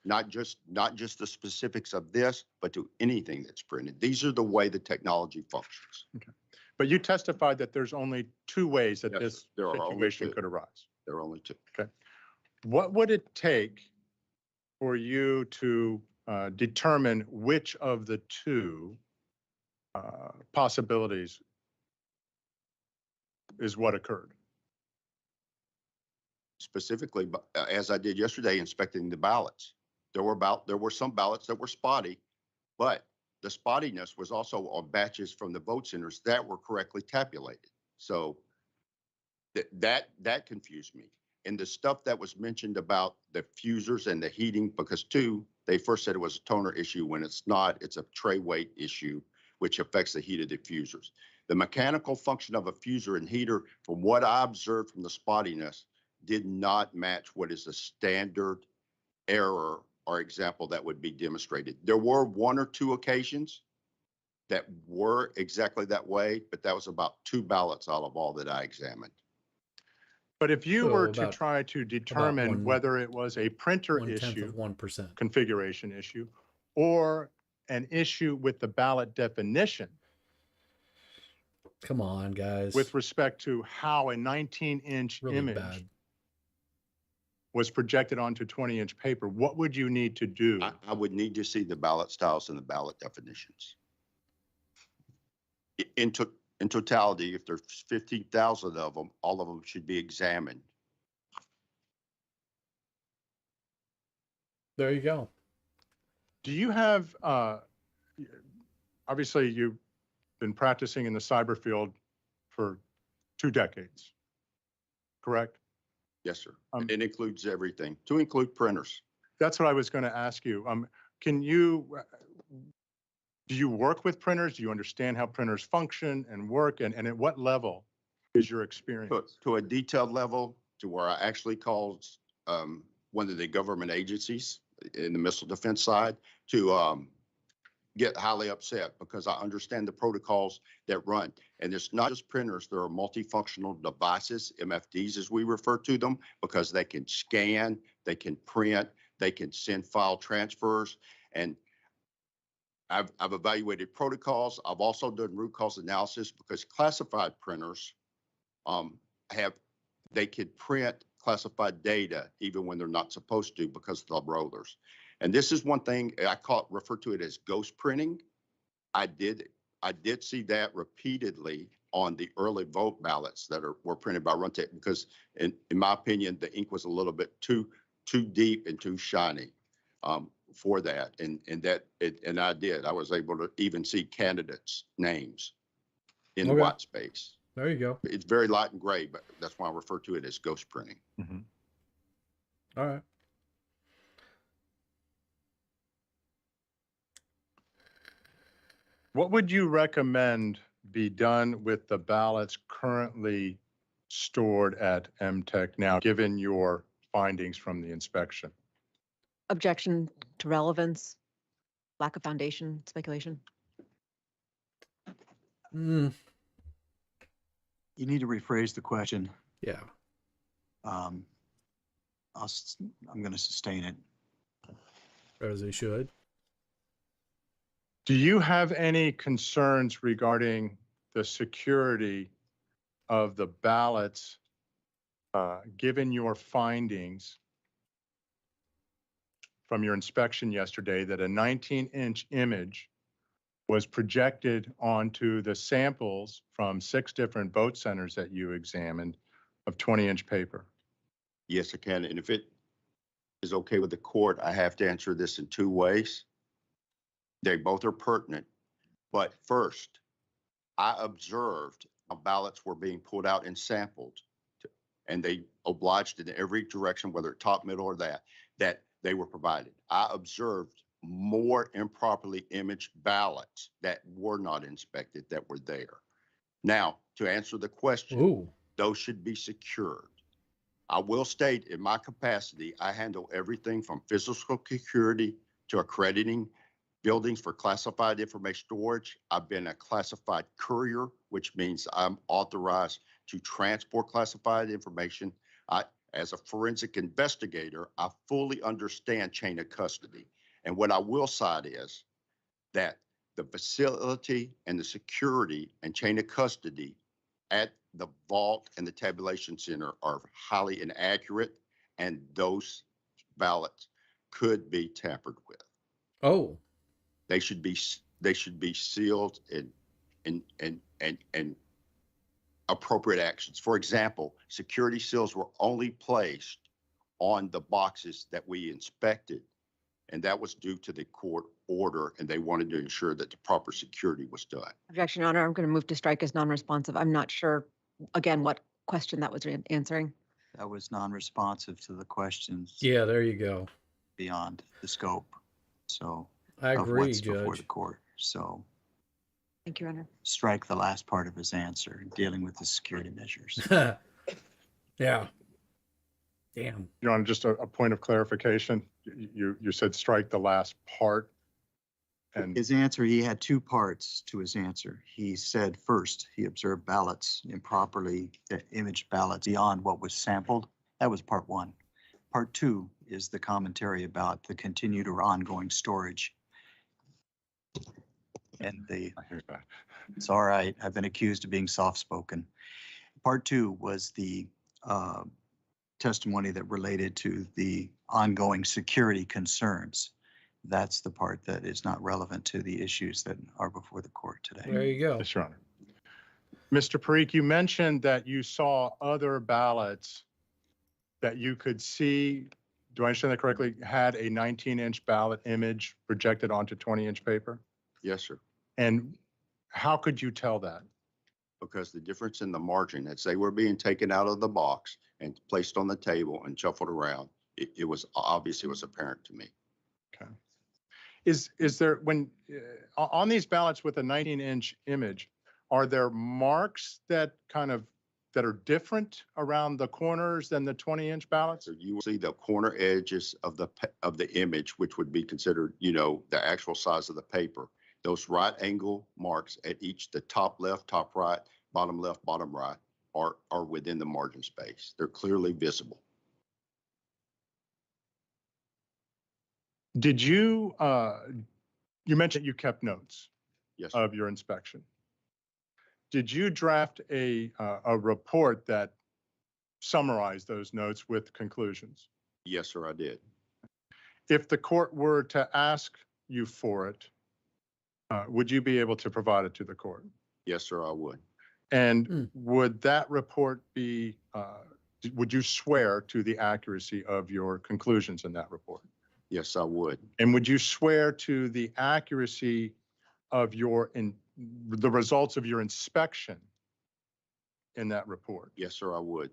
Not just the specifics of this, but to anything that's printed. These are the way the technology functions. Okay. But you testified that there's only two ways that Yes, this sir. There are only situation two. could arise. There are only two. Okay. What would it take for you to determine which of the two possibilities is what occurred? Specifically, as I did yesterday, inspecting the ballots. There were some ballots that were spotty, but the spottiness was also on batches from the vote centers that were correctly tabulated. So that confused me. And the stuff that was mentioned about the fusers and the heating, because they first said it was a toner issue when it's not, it's a tray weight issue, which affects the heat of diffusers. The mechanical function of a fuser and heater, from what I observed from the spottiness, did not match what is a standard error or example that would be demonstrated. There were one or two occasions that were exactly that way, but that was about 2 ballots out of all that I examined. But if you So were to about- try to determine whether it was a printer 1/10 issue, of 1%. configuration issue, or an issue with the ballot definition, Come on, guys. with respect to how a 19-inch Really image bad. was projected onto 20-inch paper, what would you need to do? I would need to see the ballot styles and the ballot definitions. In totality, if there's 15,000 of them, all of them should be examined. There you go. Do you have, obviously you've been practicing in the cyber field for 2 decades, correct? Yes, sir. It includes everything, to include printers. That's what I was going to ask you. Do you work with printers? Do you understand how printers function and work? And at what level is your experience? To a detailed level, to where I actually called one of the government agencies in the missile defense side to get highly upset, because I understand the protocols that run. And it's not just printers, there are multifunctional devices, MFDs as we refer to them, because they can scan, they can print, they can send file transfers. And I've evaluated protocols. I've also done root cause analysis, because classified printers they could print classified data even when they're not supposed to, because of the rollers. And this is one thing I refer to it as ghost printing. I did see that repeatedly on the early vote ballots that were printed by Runtech, because in my opinion, the ink was a little bit too deep and too shiny for that. And I was able to even see candidates' names in the white space. There you go. It's very light and gray, but that's why I refer to it as ghost printing. Mm-hmm. All right. What would you recommend be done with the ballots currently stored at MTech now, given your findings from the inspection? Objection to relevance, lack of foundation, speculation. You need to rephrase the question. Yeah. I'm going to sustain it. As they should. Do you have any concerns regarding the security of the ballots, given your findings from your inspection yesterday that a 19-inch image was projected onto the samples from 6 different vote centers that you examined of 20-inch paper? Yes, I can. And if it is okay with the court, I have to answer this in 2 ways. They both are pertinent. But first, I observed how ballots were being pulled out and sampled and they obliged in every direction, whether top, middle, or that they were provided. I observed more improperly imaged ballots that were not inspected that were there. Now, to answer the question, Ooh. those should be secured. I will state in my capacity, I handle everything from physical security to accrediting buildings for classified information storage. I've been a classified courier, which means I'm authorized to transport classified information. As a forensic investigator, I fully understand chain of custody. And what I will cite is that the facility and the security and chain of custody at the vault and the tabulation center are highly inaccurate, and those ballots could be tampered with. Oh. They should be sealed and appropriate actions. For example, security seals were only placed on the boxes that we inspected, and that was due to the court order, and they wanted to ensure that the proper security was done. Objection, Your Honor. I'm going to move to strike as non-responsive. I'm not sure, again, what question that was answering. That was non-responsive to the questions. Yeah, there you go. Beyond the scope. So. I of agree, what's before Judge. the court. So Thank you, Your Honor. strike the last part of his answer, dealing with the security measures. Yeah. Damn. Your Honor, just a point of clarification. You said strike the last part. And His answer, he had two parts to his answer. He said first, he observed ballots improperly, imaged ballots beyond what was sampled. That was part one. Part two is the commentary about the continued or ongoing storage. And it's all right. I've been accused of being soft-spoken. Part two was the testimony that related to the ongoing security concerns. That's the part that is not relevant to the issues that are before the court today. There you go. Yes, Your Honor. Mr. Parikh, you mentioned that you saw other ballots that you could see, do I understand that correctly, had a 19-inch ballot image projected onto 20-inch paper? Yes, sir. And how could you tell that? Because the difference in the margin, as they were being taken out of the box and placed on the table and shuffled around, it was obvious, it was apparent to me. Okay. Is there, when, on these ballots with a 19-inch image, are there marks that are different around the corners than the 20-inch ballots? So you will see the corner edges of the image, which would be considered, the actual size of the paper. Those right angle marks at each, the top left, top right, bottom left, bottom right, are within the margin space. They're clearly visible. Did you, you mentioned you kept notes Yes, sir. of your inspection. Did you draft a report that summarized those notes with conclusions? Yes, sir, I did. If the court were to ask you for it, would you be able to provide it to the court? Yes, sir, I would. And would that report be, would you swear to the accuracy of your conclusions in that report? Yes, I would. And would you swear to the accuracy of the results of your inspection in that report? Yes, sir, I would.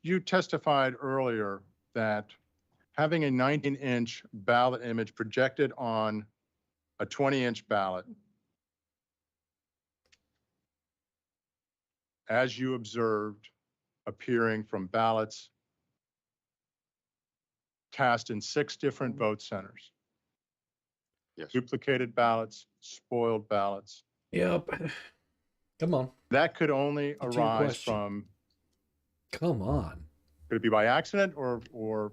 You testified earlier that having a 19-inch ballot image projected on a 20-inch ballot, as you observed appearing from ballots cast in 6 different vote centers. Yes. Duplicated ballots, spoiled ballots. Yep. Come on. That could only Get to your arise question. from, Come on. could it be by accident or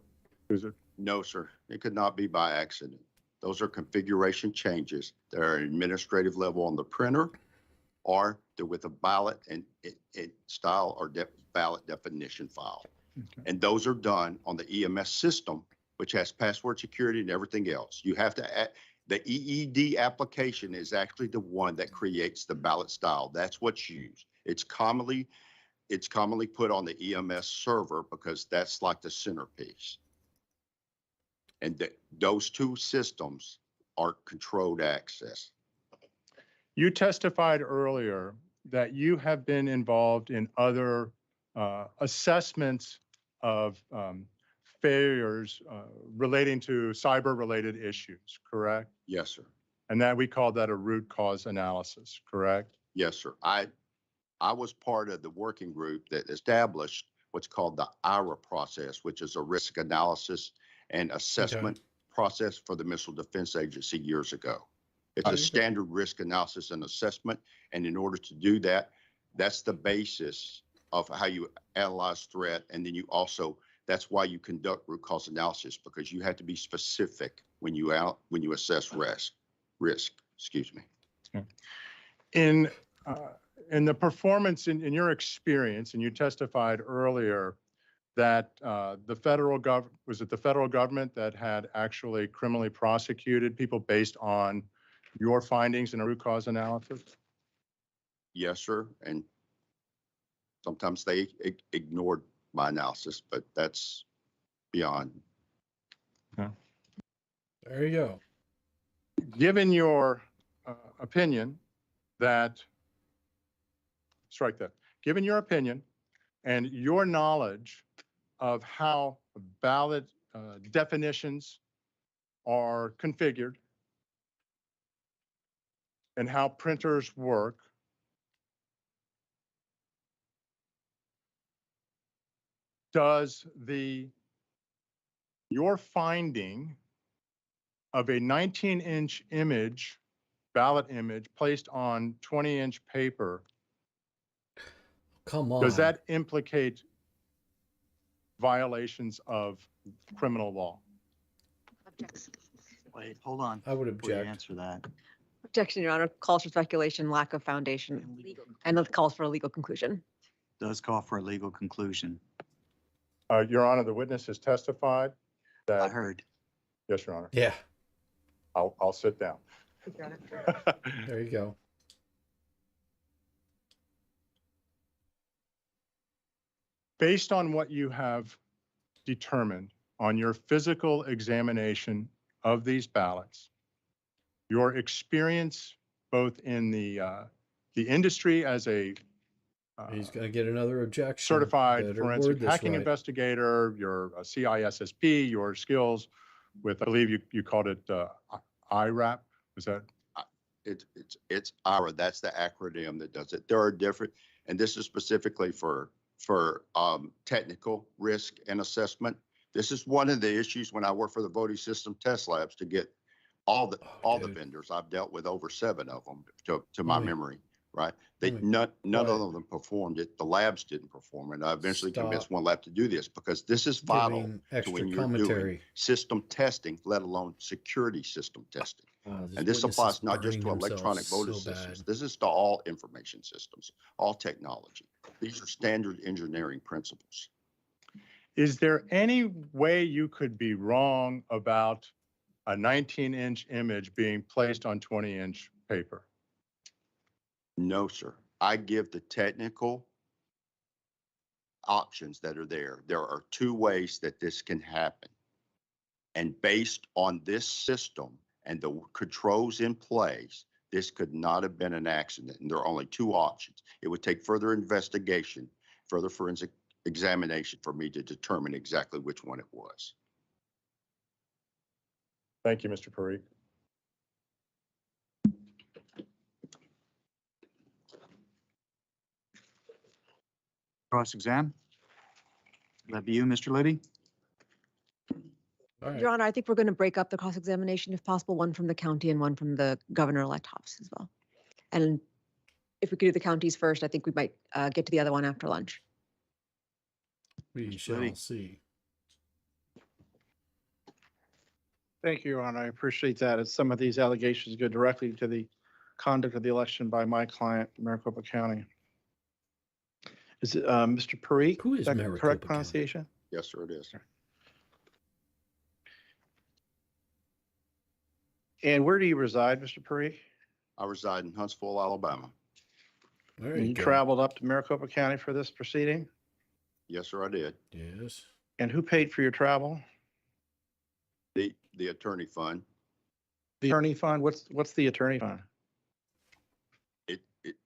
is it? No, sir. It could not be by accident. Those are configuration changes that are administrative level on the printer, or they're with a ballot and style or ballot definition file. Okay. And those are done on the EMS system, which has password security and everything else. You have to add, the EED application is actually the one that creates the ballot style. That's what's used. It's commonly put on the EMS server because that's like the centerpiece. And those two systems are controlled access. You testified earlier that you have been involved in other assessments of failures relating to cyber-related issues, correct? Yes, sir. And that we call that a root cause analysis, correct? Yes, sir. I was part of the working group that established what's called the IRA process, which is a risk analysis and assessment process for the Missile Defense Agency years ago. It's a standard risk analysis and assessment. And in order to do that, that's the basis of how you analyze threat. And then you also, that's why you conduct root cause analysis, because you have to be specific when you assess risk, excuse me. In the performance, in your experience, and you testified earlier that the federal government that had actually criminally prosecuted people based on your findings in a root cause analysis? Yes, sir. And sometimes they ignored my analysis, but that's beyond. There you go. Given your opinion that, strike that, given your opinion and your knowledge of how ballot definitions are configured and how printers work, does your finding of a 19-inch image, ballot image placed on 20-inch paper, come on, does that implicate violations of criminal law? Wait, hold on. I would before you object. answer that. Objection, Your Honor. Calls for speculation, lack of foundation, and it calls for a legal conclusion. Does call for a legal conclusion. Your Honor, the witness has testified that. I heard. Yes, Your Honor. Yeah, I'll sit down. there you go. Based on what you have determined on your physical examination of these ballots, your experience both in the industry as a He's going to get another objection. certified Better forensic word this hacking right. investigator, your CISSP, your skills with, I believe you called it IRAP. Was that? It's IRA. That's the acronym that does it. There are different, and this is specifically for technical risk and assessment. This is one of the issues when I work for the voting system test labs to get all the vendors. I've dealt with over 7 of them to my memory, right? None of them performed it. The labs didn't perform it. I eventually convinced one lab to do this because this is vital to when you're doing system testing, let alone security system testing. And this applies not just to electronic voting systems. This is to all information systems, all technology. These are standard engineering principles. Is there any way you could be wrong about a 19-inch image being placed on 20-inch paper? No, sir. I give the technical options that are there. There are 2 ways that this can happen. And based on this system and the controls in place, this could not have been an accident. And there are only 2 options. It would take further investigation, further forensic examination for me to determine exactly which one it was. Thank you, Mr. Parikh. Cross-exam. That be you, Mr. Liddy? All right. Your Honor, I think we're going to break up the cross-examination if possible, one from the county and one from the governor-elect office as well. And if we could do the counties first, I think we might get to the other one after lunch. We shall see. Thank you, Your Honor. I appreciate that. As some of these allegations go directly to the conduct of the election by my client, Maricopa County. Is it Mr. Parikh? Who is that Maricopa correct County? pronunciation? Yes, sir, it is. And where do you reside, Mr. Parikh? I reside in Huntsville, Alabama. There And you you go. traveled up to Maricopa County for this proceeding? Yes, sir, I did. Yes. And who paid for your travel? The attorney fund. The attorney fund, what's the attorney fund?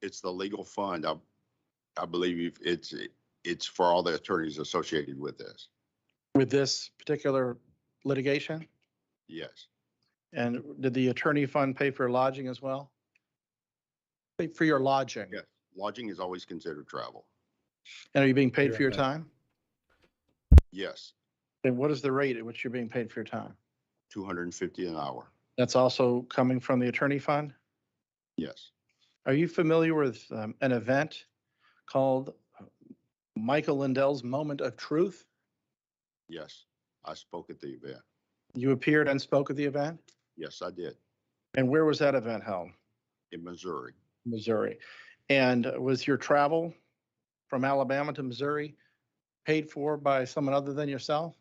It's the legal fund. I believe it's for all the attorneys associated with this. With this particular litigation? Yes, And did the attorney fund pay for lodging as well? Pay for your lodging? yes. Lodging is always considered travel. And are you being paid Be for your right back. time? Yes, And what is the rate at which you're being paid for your time? $250 an hour. That's also coming from the attorney fund? Yes, Are you familiar with an event called Michael Lindell's Moment of Truth? yes. I spoke at the event. You appeared and spoke at the event? Yes, I did, And where was that event held? in Missouri. Missouri. And was your travel from Alabama to Missouri paid for by someone other than yourself?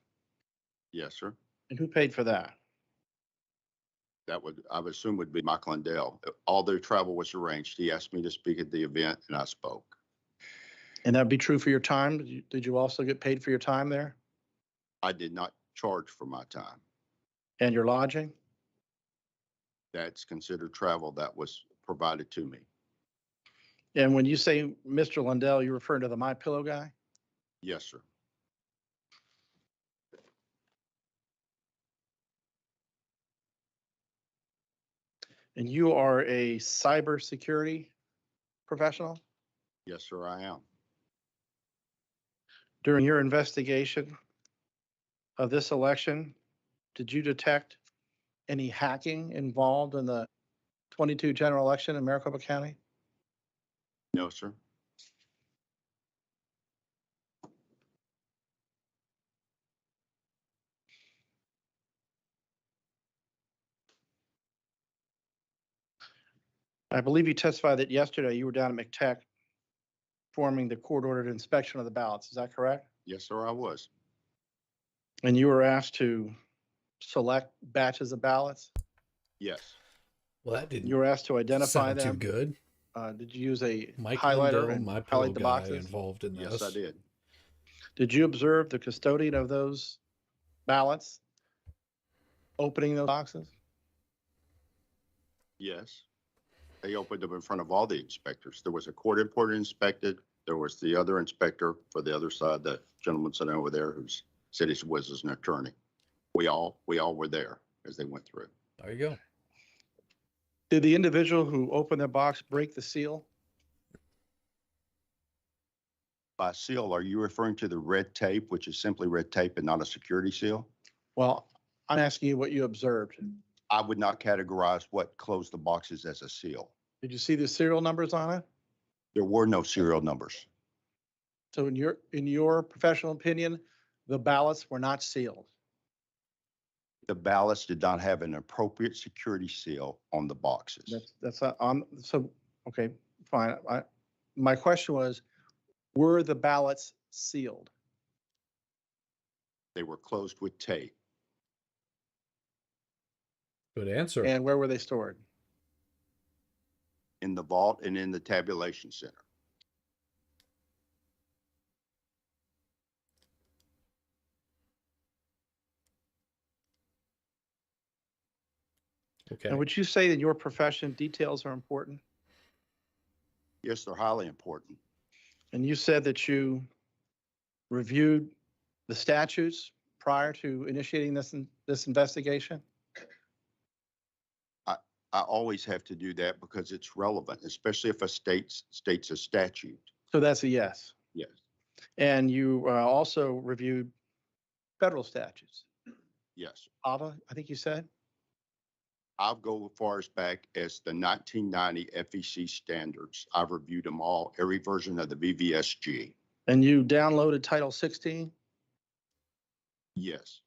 Yes, sir. And who paid for that? That would, I would assume, would be Michael Lindell. All their travel was arranged. He asked me to speak at the event, and I spoke. And that'd be true for your time? Did you also get paid for your time there I did not charge for my time. and your lodging? That's considered travel that was provided to me. And when you say Mr. Lindell, you're referring to the My Pillow guy? Yes, sir. And you are a cybersecurity professional? Yes, sir, I am. During your investigation of this election, did you detect any hacking involved in the 22 general election in Maricopa County? No, sir. I believe you testified that yesterday you were down at McTech performing the court-ordered inspection of the ballots. Is that correct? Yes, sir, I was. And you were asked to select batches of ballots? Yes. Well, that didn't You were asked to identify sound too them? good. Did you use a Mike highlighter Lindell, and my pillow highlight the guy, boxes? involved in Yes, this. I did. Did you observe the custodian of those ballots opening those boxes? Yes. They opened them in front of all the inspectors. There was a court reporter inspected. There was the other inspector for the other side, the gentleman sitting over there who's said he was as an attorney. We all were there as they went through. There you go. Did the individual who opened the box break the seal? By seal, are you referring to the red tape, which is simply red tape and not a security seal? Well, I'm asking you what you observed. I would not categorize what closed the boxes as a seal. Did you see the serial numbers on it? There were no serial numbers. So in your professional opinion, the ballots were not sealed? The ballots did not have an appropriate security seal on the boxes. That's not on, so, okay, fine. My question was, were the ballots sealed? They were closed with tape. Good answer. And where were they stored? In the vault and in the tabulation center. Okay. And would you say in your profession, details are important? Yes, they're highly important. And you said that you reviewed the statutes prior to initiating this investigation? I always have to do that because it's relevant, especially if a state states a statute. So that's a yes. Yes. And you also reviewed federal statutes? Yes. AVA, I think you said? I'll go as far as back as the 1990 FEC standards. I've reviewed them all, every version of the VVSG. And you downloaded Title 16? Yes.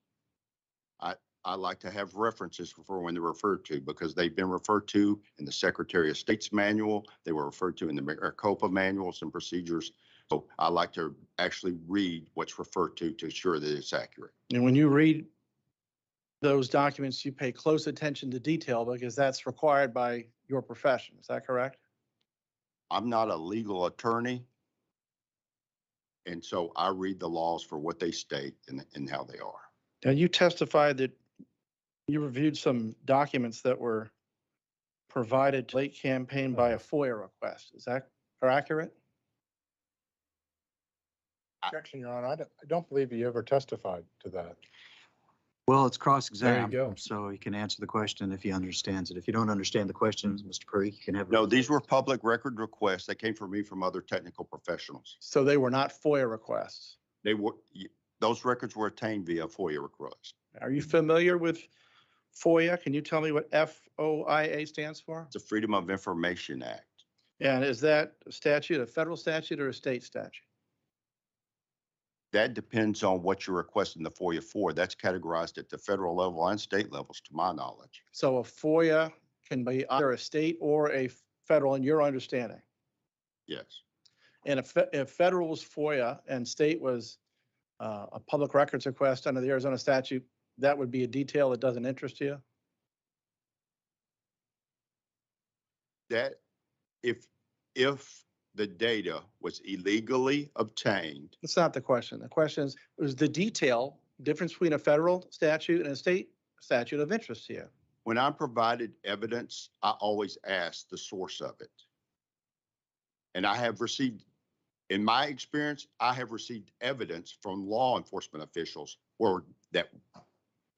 I like to have references for when they're referred to because they've been referred to in the Secretary of State's manual. They were referred to in the Maricopa manuals and procedures. So I like to actually read what's referred to ensure that it's accurate. And when you read those documents, you pay close attention to detail because that's required by your profession. Is that correct? I'm not a legal attorney. And so I read the laws for what they state and how they are. And you testified that You reviewed some documents that were provided to late campaign by a FOIA request. Is that accurate? Objection, Your Honor. I don't believe you ever testified to that. Well, it's cross-exam. go. So he can answer the question if he understands it. If you don't understand the questions, Mr. Parikh, you can have. No, these were public record requests that came from me from other technical professionals. So they were not FOIA requests. They were, those records were obtained via FOIA request. Are you familiar with FOIA? Can you tell me what FOIA stands for? It's the Freedom of Information Act. And is that a statute, a federal statute or a state statute? That depends on what you're requesting the FOIA for. That's categorized at the federal level and state levels, to my knowledge. So a FOIA can be either a state or a federal in your understanding. Yes. And if federal was FOIA and state was a public records request under the Arizona statute, that would be a detail that doesn't interest you? That if the data was illegally obtained, That's not the question. The question is the detail, difference between a federal statute and a state statute of interest to you? when I'm provided evidence, I always ask the source of it. And I have received, in my experience, I have received evidence from law enforcement officials where that,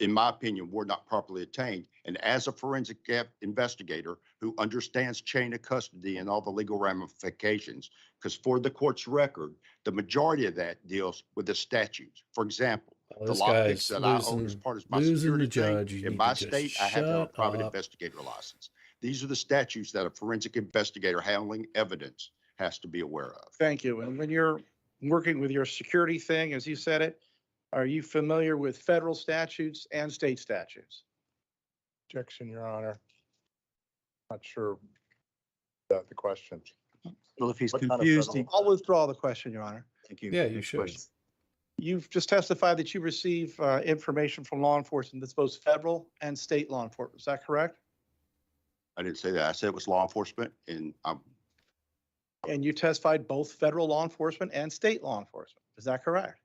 in my opinion, were not properly obtained. And as a forensic investigator who understands chain of custody and all the legal ramifications, because for the court's record, the majority of that deals with the statutes. For example, the this lockpicks guy's that I own as part of my losing security the judge. thing, You in need my to just state, I have to have a shut private up. investigator license. These are the statutes that a forensic investigator handling evidence has to be aware of. Thank you. And when you're working with your security thing, as you said it, are you familiar with federal statutes and state statutes? Objection, Your Honor. Not sure about the question. Well, if he's What kind of confused, federal- I'll withdraw the question, Your Honor. thank you. Yeah, you Next should. question. You've just testified that you receive information from law enforcement that's both federal and state law enforcement. Is that correct? I didn't say that. I said it was law enforcement, and And you testified both federal law enforcement and state law enforcement. Is that correct?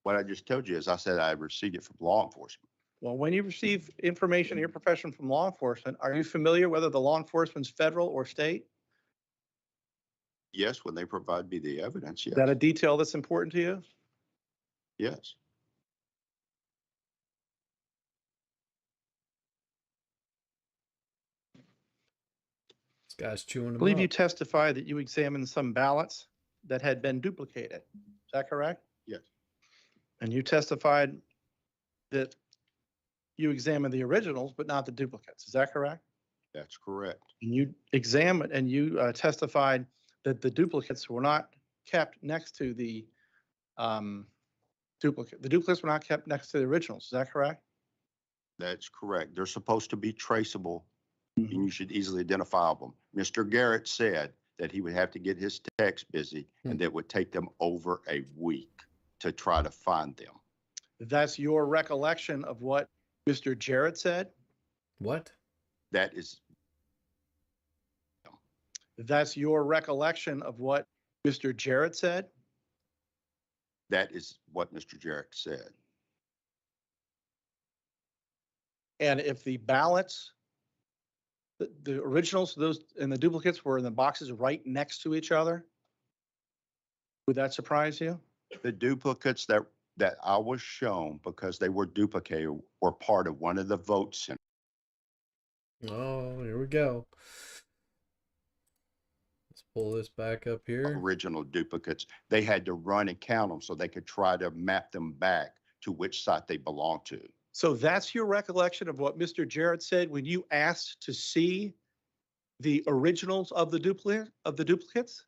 what I just told you is I said I received it from law enforcement. Well, when you receive information in your profession from law enforcement, are you familiar whether the law enforcement's federal or state? Yes, when they provide me the evidence, Is that yes, a detail that's important to you? yes. This guy's chewing I him believe you up. testified that you examined some ballots that had been duplicated. Is that correct? Yes. And you testified that you examined the originals, but not the duplicates. Is that correct? That's correct. And you examined and you testified that the duplicates were not kept next to the duplicate. The duplicates were not kept next to the originals. Is that correct? That's correct. They're supposed to be traceable and you should easily identify them. Mr. Garrett said that he would have to get his techs busy and that it would take them over a week to try to find them. That's your recollection of what Mr. Jarrett said? What? That is, That's your recollection of what Mr. Jarrett said? that is what Mr. Jarrett said. And if the ballots, the originals, those and the duplicates were in the boxes right next to each other, would that surprise you? The duplicates that I was shown because they were duplicated were part of one of the votes. Oh, here we go. Let's pull this back up here. Original duplicates. They had to run and count them so they could try to map them back to which site they belong to. So that's your recollection of what Mr. Jarrett said when you asked to see the originals of the duplicates?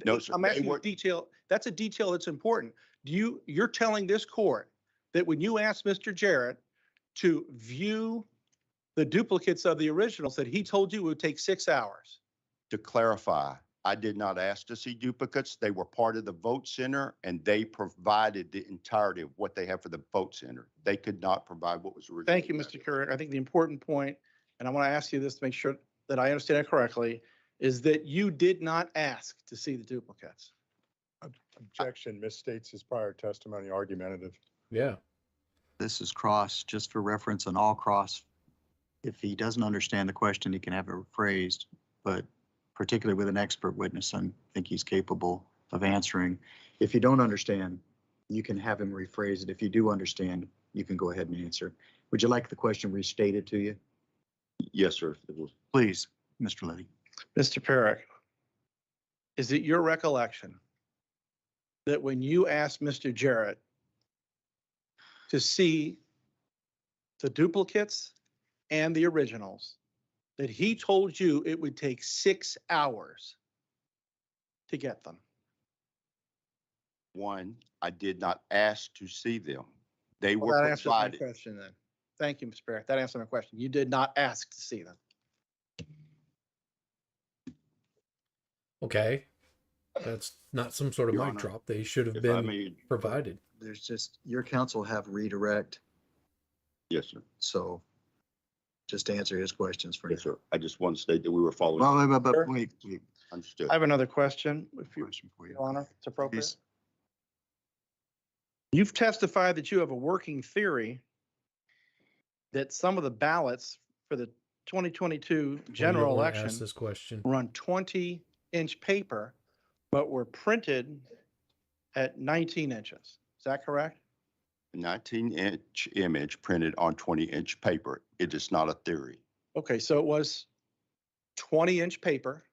No, sir. I'm asking you a detail. That's a detail that's important. You're telling this court that when you asked Mr. Jarrett to view the duplicates of the originals, that he told you it would take 6 hours. To clarify, I did not ask to see duplicates. They were part of the vote center and they provided the entirety of what they have for the vote center. They could not provide what was originally. Thank you, Mr. Curran. I think the important point, and I want to ask you this to make sure that I understand it correctly, is that you did not ask to see the duplicates. Objection misstates his prior testimony argumentative. Yeah. This is cross, just for reference, and all cross. If he doesn't understand the question, he can have it rephrased, but particularly with an expert witness, I think he's capable of answering. If you don't understand, you can have him rephrase it. If you do understand, you can go ahead and answer. Would you like the question restated to you? Yes, sir. It was. Please, Mr. Liddy. Mr. Perrick, is it your recollection that when you asked Mr. Jarrett to see the duplicates and the originals, that he told you it would take 6 hours to get them? One, I did not ask to see them. They Well, were that answers my provided. question then. Thank you, Mr. Perrick. That answered my question. You did not ask to see them. Okay. That's not some sort of Your mic Honor, drop. They should have if I been may, provided. There's just, your counsel have redirect, yes, sir. so just answer his questions for Yes, you. sir. I just want to state that we were following. But Sure. wait, Understood. I have another question, if you, question for you. Your Honor, it's appropriate. Please. You've testified that you have a working theory that some of the ballots for the 2022 general Well, you wanna election ask this question. were on 20-inch paper, but were printed at 19 inches. Is that correct? 19-inch image printed on 20-inch paper. It is not a theory. Okay, so it was 20-inch paper.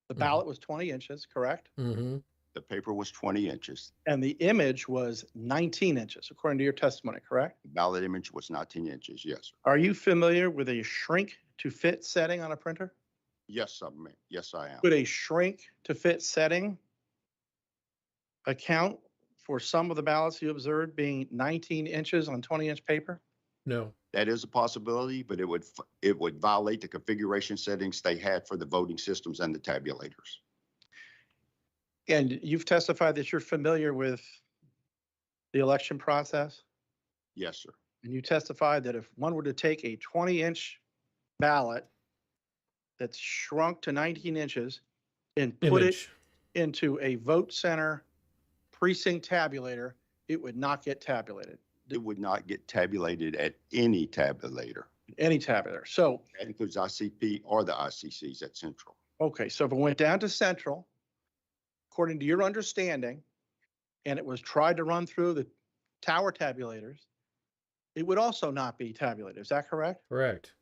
The Mhm. ballot was 20 inches, correct? Mm-hmm. The paper was 20 inches. And the image was 19 inches, according to your testimony, correct? The ballot image was 19 inches. Yes, sir. Are you familiar with a shrink to fit setting on a printer? Yes, yes, I am. Could a shrink to fit setting account for some of the ballots you observed being 19 inches on 20-inch paper? No. That is a possibility, but it would violate the configuration settings they had for the voting systems and the tabulators. And you've testified that you're familiar with the election process? Yes, sir. And you testified that if one were to take a 20-inch ballot that's shrunk to 19 inches and put it Image. into a vote center precinct tabulator, it would not get tabulated, It would not get tabulated at any tabulator. any tabulator. So, That includes ICP or the ICCs at Central. okay, so if it went down to central, according to your understanding, and it was tried to run through the tower tabulators, it would also not be tabulated. Is that correct? Correct.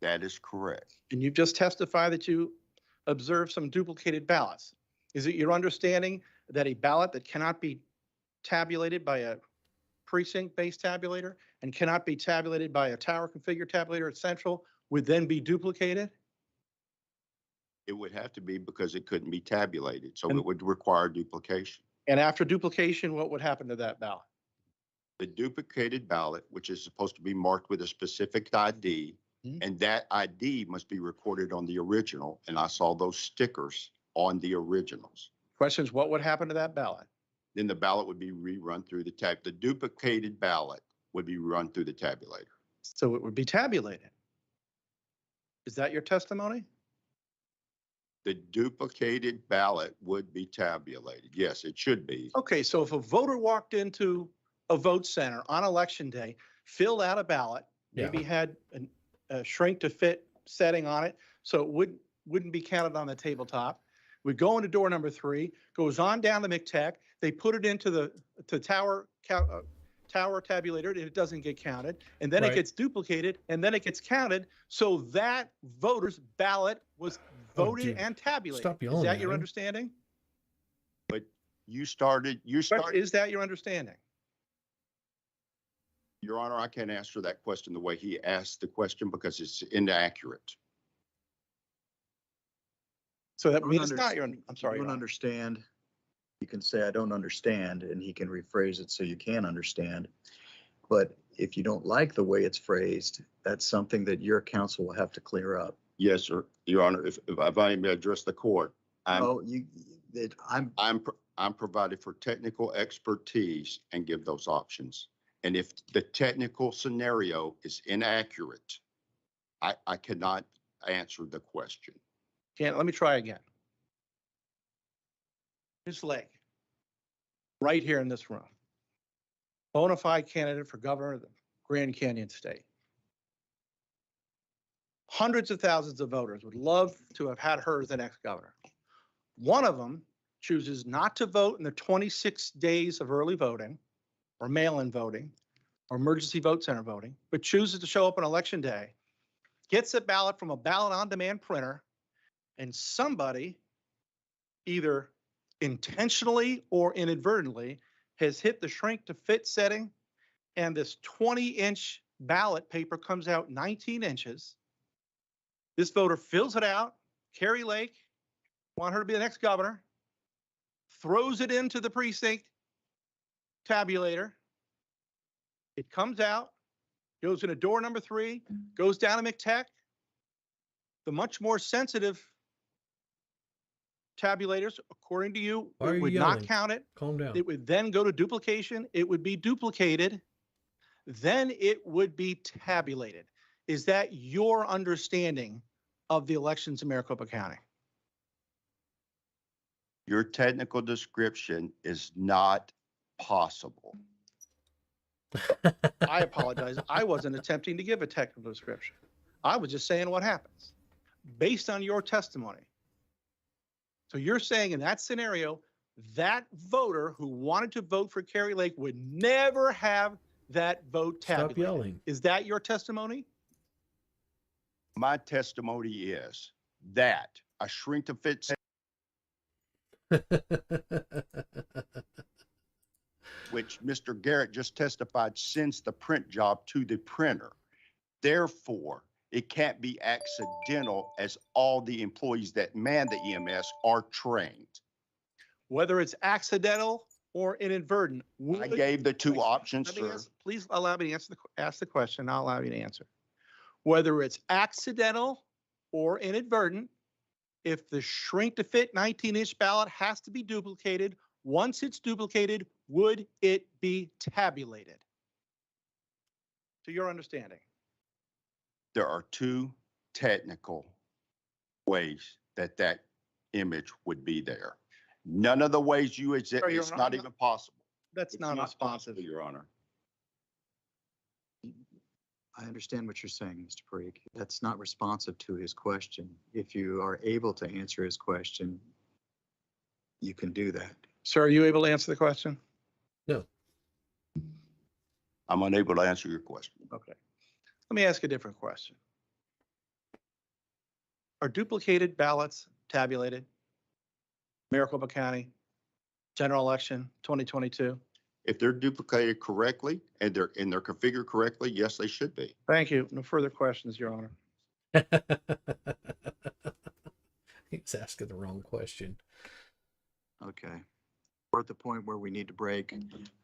That is correct. And you've just testified that you observed some duplicated ballots. Is it your understanding that a ballot that cannot be tabulated by a precinct-based tabulator and cannot be tabulated by a tower configured tabulator at Central would then be duplicated? It would have to be because it couldn't be tabulated, so And- it would require duplication. And after duplication, what would happen to that ballot? The duplicated ballot, which is supposed to be marked with a specific ID, Mhm. and that ID must be recorded on the original, and I saw those stickers on the originals. Question is, what would happen to that ballot? Then the ballot would be rerun through the duplicated ballot would be run through the tabulator. So it would be tabulated. Is that your testimony? The duplicated ballot would be tabulated. Yes, it should be. Okay, so if a voter walked into a vote center on election day, filled out a ballot, Yeah. maybe had a shrink to fit setting on it, so it wouldn't be counted on the tabletop, would go into door number 3, goes on down the McTech, they put it into the tower tabulator, and it doesn't get counted, and then it Right. gets duplicated, and then it gets counted, so that voter's ballot was Oh, voted dude, and tabulated. stop Is yelling that at your him. understanding? You started, Is that your understanding? Your Honor, I can't answer that question the way he asked the question because it's inaccurate. So that Don't means it's not underst- your, if I'm you sorry. don't Your Honor. understand, you can say, I don't understand, and he can rephrase it so you can understand. But if you don't like the way it's phrased, that's something that your counsel will have to clear up. Yes, sir. Your Honor, if I may address the court, Oh, I'm provided for technical expertise and give those options. And if the technical scenario is inaccurate, I cannot answer the question. Let me try again. His leg, right here in this room. bona fide candidate for governor of the Grand Canyon State. Hundreds of thousands of voters would love to have had her as the next governor. One of them chooses not to vote in the 26 days of early voting or mail-in voting or emergency vote center voting, but chooses to show up on election day, gets a ballot from a ballot on demand printer, and somebody either intentionally or inadvertently has hit the shrink to fit setting, and this 20-inch ballot paper comes out 19 inches. This voter fills it out. Carrie Lake, want her to be the next governor, throws it into the precinct tabulator. It comes out, goes into door number 3, goes down to McTech. The much more sensitive tabulators, according to you, Why are you would not yelling? count it. Calm down. It would then go to duplication. It would be duplicated. Then it would be tabulated. Is that your understanding of the elections in Maricopa County? Your technical description is not possible. I apologize. I wasn't attempting to give a technical description. I was just saying what happens based on your testimony. So you're saying in that scenario, that voter who wanted to vote for Carrie Lake would never have that vote tabulated. Stop yelling. Is that your testimony? My testimony is that a shrink to fit which Mr. Garrett just testified sends the print job to the printer. Therefore, it can't be accidental as all the employees that man the EMS are trained. Whether it's accidental or inadvertent. I gave the two options, Let me sir. please allow me to ask the question. I'll allow you to answer. Whether it's accidental or inadvertent, if the shrink to fit 19-inch ballot has to be duplicated, once it's duplicated, would it be tabulated? To your understanding. There are two technical ways that that image would be there. None of the ways you exist, Sir, Your it's Honor, not I'm even possible. That's It's not not responsive. possible, Your Honor. I understand what you're saying, Mr. Parikh. That's not responsive to his question. If you are able to answer his question, you can do that. Sir, are you able to answer the question? No. I'm unable to answer your question. Okay. Let me ask a different question. Are duplicated ballots tabulated? Maricopa County, general election 2022? If they're duplicated correctly and they're configured correctly, yes, they should be. Thank you. No further questions, Your Honor. He's asking the wrong question. Okay. We're at the point where we need to break.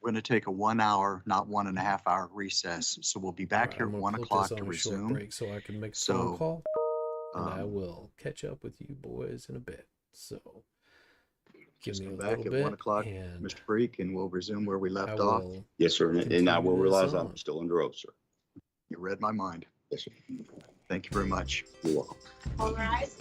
We're going to take a 1 hour, not 1.5 hour recess. So we'll be back here at 1 o'clock to resume. Break so I can make a So, phone call, and I will catch up with you boys in a bit. So give Just me a come back little at bit, 1 o'clock, and Mr. Parikh, and we'll resume where we I left off. will Yes, sir. And I continue will this realize on. I'm still under oath, sir. You read my mind. Yes, sir. Thank you very much. You're welcome. All rise.